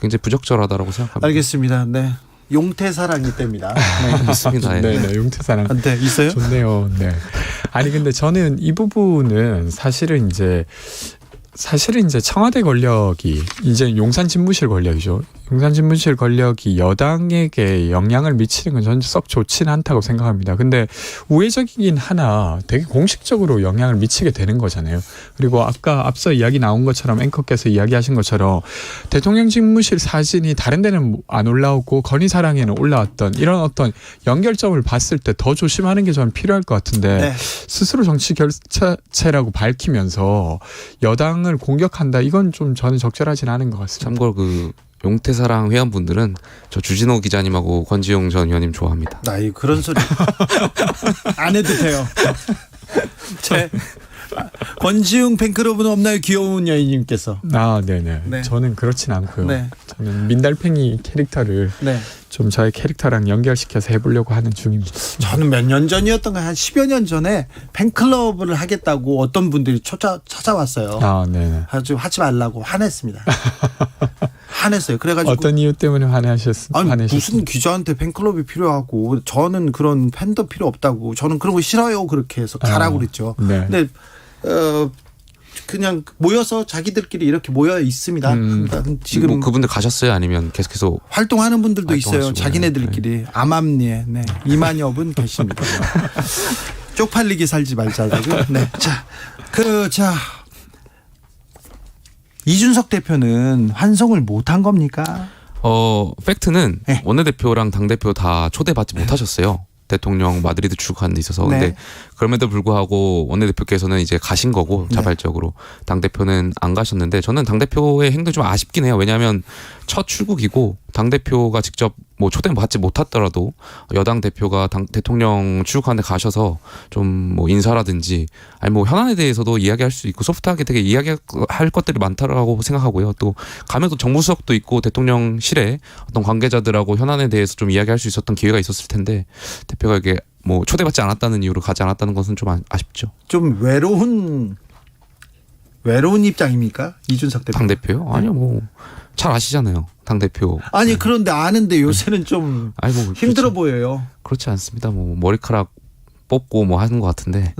굉장히 부적절하다고 생각합니다. 알겠습니다. 네. 용태사랑이 때입니다. 네, 맞습니다. 네, 네, 용태사랑. 네, 있어요? 좋네요. 네. 아니 근데 저는 이 부분은 사실은 이제 청와대 권력이 이제 용산 집무실 권력이죠. 용산 집무실 권력이 여당에게 영향을 미치는 건 저는 썩 좋지는 않다고 생각합니다. 근데 우회적이긴 하나 되게 공식적으로 영향을 미치게 되는 거잖아요. 그리고 아까 앞서 이야기 나온 것처럼 앵커께서 이야기하신 것처럼 대통령 집무실 사진이 다른 데는 안 올라오고 건희사랑에는 올라왔던 이런 어떤 연결점을 봤을 때 더 조심하는 게 저는 필요할 것 같은데 스스로 정치 결사체라고 밝히면서 여당을 공격한다 이건 좀 저는 적절하지는 않은 것 같습니다. 참고로 그 용태사랑 회원분들은 저 주진호 기자님하고 권지용 전 의원님 좋아합니다. 나이 그런 소리 안 해도 돼요. 권지웅 팬클럽은 없나요? 귀여운 여인님께서. 네네. 네. 저는 그렇진 않고요. 네. 저는 민달팽이 캐릭터를 좀 저의 캐릭터랑 연결시켜서 해보려고 하는 중입니다. 저는 몇 년 전이었던 한 10여 년 전에 팬클럽을 하겠다고 어떤 분들이 찾아왔어요. 네네. 아주 하지 말라고 화냈습니다. 화냈어요. 그래가지고 어떤 이유 때문에 화내셨습니까? 무슨 기자한테 팬클럽이 필요하고 저는 그런 팬도 필요 없다고 저는 그런 거 싫어요. 그렇게 해서 가라고 그랬죠. 네. 근데 그냥 모여서 자기들끼리 이렇게 모여 있습니다. 지금 뭐 그분들 가셨어요? 아니면 계속해서 활동하는 분들도 있어요. 자기네들끼리 암암리에 이만엽은 계십니다. 쪽팔리게 살지 말자고. 네. 자, 이준석 대표는 환송을 못한 겁니까? 팩트는 원내대표랑 당대표 다 초대받지 못하셨어요. 대통령 마드리드 출국하는 데 있어서. 근데 그럼에도 불구하고 원내대표께서는 이제 가신 거고 자발적으로 당대표는 안 가셨는데 저는 당대표의 행동이 좀 아쉽긴 해요. 왜냐하면 첫 출국이고 당대표가 직접 뭐 초대받지 못했더라도 여당 대표가 대통령 출국하는 데 가셔서 좀 뭐 인사라든지 아니 뭐 현안에 대해서도 이야기할 수 있고 소프트하게 되게 이야기할 것들이 많다라고 생각하고요. 또 가면 또 정무수석도 있고 대통령실에 어떤 관계자들하고 현안에 대해서 좀 이야기할 수 있었던 기회가 있었을 텐데 대표가 이게 뭐 초대받지 않았다는 이유로 가지 않았다는 것은 좀 아쉽죠. 좀 외로운 입장입니까? 이준석 대표. 당대표요? 아니요, 뭐 잘 아시잖아요. 당대표. 아니 그런데 아는데 요새는 좀 뭐 힘들어 보여요. 그렇지 않습니다. 뭐 머리카락 뽑고 뭐 하는 것 같은데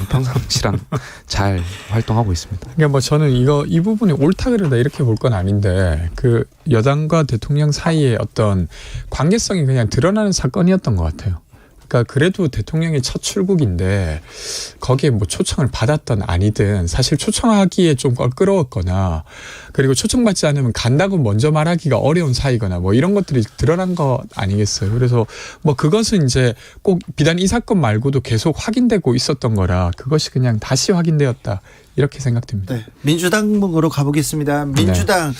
평상시랑 잘 활동하고 있습니다. 그러니까 뭐 저는 이 부분이 옳다 그르다 이렇게 볼 건 아닌데 그 여당과 대통령 사이의 어떤 관계성이 그냥 드러나는 사건이었던 것 같아요. 그러니까 그래도 대통령의 첫 출국인데 거기에 뭐 초청을 받았던 아니든 사실 초청하기에 좀 껄끄러웠거나 그리고 초청받지 않으면 간다고 먼저 말하기가 어려운 사이거나 뭐 이런 것들이 드러난 것 아니겠어요. 그래서 뭐 그것은 이제 꼭 비단 이 사건 말고도 계속 확인되고 있었던 거라 그것이 그냥 다시 확인되었다. 이렇게 생각됩니다. 민주당으로 가보겠습니다. 민주당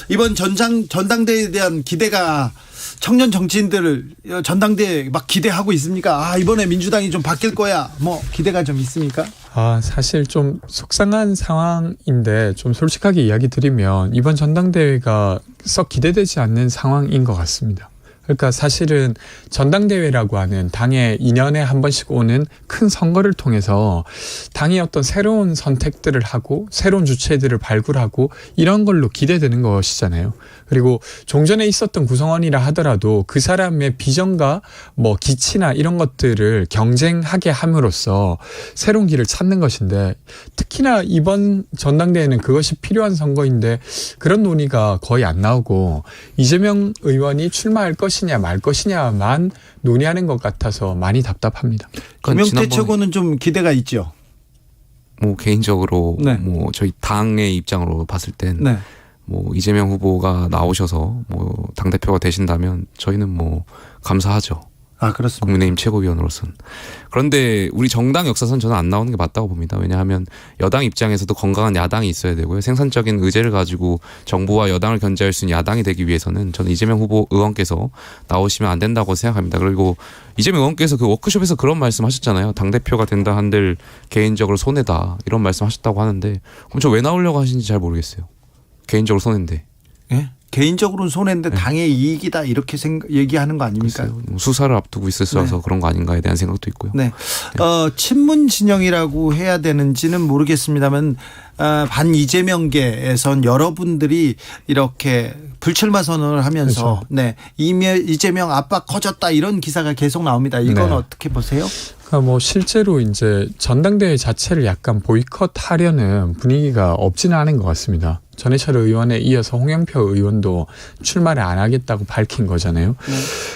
이번 전당대회에 대한 기대가 청년 정치인들 전당대회 막 기대하고 있습니까? 이번에 민주당이 좀 바뀔 거야. 뭐 기대가 좀 있습니까? 사실 좀 속상한 상황인데 좀 솔직하게 이야기 드리면 이번 전당대회가 썩 기대되지 않는 상황인 것 같습니다. 그러니까 사실은 전당대회라고 하는 당의 2년에 한 번씩 오는 큰 선거를 통해서 당이 어떤 새로운 선택들을 하고 새로운 주체들을 발굴하고 이런 걸로 기대되는 것이잖아요. 그리고 종전에 있었던 구성원이라 하더라도 그 사람의 비전과 뭐 기치나 이런 것들을 경쟁하게 함으로써 새로운 길을 찾는 것인데 특히나 이번 전당대회는 그것이 필요한 선거인데 그런 논의가 거의 안 나오고 이재명 의원이 출마할 것이냐 말 것이냐만 논의하는 것 같아서 많이 답답합니다. 김영태 최고는 좀 기대가 있죠. 뭐 개인적으로 네. 뭐 저희 당의 입장으로 봤을 땐 네. 뭐 이재명 후보가 나오셔서 뭐 당대표가 되신다면 저희는 뭐 감사하죠. 그렇습니다. 국민의힘 최고위원으로서는. 그런데 우리 정당 역사선 저는 안 나오는 게 맞다고 봅니다. 왜냐하면 여당 입장에서도 건강한 야당이 있어야 되고요. 생산적인 의제를 가지고 정부와 여당을 견제할 수 있는 야당이 되기 위해서는 저는 이재명 후보 의원께서 나오시면 안 된다고 생각합니다. 그리고 이재명 의원께서 그 워크숍에서 그런 말씀 하셨잖아요. 당대표가 된다 한들 개인적으로 손해다 이런 말씀 하셨다고 하는데 그럼 저 왜 나오려고 하시는지 잘 모르겠어요. 개인적으로 손해인데. 예? 개인적으로는 손해인데 당의 이익이다 이렇게 얘기하는 거 아닙니까? 글쎄요. 수사를 앞두고 있어서 그런 거 아닌가에 대한 생각도 있고요. 네. 친문 진영이라고 해야 되는지는 모르겠습니다만 반 이재명계에선 여러분들이 이렇게 불출마 선언을 하면서 그렇죠. 이재명 압박 커졌다 이런 기사가 계속 나옵니다. 이건 어떻게 보세요? 그러니까 뭐 실제로 이제 전당대회 자체를 약간 보이콧하려는 분위기가 없지는 않은 것 같습니다. 전해철 의원에 이어서 홍영표 의원도 출마를 안 하겠다고 밝힌 거잖아요.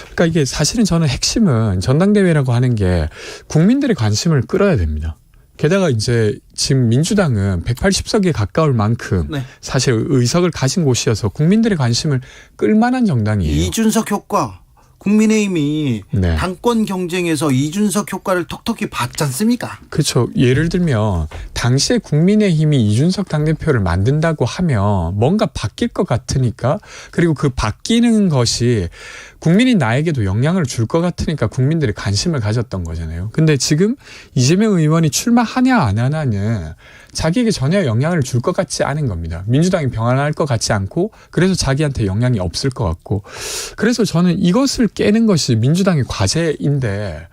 그러니까 이게 사실은 저는 핵심은 전당대회라고 하는 게 국민들의 관심을 끌어야 됩니다. 게다가 이제 지금 민주당은 180석에 가까울 만큼 사실 의석을 가진 곳이어서 국민들의 관심을 끌만한 정당이에요. 이준석 효과. 국민의힘이 당권 경쟁에서 이준석 효과를 톡톡히 봤지 않습니까? 그렇죠. 예를 들면 당시에 국민의힘이 이준석 당대표를 만든다고 하면 뭔가 바뀔 것 같으니까 그리고 그 바뀌는 것이 국민이 나에게도 영향을 줄 것 같으니까 국민들이 관심을 가졌던 거잖아요. 근데 지금 이재명 의원이 출마하냐 안 하냐는 자기에게 전혀 영향을 줄 것 같지 않은 겁니다. 민주당이 병합할 것 같지 않고 그래서 자기한테 영향이 없을 것 같고 그래서 저는 이것을 깨는 것이 민주당의 과제인데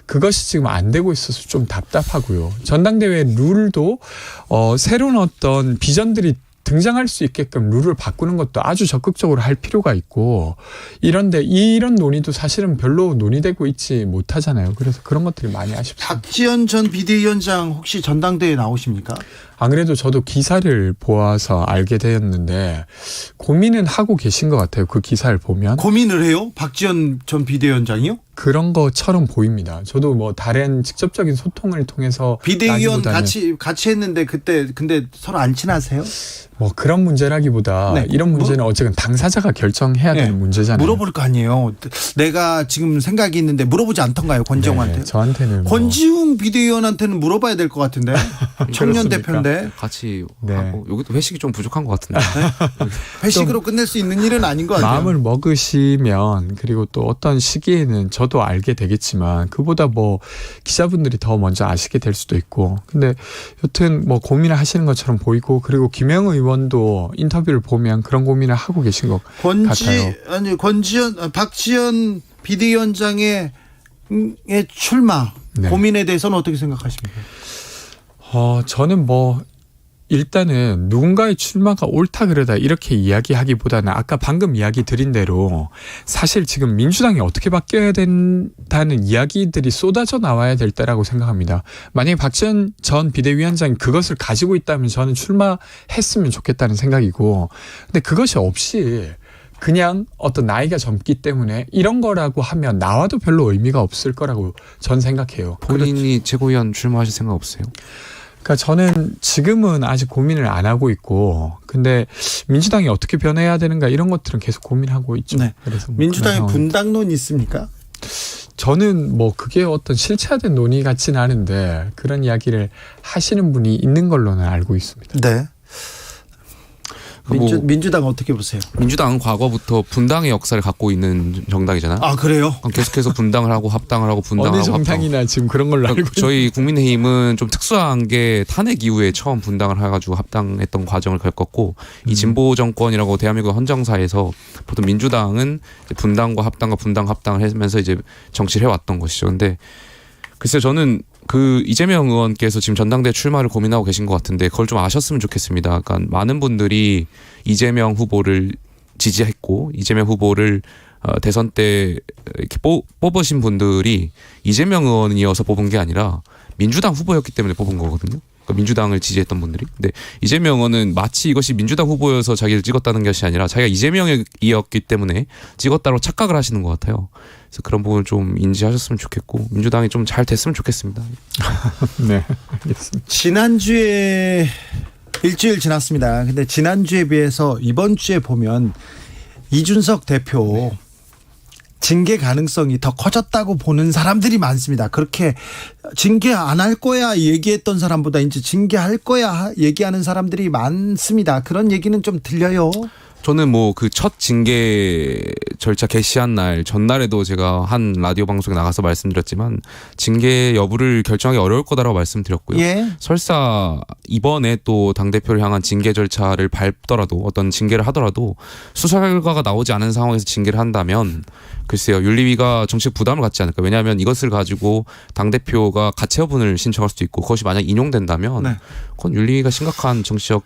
그것이 지금 안 되고 있어서 좀 답답하고요. 전당대회 룰도 새로운 어떤 비전들이 등장할 수 있게끔 룰을 바꾸는 것도 아주 적극적으로 할 필요가 있고 이런데 이런 논의도 사실은 별로 논의되고 있지 못하잖아요. 그래서 그런 것들이 많이 아쉽습니다. 박지원 전 비대위원장 혹시 전당대회 나오십니까? 안 그래도 저도 기사를 보아서 알게 되었는데 고민은 하고 계신 것 같아요. 그 기사를 보면. 고민을 해요? 박지원 전 비대위원장이요? 그런 것처럼 보입니다. 저도 뭐 다른 직접적인 소통을 통해서 비대위원 같이 했는데 그때 근데 서로 안 친하세요? 뭐 그런 문제라기보다 이런 문제는 어쨌든 당사자가 결정해야 되는 문제잖아요. 물어볼 거 아니에요. 내가 지금 생각이 있는데 물어보지 않던가요, 권지웅한테? 저한테는 권지웅 비대위원한테는 물어봐야 될 것 같은데 청년 대표인데 같이 하고 여기도 회식이 좀 부족한 것 같은데 회식으로 끝낼 수 있는 일은 아닌 것 같아요. 마음을 먹으시면 그리고 또 어떤 시기에는 저도 알게 되겠지만 그보다 뭐 기자분들이 더 먼저 아시게 될 수도 있고 근데 여튼 뭐 고민을 하시는 것처럼 보이고 그리고 김영 의원도 인터뷰를 보면 그런 고민을 하고 계신 것 같아요. 박지원 비대위원장의 출마 고민에 대해서는 어떻게 생각하십니까? 저는 뭐 일단은 누군가의 출마가 옳다 그러다 이렇게 이야기하기보다는 아까 방금 이야기 드린 대로 사실 지금 민주당이 어떻게 바뀌어야 된다는 이야기들이 쏟아져 나와야 될 때라고 생각합니다. 만약에 박지원 전 비대위원장이 그것을 가지고 있다면 저는 출마했으면 좋겠다는 생각이고 근데 그것이 없이 그냥 어떤 나이가 젊기 때문에 이런 거라고 하면 나와도 별로 의미가 없을 거라고 전 생각해요. 본인이 최고위원 출마하실 생각 없으세요? 그러니까 저는 지금은 아직 고민을 안 하고 있고 근데 민주당이 어떻게 변해야 되는가 이런 것들은 계속 고민하고 있죠. 그래서 뭐 민주당의 분당론 있습니까? 저는 뭐 그게 어떤 실체화된 논의 같지는 않은데 그런 이야기를 하시는 분이 있는 걸로는 알고 있습니다. 네. 민주당 어떻게 보세요? 민주당은 과거부터 분당의 역사를 갖고 있는 정당이잖아요. 아 그래요? 계속해서 분당을 하고 합당을 하고 분당을 어느 하고 정당이나 지금 그런 걸로 알고 저희 국민의힘은 좀 특수한 게 탄핵 이후에 처음 분당을 해가지고 합당했던 과정을 겪었고 이 진보 정권이라고 대한민국 헌정사에서 보통 민주당은 분당과 합당과 분당 합당을 하면서 이제 정치를 해왔던 것이죠. 근데 글쎄요, 저는 그 이재명 의원께서 지금 전당대 출마를 고민하고 계신 것 같은데 그걸 좀 아셨으면 좋겠습니다. 그러니까 많은 분들이 이재명 후보를 지지했고 이재명 후보를 대선 때 이렇게 뽑으신 분들이 이재명 의원이어서 뽑은 게 아니라 민주당 후보였기 때문에 뽑은 거거든요. 그러니까 민주당을 지지했던 분들이. 근데 이재명 의원은 마치 이것이 민주당 후보여서 자기를 찍었다는 것이 아니라 자기가 이재명이었기 때문에 찍었다고 착각을 하시는 것 같아요. 그래서 그런 부분을 좀 인지하셨으면 좋겠고 민주당이 좀 잘 됐으면 좋겠습니다. 네, 알겠습니다. 지난주에 일주일 지났습니다. 근데 지난주에 비해서 이번 주에 보면 이준석 대표 징계 가능성이 더 커졌다고 보는 사람들이 많습니다. 그렇게 징계 안 할 거야 얘기했던 사람보다 이제 징계할 거야 얘기하는 사람들이 많습니다. 그런 얘기는 좀 들려요. 저는 뭐 그 첫 징계 절차 개시한 날 전날에도 제가 한 라디오 방송에 나가서 말씀드렸지만 징계 여부를 결정하기 어려울 거다라고 말씀드렸고요. 예. 설사 이번에 또 당대표를 향한 징계 절차를 밟더라도 어떤 징계를 하더라도 수사 결과가 나오지 않은 상황에서 징계를 한다면 글쎄요, 윤리위가 정치적 부담을 갖지 않을까. 왜냐하면 이것을 가지고 당대표가 가처분을 신청할 수도 있고 그것이 만약 인용된다면 네. 그건 윤리위가 심각한 정치적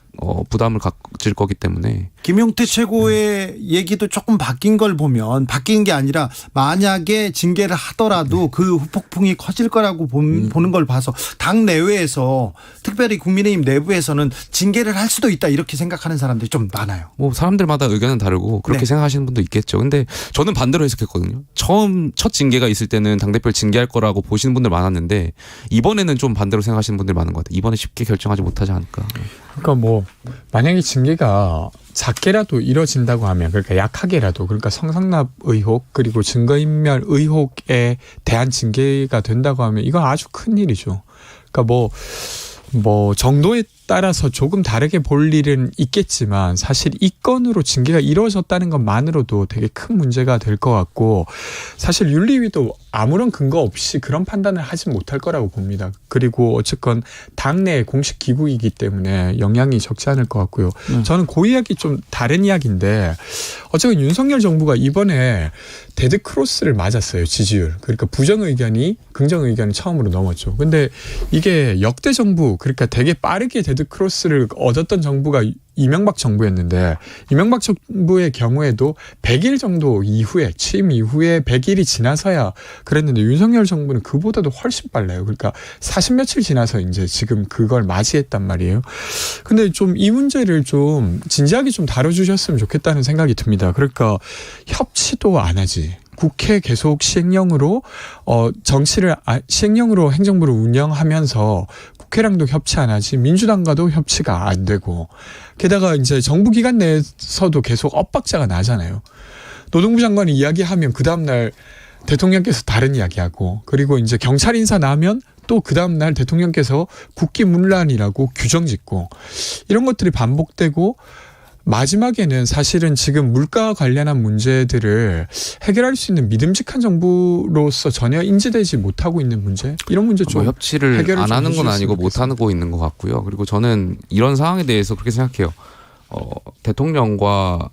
부담을 가질 거기 때문에. 김용태 최고의 얘기도 조금 바뀐 걸 보면 바뀐 게 아니라 만약에 징계를 하더라도 그 후폭풍이 커질 거라고 보는 걸 봐서 당 내외에서 특별히 국민의힘 내부에서는 징계를 할 수도 있다 이렇게 생각하는 사람들이 좀 많아요. 뭐 사람들마다 의견은 다르고 그렇게 네. 생각하시는 분도 있겠죠. 근데 저는 반대로 해석했거든요. 첫 징계가 있을 때는 당대표를 징계할 거라고 보시는 분들 많았는데 이번에는 좀 반대로 생각하시는 분들이 많은 것 같아요. 이번에 쉽게 결정하지 못하지 않을까. 그러니까 뭐 만약에 징계가 작게라도 이뤄진다고 하면 그러니까 약하게라도 그러니까 성상납 의혹 그리고 증거인멸 의혹에 대한 징계가 된다고 하면 이건 아주 큰 일이죠. 그러니까 뭐 정도에 따라서 조금 다르게 볼 일은 있겠지만 사실 이 건으로 징계가 이루어졌다는 것만으로도 되게 큰 문제가 될 것 같고 사실 윤리위도 아무런 근거 없이 그런 판단을 하지 못할 거라고 봅니다. 그리고 어쨌건 당내 공식 기구이기 때문에 영향이 적지 않을 것 같고요. 저는 그 이야기 좀 다른 이야기인데 어쨌든 윤석열 정부가 이번에 데드크로스를 맞았어요. 지지율. 그러니까 부정 의견이 긍정 의견이 처음으로 넘었죠. 근데 이게 역대 정부 그러니까 되게 빠르게 데드크로스를 얻었던 정부가 이명박 정부였는데 이명박 정부의 경우에도 100일 정도 이후에 취임 이후에 100일이 지나서야 그랬는데 윤석열 정부는 그보다도 훨씬 빨라요. 그러니까 40 며칠 지나서 이제 지금 그걸 맞이했단 말이에요. 근데 좀 이 문제를 좀 진지하게 좀 다뤄주셨으면 좋겠다는 생각이 듭니다. 그러니까 협치도 안 하지. 국회 계속 시행령으로 시행령으로 행정부를 운영하면서 국회랑도 협치 안 하지 민주당과도 협치가 안 되고 게다가 이제 정부 기관 내에서도 계속 엇박자가 나잖아요. 노동부 장관이 이야기하면 그 다음날 대통령께서 다른 이야기하고 그리고 이제 경찰 인사 나면 또 그 다음날 대통령께서 국기문란이라고 규정 짓고 이런 것들이 반복되고 마지막에는 사실은 지금 물가와 관련한 문제들을 해결할 수 있는 믿음직한 정부로서 전혀 인지되지 못하고 있는 문제 이런 문제 좀 협치를 안 하는 건 아니고 못 하고 있는 것 같고요. 그리고 저는 이런 상황에 대해서 그렇게 생각해요. 대통령과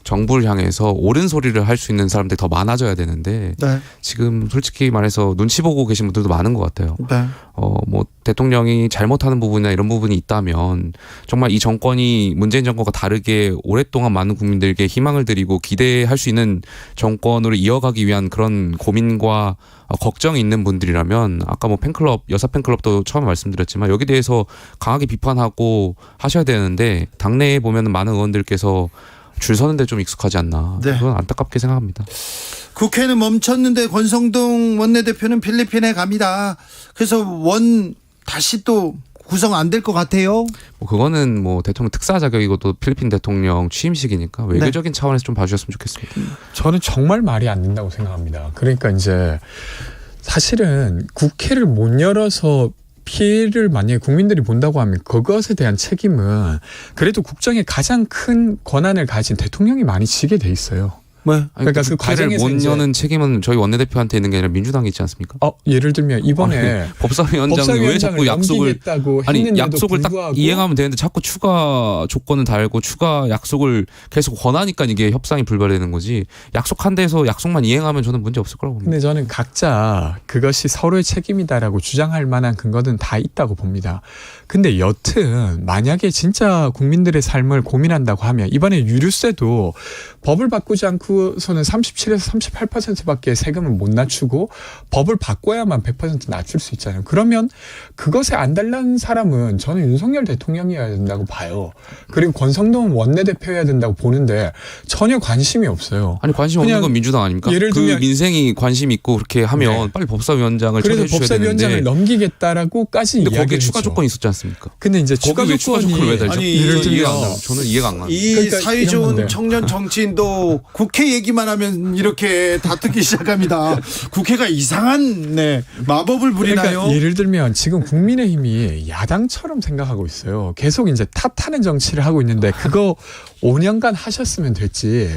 정부를 향해서 옳은 소리를 할 수 있는 사람들이 더 많아져야 되는데 네. 지금 솔직히 말해서 눈치 보고 계신 분들도 많은 것 같아요. 네. 뭐 대통령이 잘못하는 부분이나 이런 부분이 있다면 정말 이 정권이 문재인 정권과 다르게 오랫동안 많은 국민들에게 희망을 드리고 기대할 수 있는 정권으로 이어가기 위한 그런 고민과 걱정이 있는 분들이라면 아까 뭐 팬클럽 여사 팬클럽도 처음에 말씀드렸지만 여기 대해서 강하게 비판하고 하셔야 되는데 당내에 보면 많은 의원들께서 줄 서는데 좀 익숙하지 않나. 네. 그건 안타깝게 생각합니다. 국회는 멈췄는데 권성동 원내대표는 필리핀에 갑니다. 그래서 다시 또 구성 안 될 것 같아요. 그거는 뭐 대통령 특사 자격이고 또 필리핀 대통령 취임식이니까 외교적인 차원에서 좀 봐주셨으면 좋겠습니다. 저는 정말 말이 안 된다고 생각합니다. 그러니까 이제 사실은 국회를 못 열어서 피해를 만약에 국민들이 본다고 하면 그것에 대한 책임은 그래도 국정의 가장 큰 권한을 가진 대통령이 많이 지게 돼 있어요. 그러니까 그 과정을 못 여는 책임은 저희 원내대표한테 있는 게 아니라 민주당에 있지 않습니까? 예를 들면 이번에 법사위원장이 왜 자꾸 약속을 약속을 딱 불구하고 이행하면 되는데 자꾸 추가 조건을 달고 추가 약속을 계속 권하니까 이게 협상이 불발되는 거지. 약속한 데서 약속만 이행하면 저는 문제 없을 거라고 봅니다. 근데 저는 각자 그것이 서로의 책임이다라고 주장할 만한 근거는 다 있다고 봅니다. 근데 여튼 만약에 진짜 국민들의 삶을 고민한다고 하면 이번에 유류세도 법을 바꾸지 않고서는 37에서 38%밖에 세금을 못 낮추고 법을 바꿔야만 100% 낮출 수 있잖아요. 그러면 그것에 안달난 사람은 저는 윤석열 대통령이어야 된다고 봐요. 그리고 권성동 원내대표여야 된다고 보는데 전혀 관심이 없어요. 아니 관심 없는 건 민주당 아닙니까? 예를 들면 그 민생이 관심 있고 그렇게 하면 빨리 법사위원장을 그래서 초대해 주셔야 법사위원장을 되는데 넘기겠다라고까지 근데 거기에 이야기를 추가 했죠. 조건이 있었지 않습니까? 근데 이제 추가 조건을 왜 달죠? 예를 들면 저는 이해가 안 가요. 이 사이 좋은 청년 정치인도 국회 얘기만 하면 이렇게 다투기 시작합니다. 국회가 이상한 마법을 부리나요? 그러니까 예를 들면 지금 국민의힘이 야당처럼 생각하고 있어요. 계속 이제 탓하는 정치를 하고 있는데 그거 5년간 하셨으면 됐지.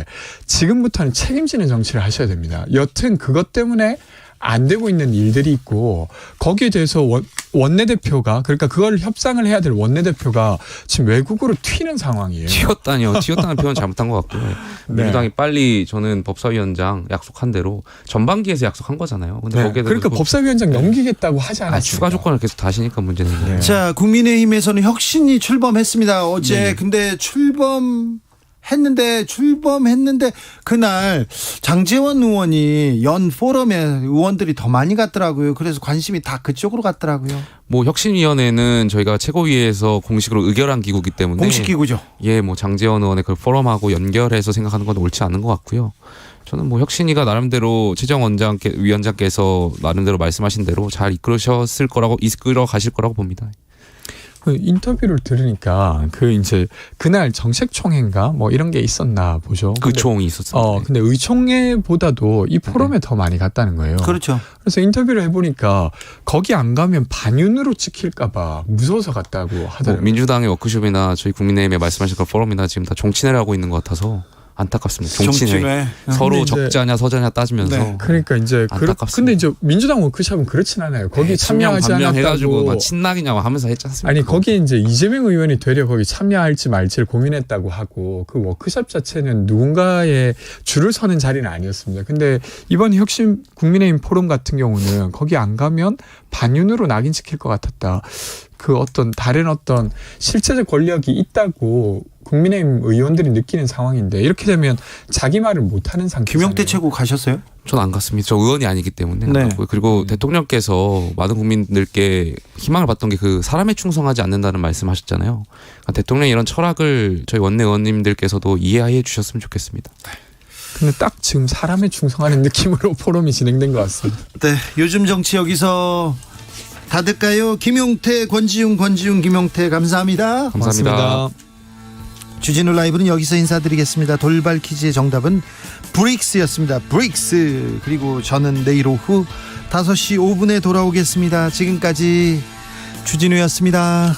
지금부터는 책임지는 정치를 하셔야 됩니다. 여튼 그것 때문에 안 되고 있는 일들이 있고 거기에 대해서 원내대표가 그러니까 그걸 협상을 해야 될 원내대표가 지금 외국으로 튀는 상황이에요. 튀었다니요. 튀었다는 표현 잘못한 것 같고요. 민주당이 빨리 저는 법사위원장 약속한 대로 전반기에서 약속한 거잖아요. 근데 거기에 그러니까 법사위원장 넘기겠다고 하지 않았습니까? 추가 조건을 계속 다시니까 문제는 거예요. 자, 국민의힘에서는 혁신이 출범했습니다. 어제 근데 출범했는데 그날 장제원 의원이 연 포럼에 의원들이 더 많이 갔더라고요. 그래서 관심이 다 그쪽으로 갔더라고요. 뭐 혁신위원회는 저희가 최고위에서 공식으로 의결한 기구이기 때문에 공식 기구죠. 뭐 장제원 의원의 그 포럼하고 연결해서 생각하는 건 옳지 않은 것 같고요. 저는 뭐 혁신위가 나름대로 최정 위원장께서 나름대로 말씀하신 대로 잘 이끌어 가실 거라고 봅니다. 그 인터뷰를 들으니까 이제 그날 정책총회인가 뭐 이런 게 있었나 보죠. 그 총이 있었어요. 근데 의총회보다도 이 포럼에 더 많이 갔다는 거예요. 그렇죠. 그래서 인터뷰를 해보니까 거기 안 가면 반윤으로 찍힐까봐 무서워서 갔다고 하더라고요. 민주당의 워크숍이나 저희 국민의힘에 말씀하신 그 포럼이나 지금 다 정치내를 하고 있는 것 같아서 안타깝습니다. 정치네. 서로 적자냐 서자냐 따지면서. 그러니까 이제 근데 이제 민주당 워크숍은 그렇진 않아요. 거기 참여하지 않았다고 해가지고 막 친낙이냐고 하면서 했지 않습니까? 아니 거기 이제 이재명 의원이 되려 거기 참여할지 말지를 고민했다고 하고 그 워크숍 자체는 누군가의 줄을 서는 자리는 아니었습니다. 근데 이번 혁신 국민의힘 포럼 같은 경우는 거기 안 가면 반윤으로 낙인 찍힐 것 같았다. 그 다른 실체적 권력이 있다고 국민의힘 의원들이 느끼는 상황인데 이렇게 되면 자기 말을 못하는 상태잖아요. 김용태 최고 가셨어요? 저는 안 갔습니다. 저 의원이 아니기 때문에 안 갔고요. 그리고 대통령께서 많은 국민들께 희망을 받던 게 그 사람에 충성하지 않는다는 말씀하셨잖아요. 그러니까 대통령의 이런 철학을 저희 원내 의원님들께서도 이해해 주셨으면 좋겠습니다. 근데 딱 지금 사람에 충성하는 느낌으로 포럼이 진행된 것 같습니다. 네, 요즘 정치 여기서 닫을까요? 김용태, 권지웅, 김용태 감사합니다. 감사합니다. 주진우 라이브는 여기서 인사드리겠습니다. 돌발 퀴즈의 정답은 브릭스였습니다. 브릭스. 그리고 저는 내일 오후 5시 5분에 돌아오겠습니다. 지금까지 주진우였습니다.